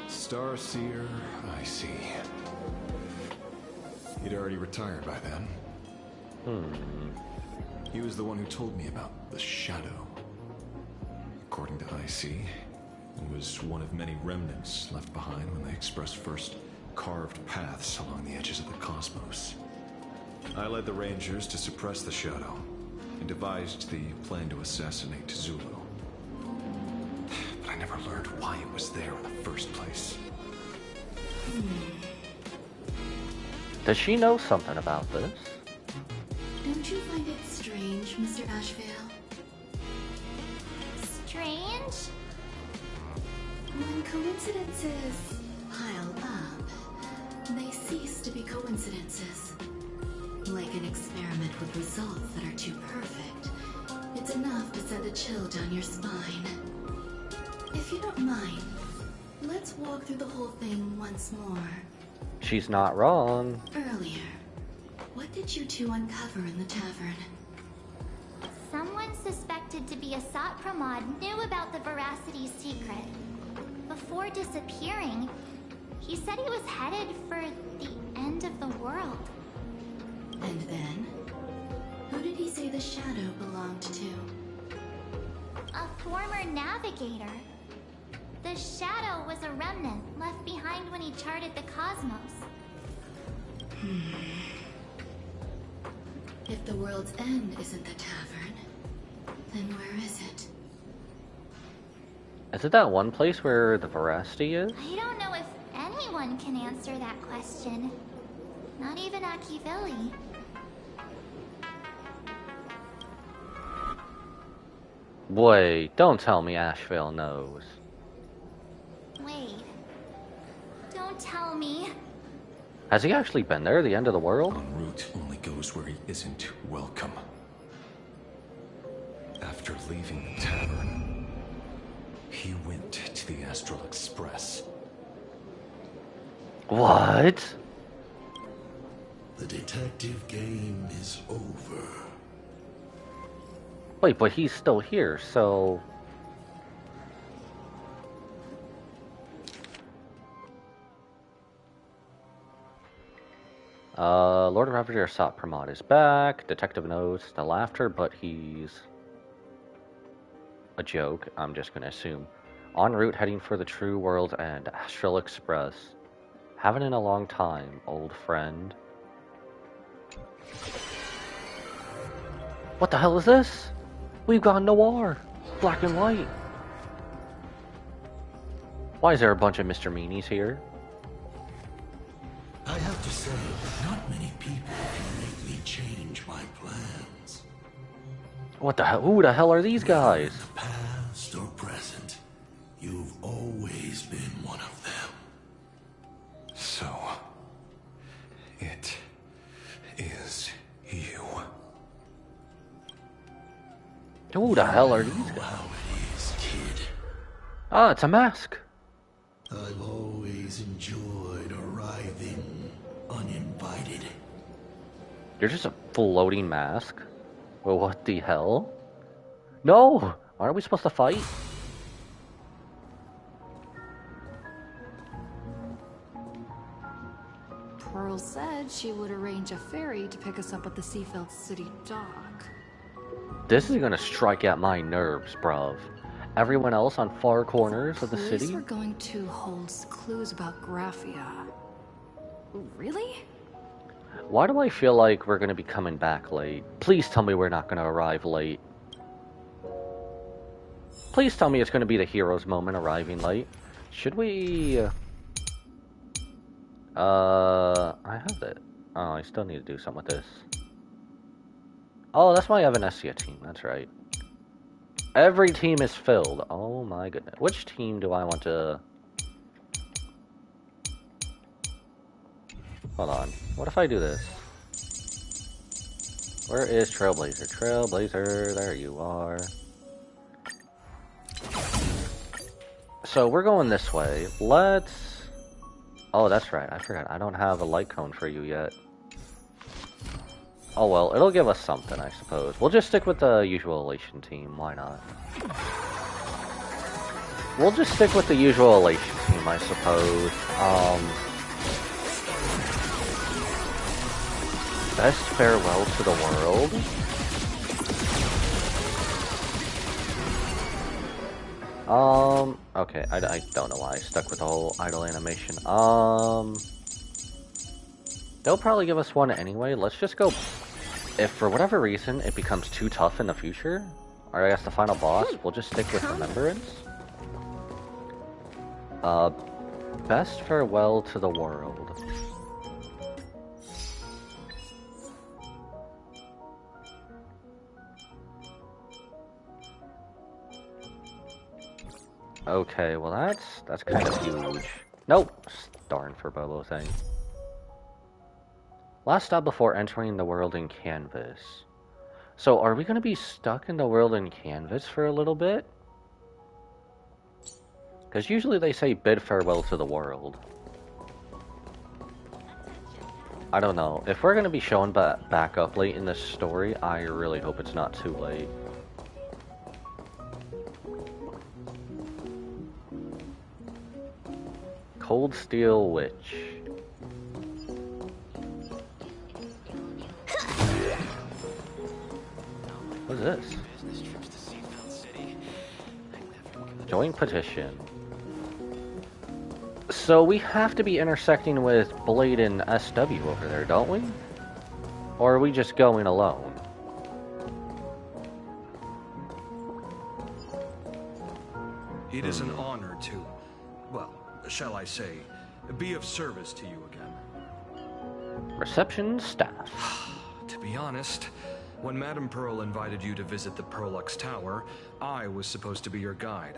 [SPEAKER 12] Starseer, I see. He'd already retired by then. He was the one who told me about the Shadow. According to IC, it was one of many remnants left behind when the Express first carved paths along the edges of the cosmos. I led the Rangers to suppress the Shadow and devised the plan to assassinate Zulu. But I never learned why it was there in the first place.
[SPEAKER 1] Does she know something about this?
[SPEAKER 3] Don't you find it strange, Mr. Ashvale?
[SPEAKER 2] Strange?
[SPEAKER 3] When coincidences pile up, they cease to be coincidences. Like an experiment with results that are too perfect, it's enough to send a chill down your spine. If you don't mind, let's walk through the whole thing once more.
[SPEAKER 1] She's not wrong.
[SPEAKER 3] Earlier, what did you two uncover in the tavern?
[SPEAKER 2] Someone suspected to be Asat Pramod knew about the Veracity secret. Before disappearing, he said he was headed for the end of the world.
[SPEAKER 3] And then? Who did he say the shadow belonged to?
[SPEAKER 2] A former navigator. The shadow was a remnant left behind when he charted the cosmos.
[SPEAKER 3] If the world's end isn't the tavern, then where is it?
[SPEAKER 1] Is it that one place where the Veracity is?
[SPEAKER 2] I don't know if anyone can answer that question. Not even Akivilli.
[SPEAKER 1] Wait, don't tell me Ashvale knows.
[SPEAKER 2] Wait. Don't tell me.
[SPEAKER 1] Has he actually been there, the end of the world?
[SPEAKER 12] En route only goes where he isn't welcome. After leaving the tavern, he went to the Astral Express.
[SPEAKER 1] What?
[SPEAKER 17] The detective game is over.
[SPEAKER 1] Wait, but he's still here, so... Lord Ravager Asat Pramod is back. Detective knows the laughter, but he's a joke, I'm just gonna assume. En route heading for the true world end. Astral Express. Haven't in a long time, old friend. What the hell is this? We've gone noir. Black and white. Why is there a bunch of Mr. Meanies here?
[SPEAKER 17] I have to say, not many people can make me change my plans.
[SPEAKER 1] What the hell? Who the hell are these guys?
[SPEAKER 17] Past or present, you've always been one of them.
[SPEAKER 12] So, it is you.
[SPEAKER 1] Who the hell are these guys?
[SPEAKER 17] How it is, kid.
[SPEAKER 1] Ah, it's a mask.
[SPEAKER 17] I've always enjoyed arriving uninvited.
[SPEAKER 1] You're just a floating mask? Well, what the hell? No! Aren't we supposed to fight?
[SPEAKER 3] Pearl said she would arrange a ferry to pick us up at the Seafeld City dock.
[SPEAKER 1] This is gonna strike at my nerves, bruv. Everyone else on far corners of the
[SPEAKER 3] Police
[SPEAKER 1] city?
[SPEAKER 3] were going to hold clues about Graphia. Really?
[SPEAKER 1] Why do I feel like we're gonna be coming back late? Please tell me we're not gonna arrive late. Please tell me it's gonna be the hero's moment arriving late. Should we... I have it. Oh, I still need to do something with this. Oh, that's why I have an Essia team, that's right. Every team is filled. Oh my goodness. Which team do I want to... Hold on. What if I do this? Where is Trailblazer? Trailblazer, there you are. So we're going this way. Let's... Oh, that's right. I forgot. I don't have a light cone for you yet. Oh well, it'll give us something, I suppose. We'll just stick with the usual Elation team. Why not? We'll just stick with the usual Elation team, I suppose. Best farewell to the world. Okay, I don't know why I stuck with the whole idle animation. They'll probably give us one anyway. Let's just go. If for whatever reason it becomes too tough in the future, or I guess the final boss, we'll just stick with Remembrance. Best farewell to the world. Okay, well that's kind of huge. Nope. Darn for Bobo thing. Last stop before entering the world in Canvas. So are we going to be stuck in the world in Canvas for a little bit? Because usually they say bid farewell to the world. I don't know. If we're going to be showing back up late in this story, I really hope it's not too late. Cold Steel Witch. What is this? Join petition. So we have to be intersecting with Blade and SW over there, don't we? Or are we just going alone?
[SPEAKER 18] It is an honor to, well, shall I say, be of service to you again.
[SPEAKER 1] Reception staff.
[SPEAKER 18] To be honest, when Madame Pearl invited you to visit the Perlux Tower, I was supposed to be your guide.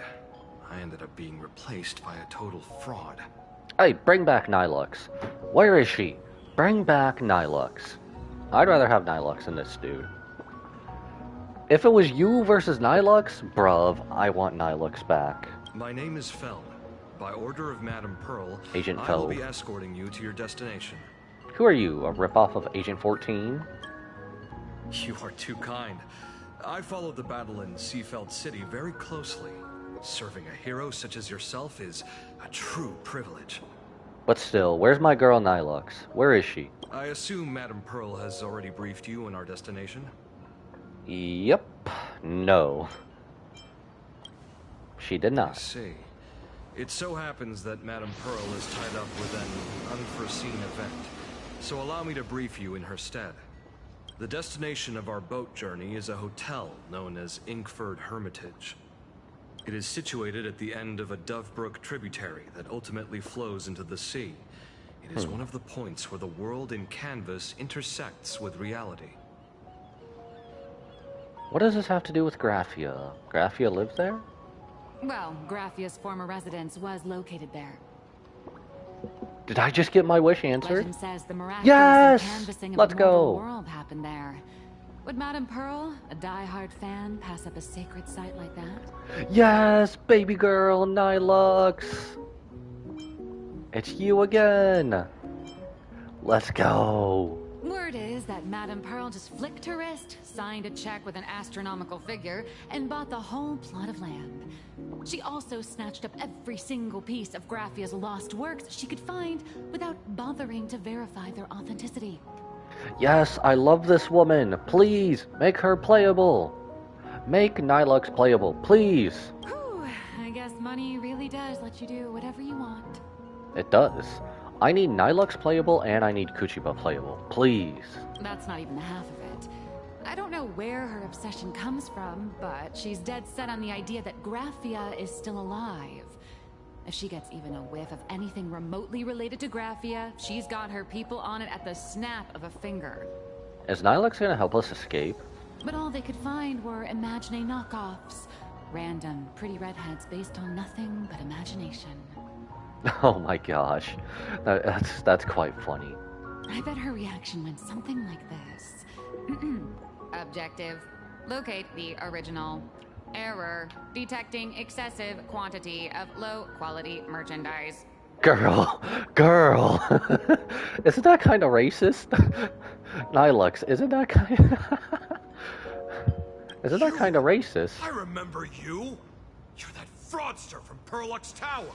[SPEAKER 18] I ended up being replaced by a total fraud.
[SPEAKER 1] Hey, bring back Nilux. Where is she? Bring back Nilux. I'd rather have Nilux than this dude. If it was you versus Nilux, bruv, I want Nilux back.
[SPEAKER 18] My name is Feld. By order of Madame Pearl,
[SPEAKER 1] Agent
[SPEAKER 18] I
[SPEAKER 1] Feld.
[SPEAKER 18] will be escorting you to your destination.
[SPEAKER 1] Who are you, a ripoff of Agent 14?
[SPEAKER 18] You are too kind. I followed the battle in Seafeld City very closely. Serving a hero such as yourself is a true privilege.
[SPEAKER 1] But still, where's my girl Nilux? Where is she?
[SPEAKER 18] I assume Madame Pearl has already briefed you on our destination?
[SPEAKER 1] Yep. No. She did not.
[SPEAKER 18] I see. It so happens that Madame Pearl is tied up with an unforeseen event, so allow me to brief you in her stead. The destination of our boat journey is a hotel known as Inkford Hermitage. It is situated at the end of a Dovebrook tributary that ultimately flows into the sea. It is one of the points where the world in Canvas intersects with reality.
[SPEAKER 1] What does this have to do with Graphia? Graphia lives there?
[SPEAKER 4] Well, Graphia's former residence was located there.
[SPEAKER 1] Did I just get my wish answered?
[SPEAKER 4] Legend says the miraculous
[SPEAKER 1] Yes!
[SPEAKER 4] canvassing of
[SPEAKER 1] Let's
[SPEAKER 4] the mortal
[SPEAKER 1] go!
[SPEAKER 4] world happened there. Would Madame Pearl, a die-hard fan, pass up a sacred site like that?
[SPEAKER 1] Yes, baby girl, Nilux! It's you again! Let's go!
[SPEAKER 4] Word is that Madame Pearl just flicked her wrist, signed a check with an astronomical figure, and bought the whole plot of land. She also snatched up every single piece of Graphia's lost works she could find without bothering to verify their authenticity.
[SPEAKER 1] Yes, I love this woman. Please, make her playable. Make Nilux playable, please.
[SPEAKER 4] Whew, I guess money really does let you do whatever you want.
[SPEAKER 1] It does. I need Nilux playable and I need Kuchiba playable. Please.
[SPEAKER 4] That's not even the half of it. I don't know where her obsession comes from, but she's dead set on the idea that Graphia is still alive. If she gets even a whiff of anything remotely related to Graphia, she's got her people on it at the snap of a finger.
[SPEAKER 1] Is Nilux gonna help us escape?
[SPEAKER 4] But all they could find were Imaginé knockoffs. Random, pretty redheads based on nothing but imagination.
[SPEAKER 1] Oh my gosh. That's quite funny.
[SPEAKER 4] I bet her reaction went something like this. Objective. Locate the original. Error. Detecting excessive quantity of low-quality merchandise.
[SPEAKER 1] Girl. Isn't that kind of racist? Nilux, isn't that kind of racist?
[SPEAKER 18] I remember you. You're that fraudster from Perlux Tower.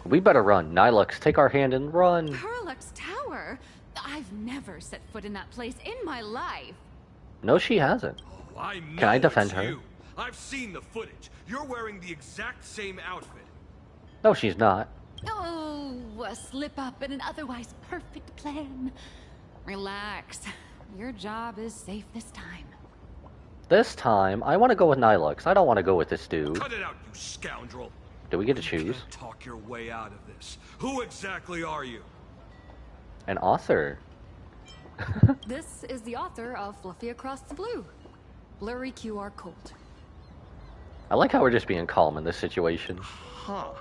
[SPEAKER 1] We better run. Nilux, take our hand and run.
[SPEAKER 4] Perlux Tower? I've never set foot in that place in my life.
[SPEAKER 1] No, she hasn't.
[SPEAKER 18] Oh, I know.
[SPEAKER 1] Can I defend
[SPEAKER 18] it's
[SPEAKER 1] her?
[SPEAKER 18] You. I've seen the footage. You're wearing the exact same outfit.
[SPEAKER 1] No, she's not.
[SPEAKER 4] Oh, a slip up in an otherwise perfect plan. Relax. Your job is safe this time.
[SPEAKER 1] This time, I want to go with Nilux. I don't want to go with this dude.
[SPEAKER 18] Cut it out, you scoundrel.
[SPEAKER 1] Do we get to
[SPEAKER 18] You
[SPEAKER 1] choose?
[SPEAKER 18] can't talk your way out of this. Who exactly are you?
[SPEAKER 1] An author.
[SPEAKER 3] This is the author of Fluffy Across the Blue. Blurry QR code.
[SPEAKER 1] I like how we're just being calm in this situation.
[SPEAKER 18] Huh.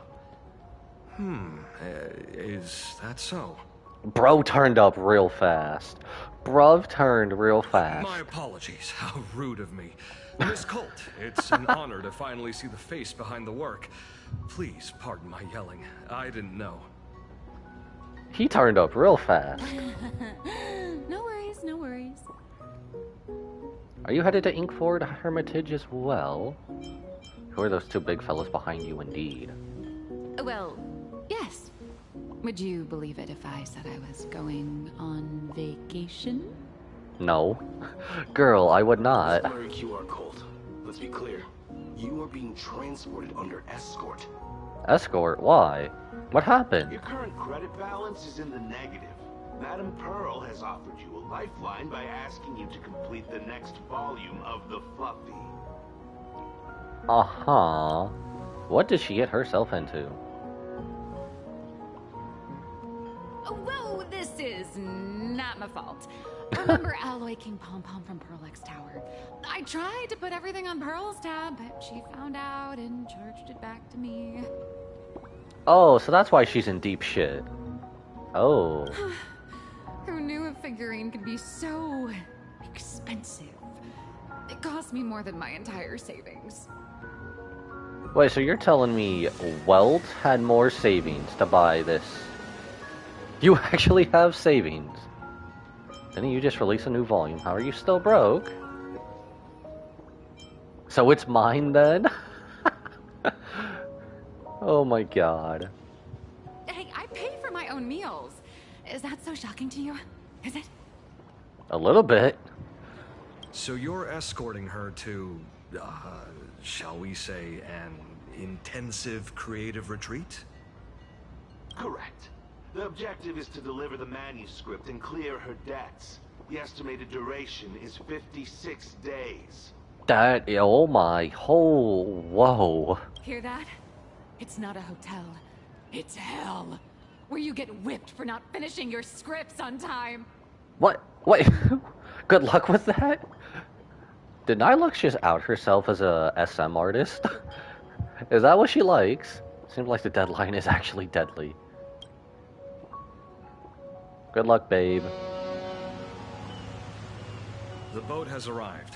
[SPEAKER 18] Is that so?
[SPEAKER 1] Bro turned up real fast. Bruv turned real fast.
[SPEAKER 18] My apologies. How rude of me. Miss Colt, it's an honor to finally see the face behind the work. Please pardon my yelling. I didn't know.
[SPEAKER 1] He turned up real fast.
[SPEAKER 4] No worries, no worries.
[SPEAKER 1] Are you headed to Inkford Hermitage as well? Who are those two big fellas behind you indeed?
[SPEAKER 4] Well, yes. Would you believe it if I said I was going on vacation?
[SPEAKER 1] No. Girl, I would not.
[SPEAKER 19] Blurry QR code. Let's be clear. You are being transported under escort.
[SPEAKER 1] Escort? Why? What happened?
[SPEAKER 16] Your current credit balance is in the negative. Madame Pearl has offered you a lifeline by asking you to complete the next volume of the Fluffy.
[SPEAKER 1] Uh-huh. What did she get herself into?
[SPEAKER 4] Whoa, this is not my fault. Remember Alloy King Pom Pom from Perlux Tower? I tried to put everything on Pearl's tab, but she found out and charged it back to me.
[SPEAKER 1] Oh, so that's why she's in deep shit. Oh.
[SPEAKER 4] Who knew a figurine could be so expensive? It cost me more than my entire savings.
[SPEAKER 1] Wait, so you're telling me Welt had more savings to buy this? You actually have savings. Didn't you just release a new volume? How are you still broke? So it's mine then? Oh my god.
[SPEAKER 4] Hey, I pay for my own meals. Is that so shocking to you? Is it?
[SPEAKER 1] A little bit.
[SPEAKER 18] So you're escorting her to, shall we say, an intensive creative retreat?
[SPEAKER 16] Correct. The objective is to deliver the manuscript and clear her debts. The estimated duration is 56 days.
[SPEAKER 1] That, oh my, whoa.
[SPEAKER 4] Hear that? It's not a hotel. It's hell. Where you get whipped for not finishing your scripts on time.
[SPEAKER 1] What? Wait, good luck with that? Did Nilux just out herself as a SM artist? Is that what she likes? Seems like the deadline is actually deadly. Good luck, babe.
[SPEAKER 18] The boat has arrived.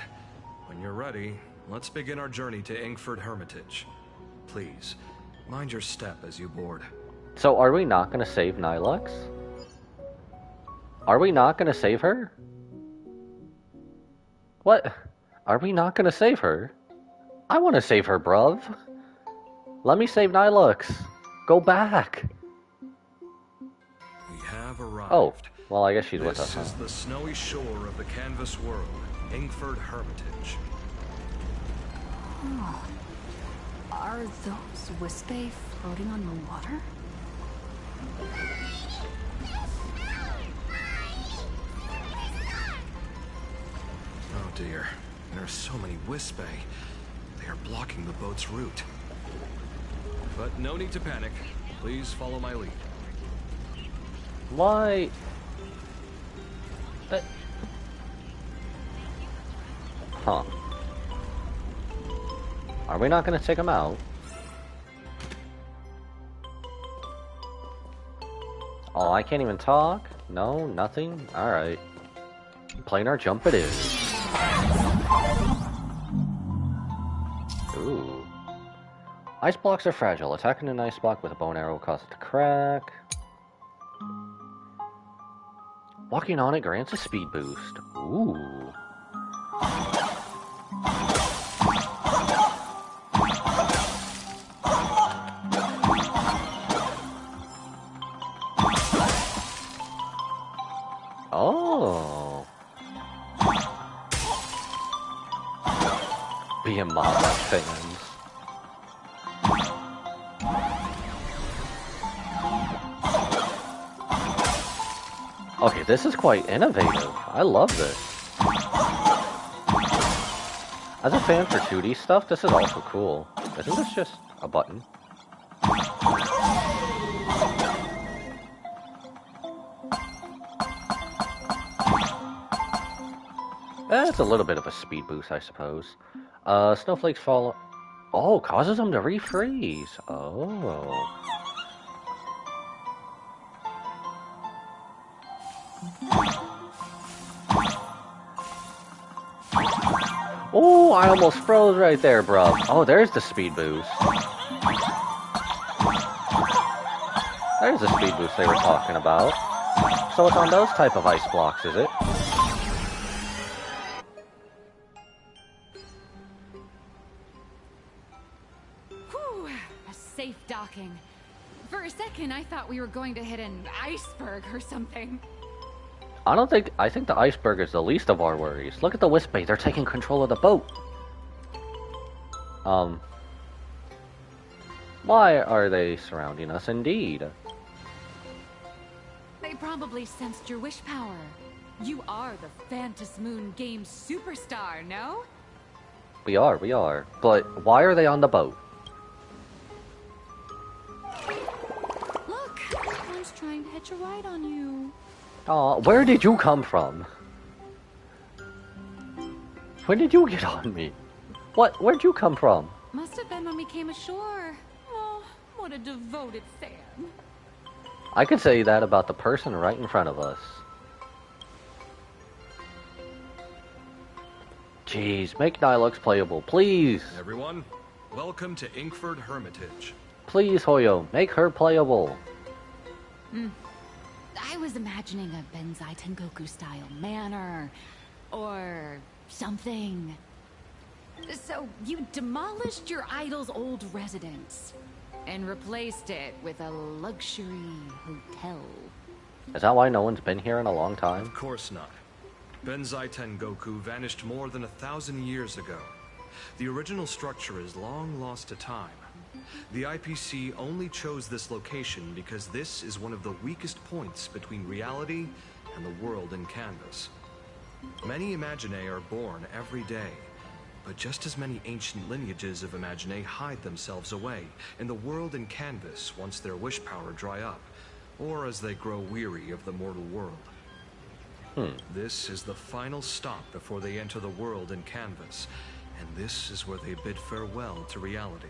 [SPEAKER 18] When you're ready, let's begin our journey to Inkford Hermitage. Please, mind your step as you board.
[SPEAKER 1] So are we not gonna save Nilux? Are we not gonna save her? What? Are we not gonna save her? I wanna save her, bruv. Let me save Nilux. Go back.
[SPEAKER 18] We have arrived.
[SPEAKER 1] Oh, well, I guess she's with us.
[SPEAKER 18] This is the snowy shore of the canvas world, Inkford Hermitage.
[SPEAKER 3] Oh. Are those Wispe floating on the water?
[SPEAKER 18] dear. There are so many Wispai. They are blocking the boat's route. But no need to panic. Please follow my lead.
[SPEAKER 1] Why? Huh. Are we not gonna take him out? Oh, I can't even talk? No, nothing? Alright. Planar jump it is. Ooh. Ice blocks are fragile. Attacking an ice block with a bow and arrow causes it to crack. Walking on it grants a speed boost. Ooh. Oh. Being mobbed by fans. Okay, this is quite innovative. I love this. As a fan for 2D stuff, this is also cool. Isn't this just a button? It's a little bit of a speed boost, I suppose. Snowflakes fall... Oh, causes them to refreeze. Oh. Oh, I almost froze right there, bro. Oh, there's the speed boost. There's the speed boost they were talking about. So it's on those type of ice blocks, is it?
[SPEAKER 4] Whew, a safe docking. For a second, I thought we were going to hit an iceberg or something.
[SPEAKER 1] I think the iceberg is the least of our worries. Look at the Wispai, they're taking control of the boat. Why are they surrounding us indeed?
[SPEAKER 4] They probably sensed your wish power. You are the Phantom Moon Games superstar, no?
[SPEAKER 1] We are. But why are they on the boat?
[SPEAKER 4] Look, one's trying to hitch a ride on you.
[SPEAKER 1] Aw, where did you come from? When did you get on me? What? Where'd you come from?
[SPEAKER 4] Must have been when we came ashore. Oh, what a devoted fan.
[SPEAKER 1] I could say that about the person right in front of us. Jeez, make Nilux playable, please!
[SPEAKER 18] Everyone, welcome to Inkford Hermitage.
[SPEAKER 1] Please, Hoyo, make her playable.
[SPEAKER 4] I was imagining a Benzai Tengoku style manor or something. So you demolished your idol's old residence and replaced it with a luxury hotel.
[SPEAKER 1] Is that why no one's been here in a long time?
[SPEAKER 18] Of course not. Benzai Tengoku vanished more than 1,000 years ago. The original structure is long lost to time. The IPC only chose this location because this is one of the weakest points between reality and the world in canvas. Many Imaginae are born every day, but just as many ancient lineages of Imaginae hide themselves away in the world in canvas once their wish power dry up, or as they grow weary of the mortal world. This is the final stop before they enter the world in canvas, and this is where they bid farewell to reality.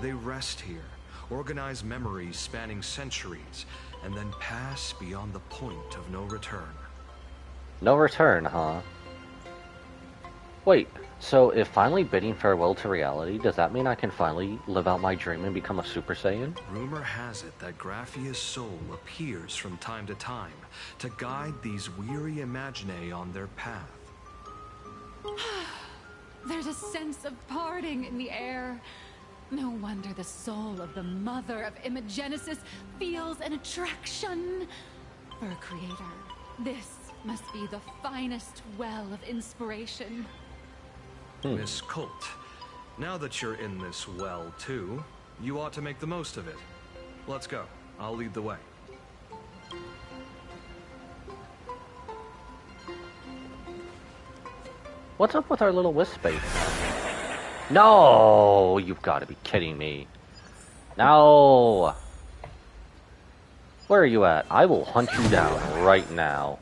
[SPEAKER 18] They rest here, organize memories spanning centuries, and then pass beyond the point of no return.
[SPEAKER 1] No return, huh? Wait, so if finally bidding farewell to reality, does that mean I can finally live out my dream and become a Super Saiyan?
[SPEAKER 18] Rumor has it that Graphia's soul appears from time to time to guide these weary Imaginae on their path.
[SPEAKER 4] There's a sense of parting in the air. No wonder the soul of the mother of Imagenesis feels an attraction for a creator. This must be the finest well of inspiration.
[SPEAKER 18] Miss Colt, now that you're in this well too, you ought to make the most of it. Let's go. I'll lead the way.
[SPEAKER 1] What's up with our little wisp base? No! You've got to be kidding me. No! Where are you at? I will hunt you down right now.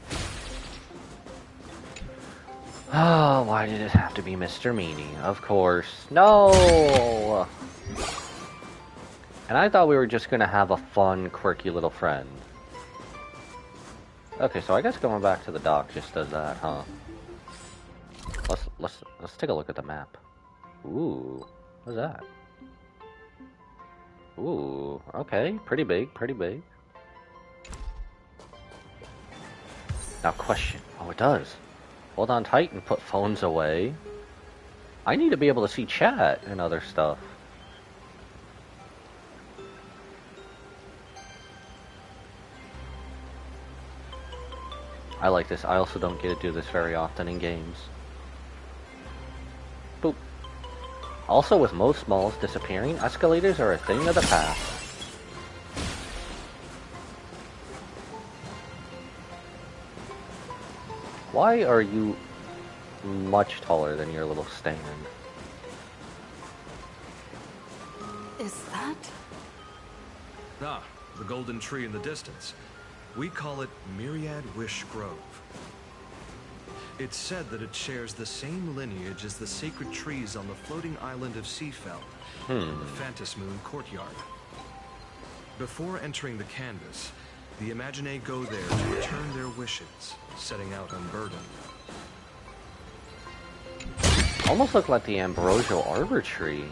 [SPEAKER 1] Oh, why did it have to be Mr. Meanie? Of course. No! And I thought we were just gonna have a fun, quirky little friend. Okay, so I guess going back to the dock just does that, huh? Let's take a look at the map. Ooh, what's that? Ooh, okay, pretty big, pretty big. Now question. Oh, it does. Hold on tight and put phones away. I need to be able to see chat and other stuff. I like this. I also don't get to do this very often in games. Boop. Also, with most malls disappearing, escalators are a thing of the past. Why are you much taller than your little stand?
[SPEAKER 6] Is that?
[SPEAKER 18] Ah, the golden tree in the distance. We call it Myriad Wish Grove. It's said that it shares the same lineage as the sacred trees on the floating island of Seafeld, in the Phantasmoon courtyard. Before entering the canvas, the Imaginee go there to return their wishes, setting out unburdened.
[SPEAKER 1] Almost look like the Ambrosial Arbor tree.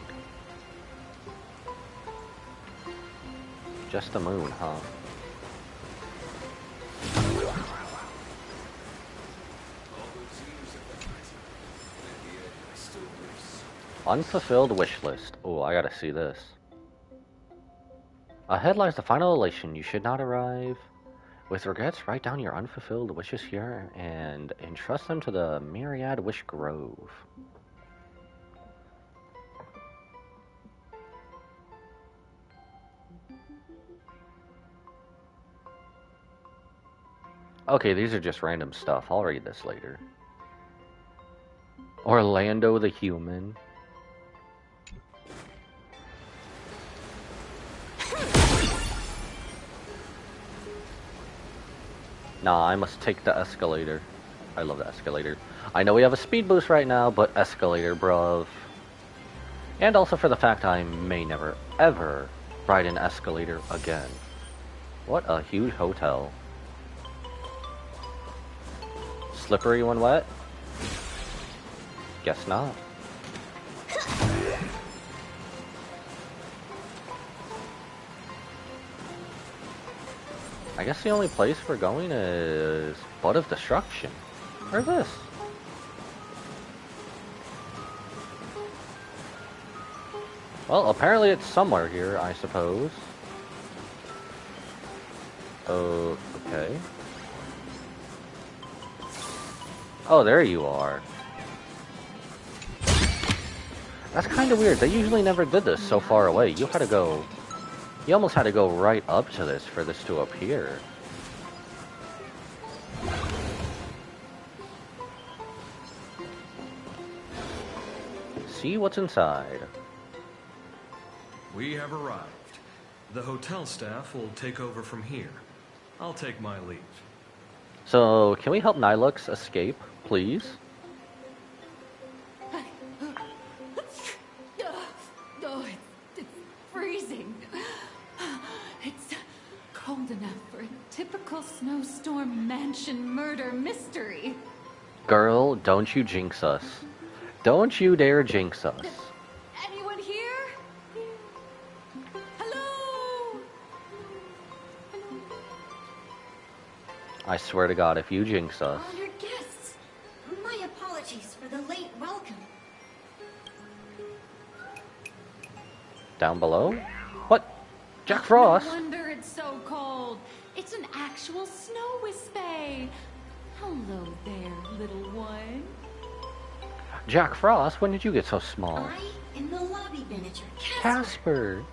[SPEAKER 1] Just the moon, huh? Unfulfilled wish list. Oh, I gotta see this. Ahead lies the final elation. You should not arrive. With regrets, write down your unfulfilled wishes here and entrust them to the Myriad Wish Grove. Okay, these are just random stuff. I'll read this later. Orlando the Human. Nah, I must take the escalator. I love the escalator. I know we have a speed boost right now, but escalator, bruv. And also for the fact I may never, ever ride an escalator again. What a huge hotel. Slippery when wet? Guess not. I guess the only place we're going is Bud of Destruction. Where's this? Well, apparently it's somewhere here, I suppose. Oh, okay. Oh, there you are. That's kind of weird. They usually never did this so far away. You had to go... You almost had to go right up to this for this to appear. See what's inside.
[SPEAKER 18] We have arrived. The hotel staff will take over from here. I'll take my leave.
[SPEAKER 1] So, can we help Nilux escape, please?
[SPEAKER 4] Oh, it's freezing. It's cold enough for a typical snowstorm mansion murder mystery.
[SPEAKER 1] Girl, don't you jinx us. Don't you dare jinx us.
[SPEAKER 4] Anyone here? Hello?
[SPEAKER 1] I swear to God, if you jinx us...
[SPEAKER 2] Honored guests, my apologies for the late welcome.
[SPEAKER 1] Down below? What? Jack Frost?
[SPEAKER 4] No wonder it's so cold. It's an actual snow wispy. Hello there, little one.
[SPEAKER 1] Jack Frost, when did you get so small?
[SPEAKER 2] I am the lobby manager,
[SPEAKER 1] Casper.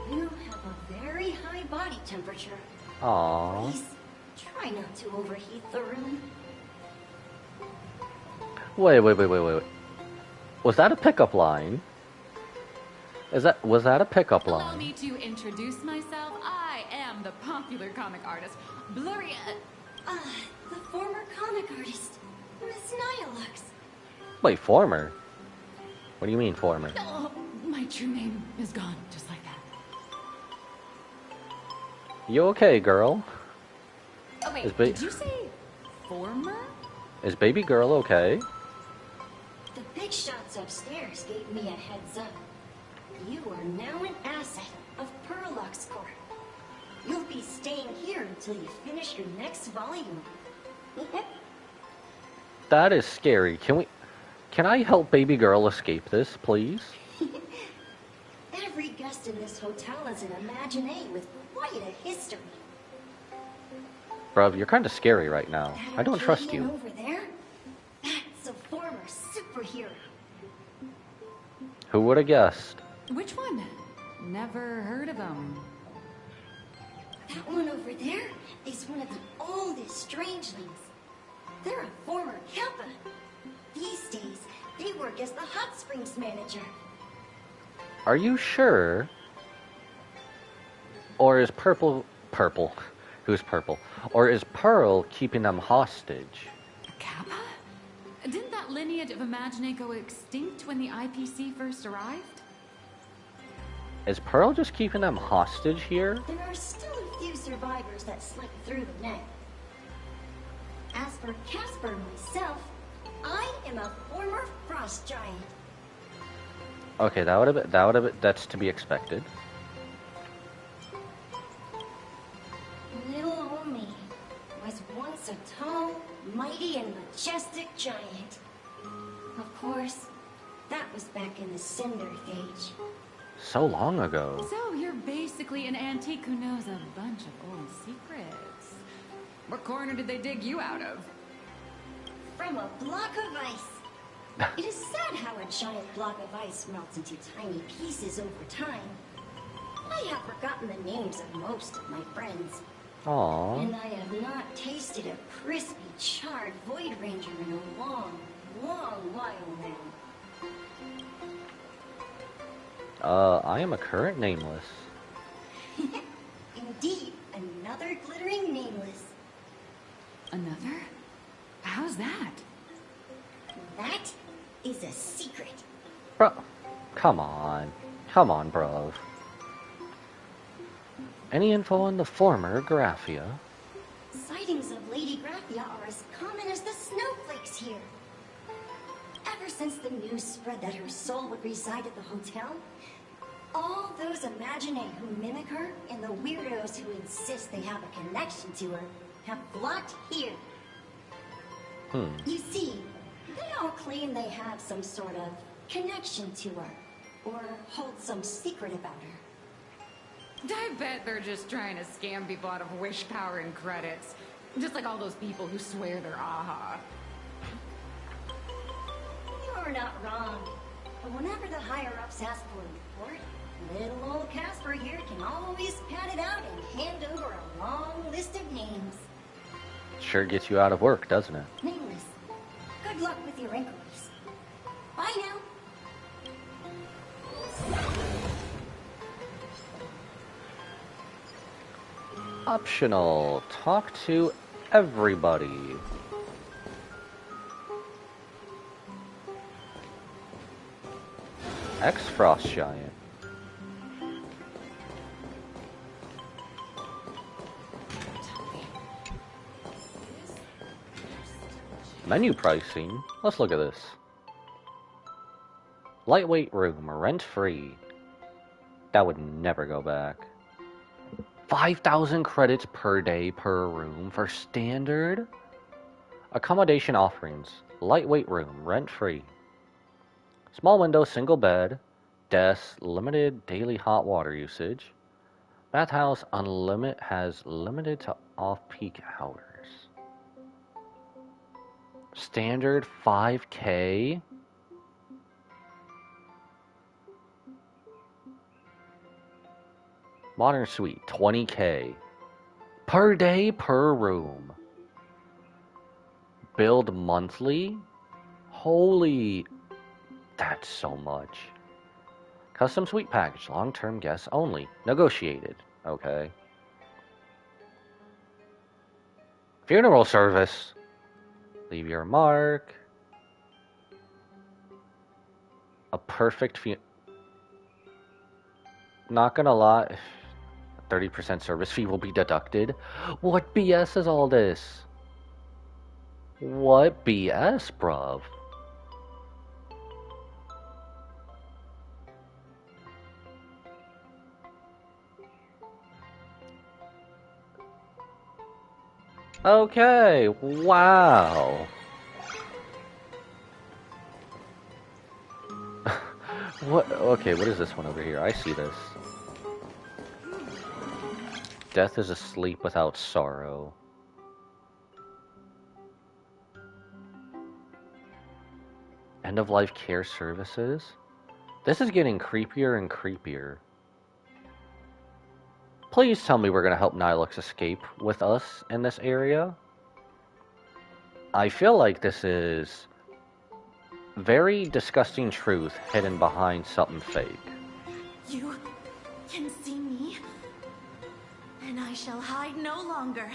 [SPEAKER 2] You have a very high body temperature.
[SPEAKER 1] Aww.
[SPEAKER 2] Please, try not to overheat the room.
[SPEAKER 1] Wait. Was that a pickup line? Was that a pickup
[SPEAKER 4] Allow
[SPEAKER 1] line?
[SPEAKER 4] me to introduce myself. I am the popular comic artist, Blurry.
[SPEAKER 14] The former comic artist, Miss Nihilux.
[SPEAKER 1] Wait, former? What do you mean, former?
[SPEAKER 4] Oh, my true name is gone, just like that.
[SPEAKER 1] You okay, girl?
[SPEAKER 4] Oh wait, did you say former?
[SPEAKER 1] Is baby girl okay?
[SPEAKER 14] The big shots upstairs gave me a heads up. You are now an asset of Perlux Corp. You'll be staying here until you finish your next volume.
[SPEAKER 1] That is scary. Can I help baby girl escape this, please?
[SPEAKER 14] Every guest in this hotel is an Imaginé with quite a history.
[SPEAKER 1] Bruv, you're kind of scary right now. I don't trust
[SPEAKER 14] Arcadian
[SPEAKER 1] you.
[SPEAKER 14] over there? That's a former superhero.
[SPEAKER 1] Who would have guessed?
[SPEAKER 4] Which one? Never heard of him.
[SPEAKER 14] That one over there is one of the oldest strangelings. They're a former Kappa. These days, they work as the hot springs manager.
[SPEAKER 1] Are you sure? Or is purple? Who's purple? Or is Pearl keeping them hostage?
[SPEAKER 4] Kappa? Didn't that lineage of Imaginé go extinct when the IPC first arrived?
[SPEAKER 1] Is Pearl just keeping them hostage here?
[SPEAKER 14] There are still a few survivors that slip through the net. As for Casper myself, I am a former frost giant.
[SPEAKER 1] Okay, that's to be expected.
[SPEAKER 14] Little old me was once a tall, mighty, and majestic giant. Of course, that was back in the Cinder Age.
[SPEAKER 1] So long ago.
[SPEAKER 4] So you're basically an antique who knows a bunch of old secrets. What corner did they dig you out of?
[SPEAKER 14] From a block of ice. It is sad how a giant block of ice melts into tiny pieces over time. I have forgotten the names of most of my friends.
[SPEAKER 1] Aww.
[SPEAKER 14] And I have not tasted a crispy, charred Void Ranger in a long, long while now.
[SPEAKER 1] I am a current nameless.
[SPEAKER 14] Indeed, another glittering nameless.
[SPEAKER 4] Another? How's that?
[SPEAKER 14] That is a secret.
[SPEAKER 1] Bro, come on, bro. Any info on the former Graphia?
[SPEAKER 14] Sightings of Lady Graphia are as common as the snowflakes here. Ever since the news spread that her soul would reside at the hotel, all those Imaginé who mimic her and the weirdos who insist they have a connection to her have flocked here. You see, they all claim they have some sort of connection to her, or hold some secret about her.
[SPEAKER 4] I bet they're just trying to scam people out of wish power and credits. Just like all those people who swear they're AHA.
[SPEAKER 14] You're not wrong. But whenever the higher-ups ask for a report, little old Casper here can always pad it out and hand over a long list of names.
[SPEAKER 1] Sure gets you out of work, doesn't it?
[SPEAKER 14] Nameless. Good luck with your inquiries. Bye now.
[SPEAKER 1] Optional. Talk to everybody. Ex-Frost Giant. Menu pricing. Let's look at this. Lightweight room, rent-free. That would never go back. 5,000 credits per day per room for standard. Accommodation offerings. Lightweight room, rent-free. Small window, single bed. Desk, limited daily hot water usage. Bathhouse has limited to off-peak hours. Standard 5K. Modern suite 20K. Per day per room. Billed monthly. Holy... That's so much. Custom suite package. Long-term guests only. Negotiated. Okay. Funeral service. Leave your mark. A perfect Not gonna lie. 30% service fee will be deducted. What BS is all this? What BS, bruv? Okay, wow. What? Okay, what is this one over here? I see this. Death is asleep without sorrow. End-of-life care services? This is getting creepier and creepier. Please tell me we're gonna help Nilux escape with us in this area. I feel like this is very disgusting truth hidden behind something fake.
[SPEAKER 6] You can see me, and I shall hide no longer.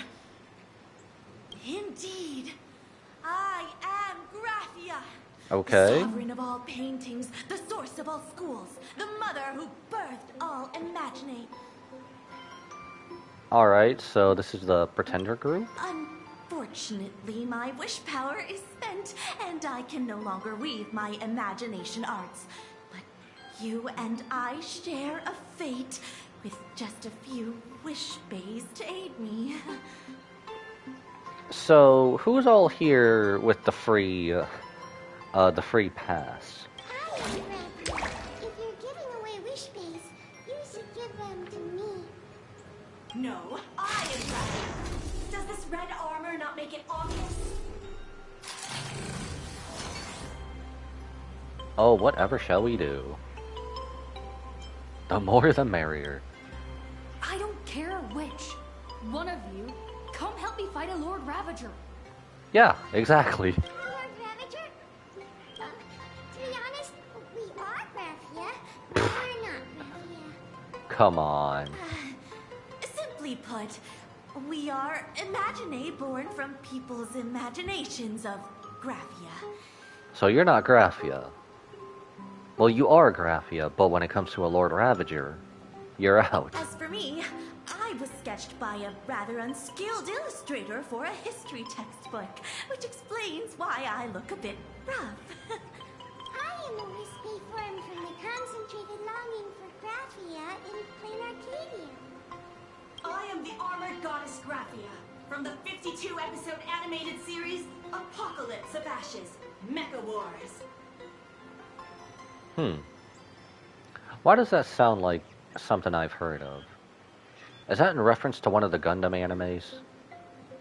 [SPEAKER 6] Indeed, I am Graphia.
[SPEAKER 1] Okay.
[SPEAKER 6] The sovereign of all paintings, the source of all schools, the mother who birthed all Imagine.
[SPEAKER 1] Alright, so this is the Pretender group?
[SPEAKER 6] Unfortunately, my wish power is spent, and I can no longer weave my imagination arts. But you and I share a fate, with just a few wish bays to aid me.
[SPEAKER 1] So, who's all here with the free pass?
[SPEAKER 2] If you're giving away wish base, you should give them to me.
[SPEAKER 6] No, I am Graphia. Does this red armor not make it obvious?
[SPEAKER 1] Oh, whatever shall we do? The more the merrier.
[SPEAKER 4] I don't care which. One of you, come help me fight a Lord Ravager.
[SPEAKER 1] Yeah, exactly.
[SPEAKER 2] Lord Ravager? To be honest, we are Graphia, but we're not Graphia.
[SPEAKER 1] Come on.
[SPEAKER 6] Simply put, we are Imagine born from people's imaginations of Graphia.
[SPEAKER 1] So you're not Graphia. Well, you are Graphia, but when it comes to a Lord Ravager, you're out.
[SPEAKER 6] As for me, I was sketched by a rather unskilled illustrator for a history textbook, which explains why I look a bit rough.
[SPEAKER 2] I am a wispy form from the concentrated longing for Graphia in plain Arcadia.
[SPEAKER 6] I am the armored goddess Graphia from the 52-episode animated series Apocalypse of Ashes, Mecha Wars.
[SPEAKER 1] Why does that sound like something I've heard of? Is that in reference to one of the Gundam animes?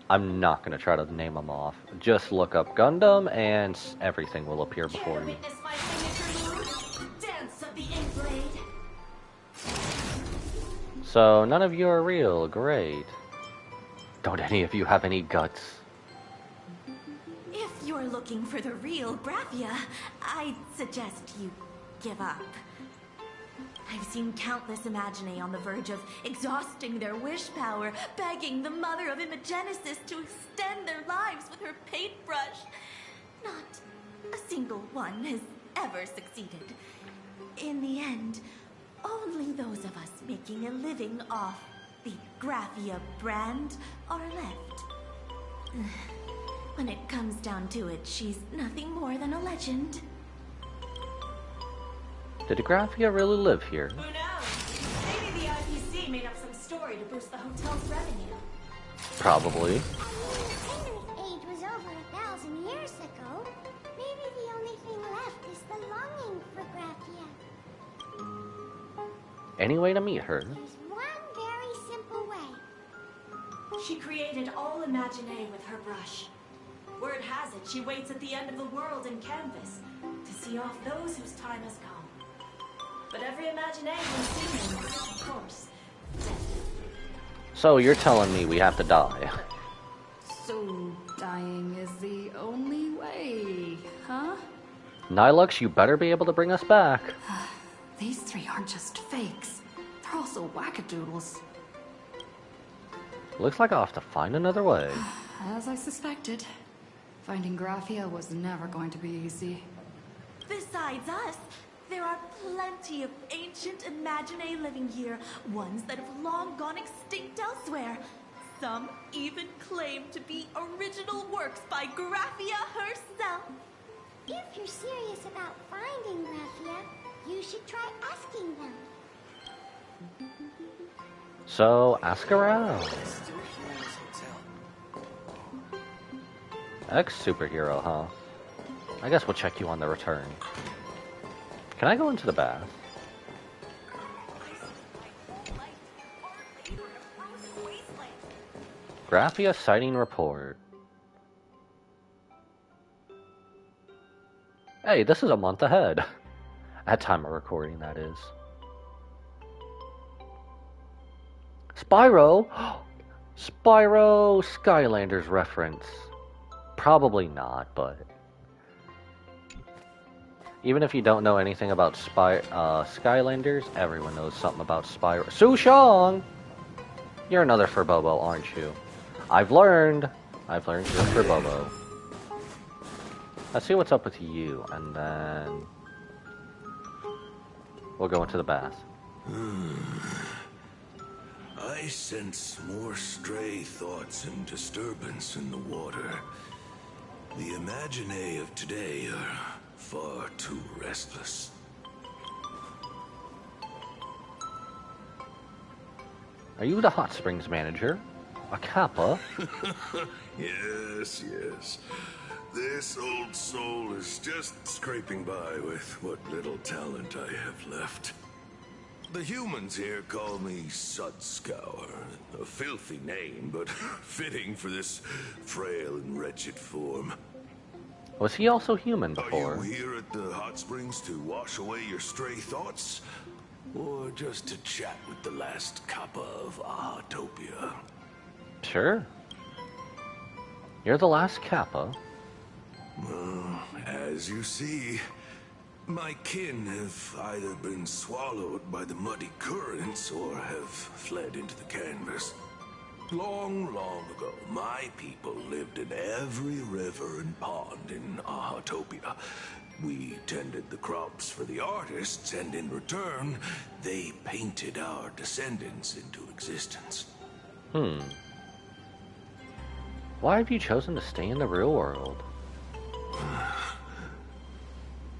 [SPEAKER 1] I'm not going to try to name them off. Just look up Gundam and everything will appear before you.
[SPEAKER 6] Witness my signature move, Dance of the Inblade.
[SPEAKER 1] So none of you are real. Great. Don't any of you have any guts?
[SPEAKER 6] If you're looking for the real Graphia, I'd suggest you give up. I've seen countless Imagine on the verge of exhausting their wish power, begging the mother of Imagenesis to extend their lives with her paintbrush. Not a single one has ever succeeded. In the end, only those of us making a living off the Graphia brand are left. When it comes down to it, she's nothing more than a legend.
[SPEAKER 1] Did Graphia really live here?
[SPEAKER 6] Who knows? Maybe the IPC made up some story to boost the hotel's revenue.
[SPEAKER 1] Probably.
[SPEAKER 2] Earth age was over 1,000 years ago. Maybe the only thing left is the longing for Graphia.
[SPEAKER 1] Any way to meet her?
[SPEAKER 2] There's one very simple way.
[SPEAKER 6] She created all Imagine with her brush. Word has it, she waits at the end of the world in canvas to see off those whose time has come. But every Imagine has seen him, of course, dead.
[SPEAKER 1] So you're telling me we have to die?
[SPEAKER 3] So dying is the only way, huh?
[SPEAKER 1] Nilux, you better be able to bring us back.
[SPEAKER 3] These three aren't just fakes. They're also wackadoodles.
[SPEAKER 1] Looks like I'll have to find another way.
[SPEAKER 3] As I suspected. Finding Graphia was never going to be easy.
[SPEAKER 20] Besides us, there are plenty of ancient Imaginae living here, ones that have long gone extinct elsewhere. Some even claim to be original works by Graphia herself.
[SPEAKER 2] If you're serious about finding Graphia, you should try asking them.
[SPEAKER 1] So, ask around. Ex-superhero, huh? I guess we'll check you on the return. Can I go into the bath? Graphia sighting report. Hey, this is a month ahead. At time of recording, that is. Spyro! Spyro Skylanders reference. Probably not, but... Even if you don't know anything about Skylanders, everyone knows something about Spyro. Sushong! You're another Furbobo, aren't you? I've learned you're Furbobo. Let's see what's up with you, and then... we'll go into the bath.
[SPEAKER 17] I sense more stray thoughts and disturbance in the water. The Imaginae of today are far too restless.
[SPEAKER 1] Are you the hot springs manager? A Kappa?
[SPEAKER 17] Yes, yes. This old soul is just scraping by with what little talent I have left. The humans here call me Sudscour. A filthy name, but fitting for this frail and wretched form.
[SPEAKER 1] Was he also human before?
[SPEAKER 17] Are you here at the hot springs to wash away your stray thoughts? Or just to chat with the last Kappa of Ahatopia?
[SPEAKER 1] Sure. You're the last Kappa.
[SPEAKER 17] As you see, my kin have either been swallowed by the muddy currents or have fled into the canvas. Long, long ago, my people lived in every river and pond in Ahatopia. We tended the crops for the artists, and in return, they painted our descendants into existence.
[SPEAKER 1] Why have you chosen to stay in the real world?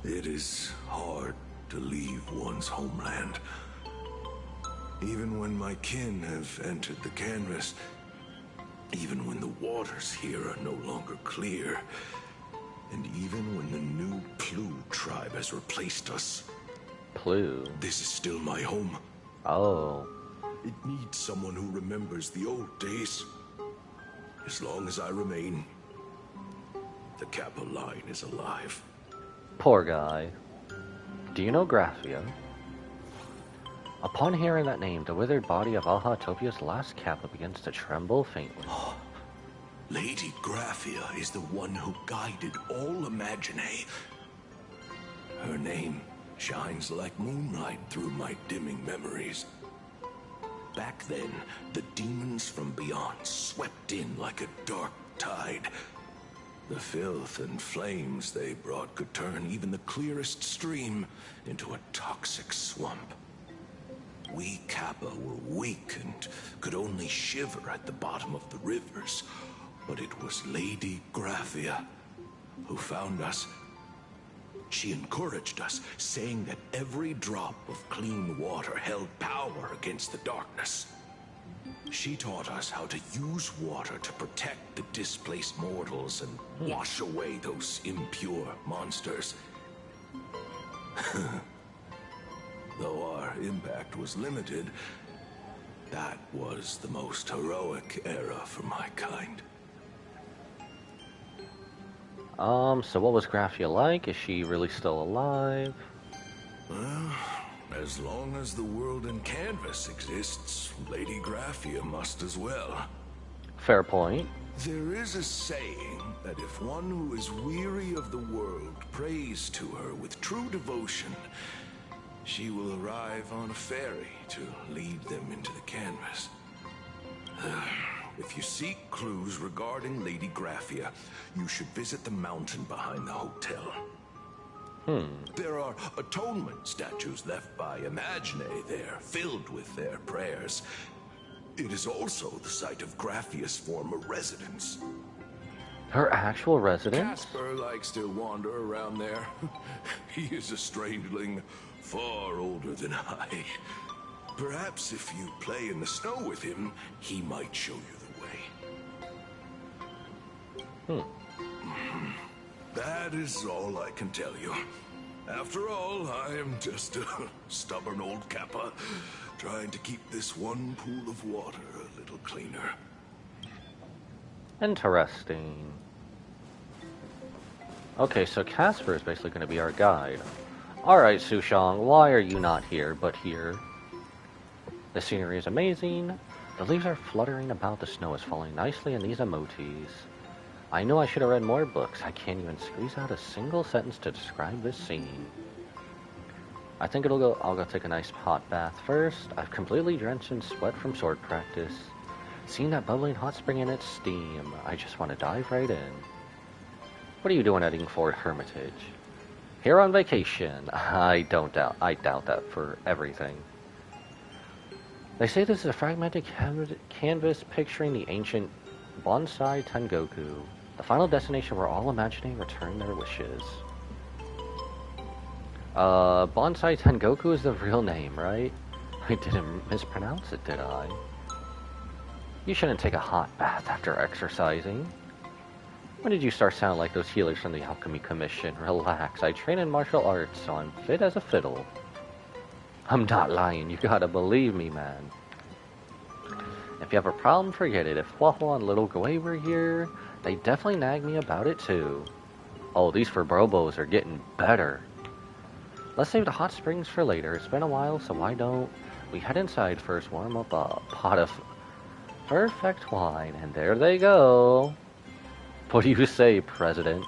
[SPEAKER 17] It is hard to leave one's homeland. Even when my kin have entered the canvas, even when the waters here are no longer clear, and even when the new Plu tribe has replaced us.
[SPEAKER 1] Plu?
[SPEAKER 17] This is still my home.
[SPEAKER 1] Oh.
[SPEAKER 17] It needs someone who remembers the old days. As long as I remain, the Kappa line is alive.
[SPEAKER 1] Poor guy. Do you know Graphia? Upon hearing that name, the withered body of Ahatopia's last Kappa begins to tremble faintly.
[SPEAKER 17] Lady Graphia is the one who guided all Imaginae. Her name shines like moonlight through my dimming memories. Back then, the demons from beyond swept in like a dark tide. The filth and flames they brought could turn even the clearest stream into a toxic swamp. We Kappa were weak and could only shiver at the bottom of the rivers, but it was Lady Graphia who found us. She encouraged us, saying that every drop of clean water held power against the darkness. She taught us how to use water to protect the displaced mortals and wash away those impure monsters. Though our impact was limited, that was the most heroic era for my kind.
[SPEAKER 1] So what was Graphia like? Is she really still alive?
[SPEAKER 17] Well, as long as the world in canvas exists, Lady Graphia must as well.
[SPEAKER 1] Fair point.
[SPEAKER 17] There is a saying that if one who is weary of the world prays to her with true devotion, she will arrive on a ferry to lead them into the canvas. If you seek clues regarding Lady Graphia, you should visit the mountain behind the hotel. There are atonement statues left by Imagine there, filled with their prayers. It is also the site of Graphia's former residence.
[SPEAKER 1] Her actual residence?
[SPEAKER 17] Casper likes to wander around there. He is a strangeling far older than I. Perhaps if you play in the snow with him, he might show you the way. That is all I can tell you. After all, I am just a stubborn old Kappa, trying to keep this one pool of water a little cleaner.
[SPEAKER 1] Interesting. Okay, so Casper is basically going to be our guide. Alright, Sushang, why are you not here, but here? The scenery is amazing. The leaves are fluttering about, the snow is falling nicely in these emojis. I knew I should have read more books. I can't even squeeze out a single sentence to describe this scene. I think I'll go take a nice hot bath first. I've completely drenched in sweat from sword practice. Seeing that bubbling hot spring in its steam, I just want to dive right in. What are you doing at Inkford Hermitage? Here on vacation. I doubt that for everything. They say this is a fragmented canvas picturing the ancient Bonsai Tengoku, the final destination where all Imagining return their wishes. Bonsai Tengoku is the real name, right? I didn't mispronounce it, did I? You shouldn't take a hot bath after exercising. When did you start sounding like those healers from the Alchemy Commission? Relax, I train in martial arts, so I'm fit as a fiddle. I'm not lying, you gotta believe me, man. If you have a problem, forget it. If Waffle and Little Gwei were here, they definitely nag me about it too. Oh, these Furbobos are getting better. Let's save the hot springs for later. It's been a while, so why don't we head inside first, warm up a pot of perfect wine, and there they go. What do you say, President?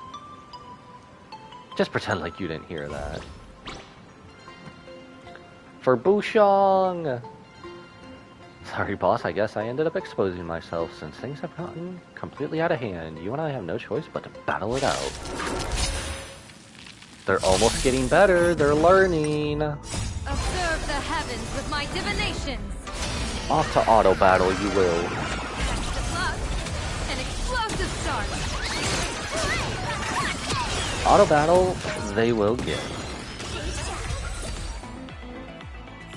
[SPEAKER 1] Just pretend like you didn't hear that. For Bouchong! Sorry, boss, I guess I ended up exposing myself. Since things have gotten completely out of hand, you and I have no choice but to battle it out. They're almost getting better. They're learning.
[SPEAKER 4] Observe the heavens with my divinations.
[SPEAKER 1] Off to auto battle, you will.
[SPEAKER 4] An explosive start.
[SPEAKER 1] Auto battle, they will get.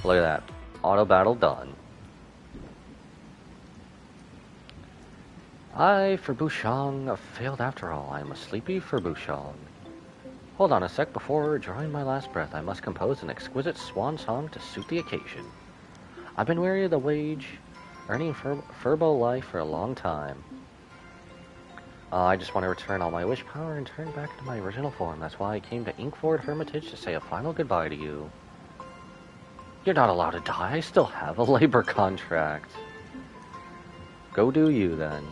[SPEAKER 1] Look at that. Auto battle done. I, for Bouchong, failed after all. I am a sleepy for Bouchong. Hold on a sec. Before drawing my last breath, I must compose an exquisite swan song to suit the occasion. I've been weary of the wage, earning Furbo life for a long time. I just want to return all my wish power and turn back to my original form. That's why I came to Inkford Hermitage to say a final goodbye to you. You're not allowed to die. I still have a labor contract. Go do you, then.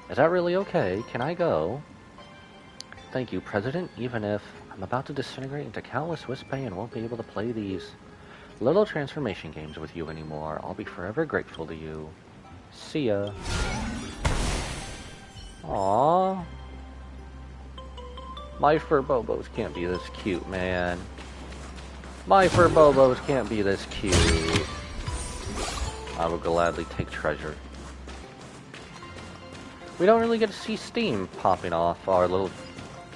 [SPEAKER 1] Is that really okay? Can I go? Thank you, President. Even if I'm about to disintegrate into countless wispy and won't be able to play these little transformation games with you anymore, I'll be forever grateful to you. See ya. Aww. My Furbobos can't be this cute, man. My Furbobos can't be this cute. I will gladly take treasure. We don't really get to see steam popping off our little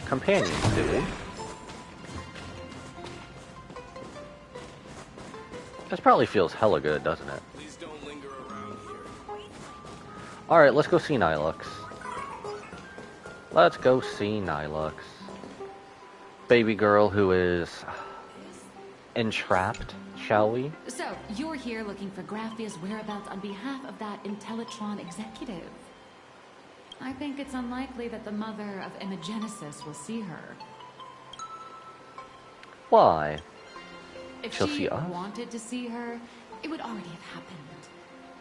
[SPEAKER 1] companions, do we? This probably feels hella good, doesn't it?
[SPEAKER 19] Please don't linger around here.
[SPEAKER 1] Alright, let's go see Nilux. Let's go see Nilux. Baby girl who is entrapped, shall we?
[SPEAKER 4] So, you're here looking for Graphia's whereabouts on behalf of that Intellitron executive. I think it's unlikely that the mother of Imagenesis will see her.
[SPEAKER 1] Why?
[SPEAKER 4] If
[SPEAKER 1] She'll
[SPEAKER 4] she
[SPEAKER 1] see us?
[SPEAKER 4] wanted to see her, it would already have happened.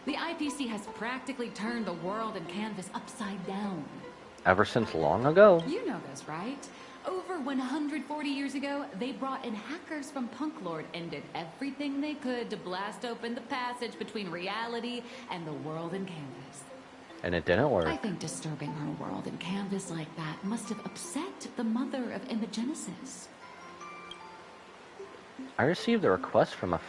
[SPEAKER 4] The IPC has practically turned the world and canvas upside down.
[SPEAKER 1] Ever since long ago.
[SPEAKER 4] You know this, right? Over 140 years ago, they brought in hackers from Punklord and did everything they could to blast open the passage between reality and the world in canvas.
[SPEAKER 1] And it didn't work.
[SPEAKER 4] I think disturbing her world in canvas like that must have upset the mother of Imogenesis.
[SPEAKER 1] I received a request from a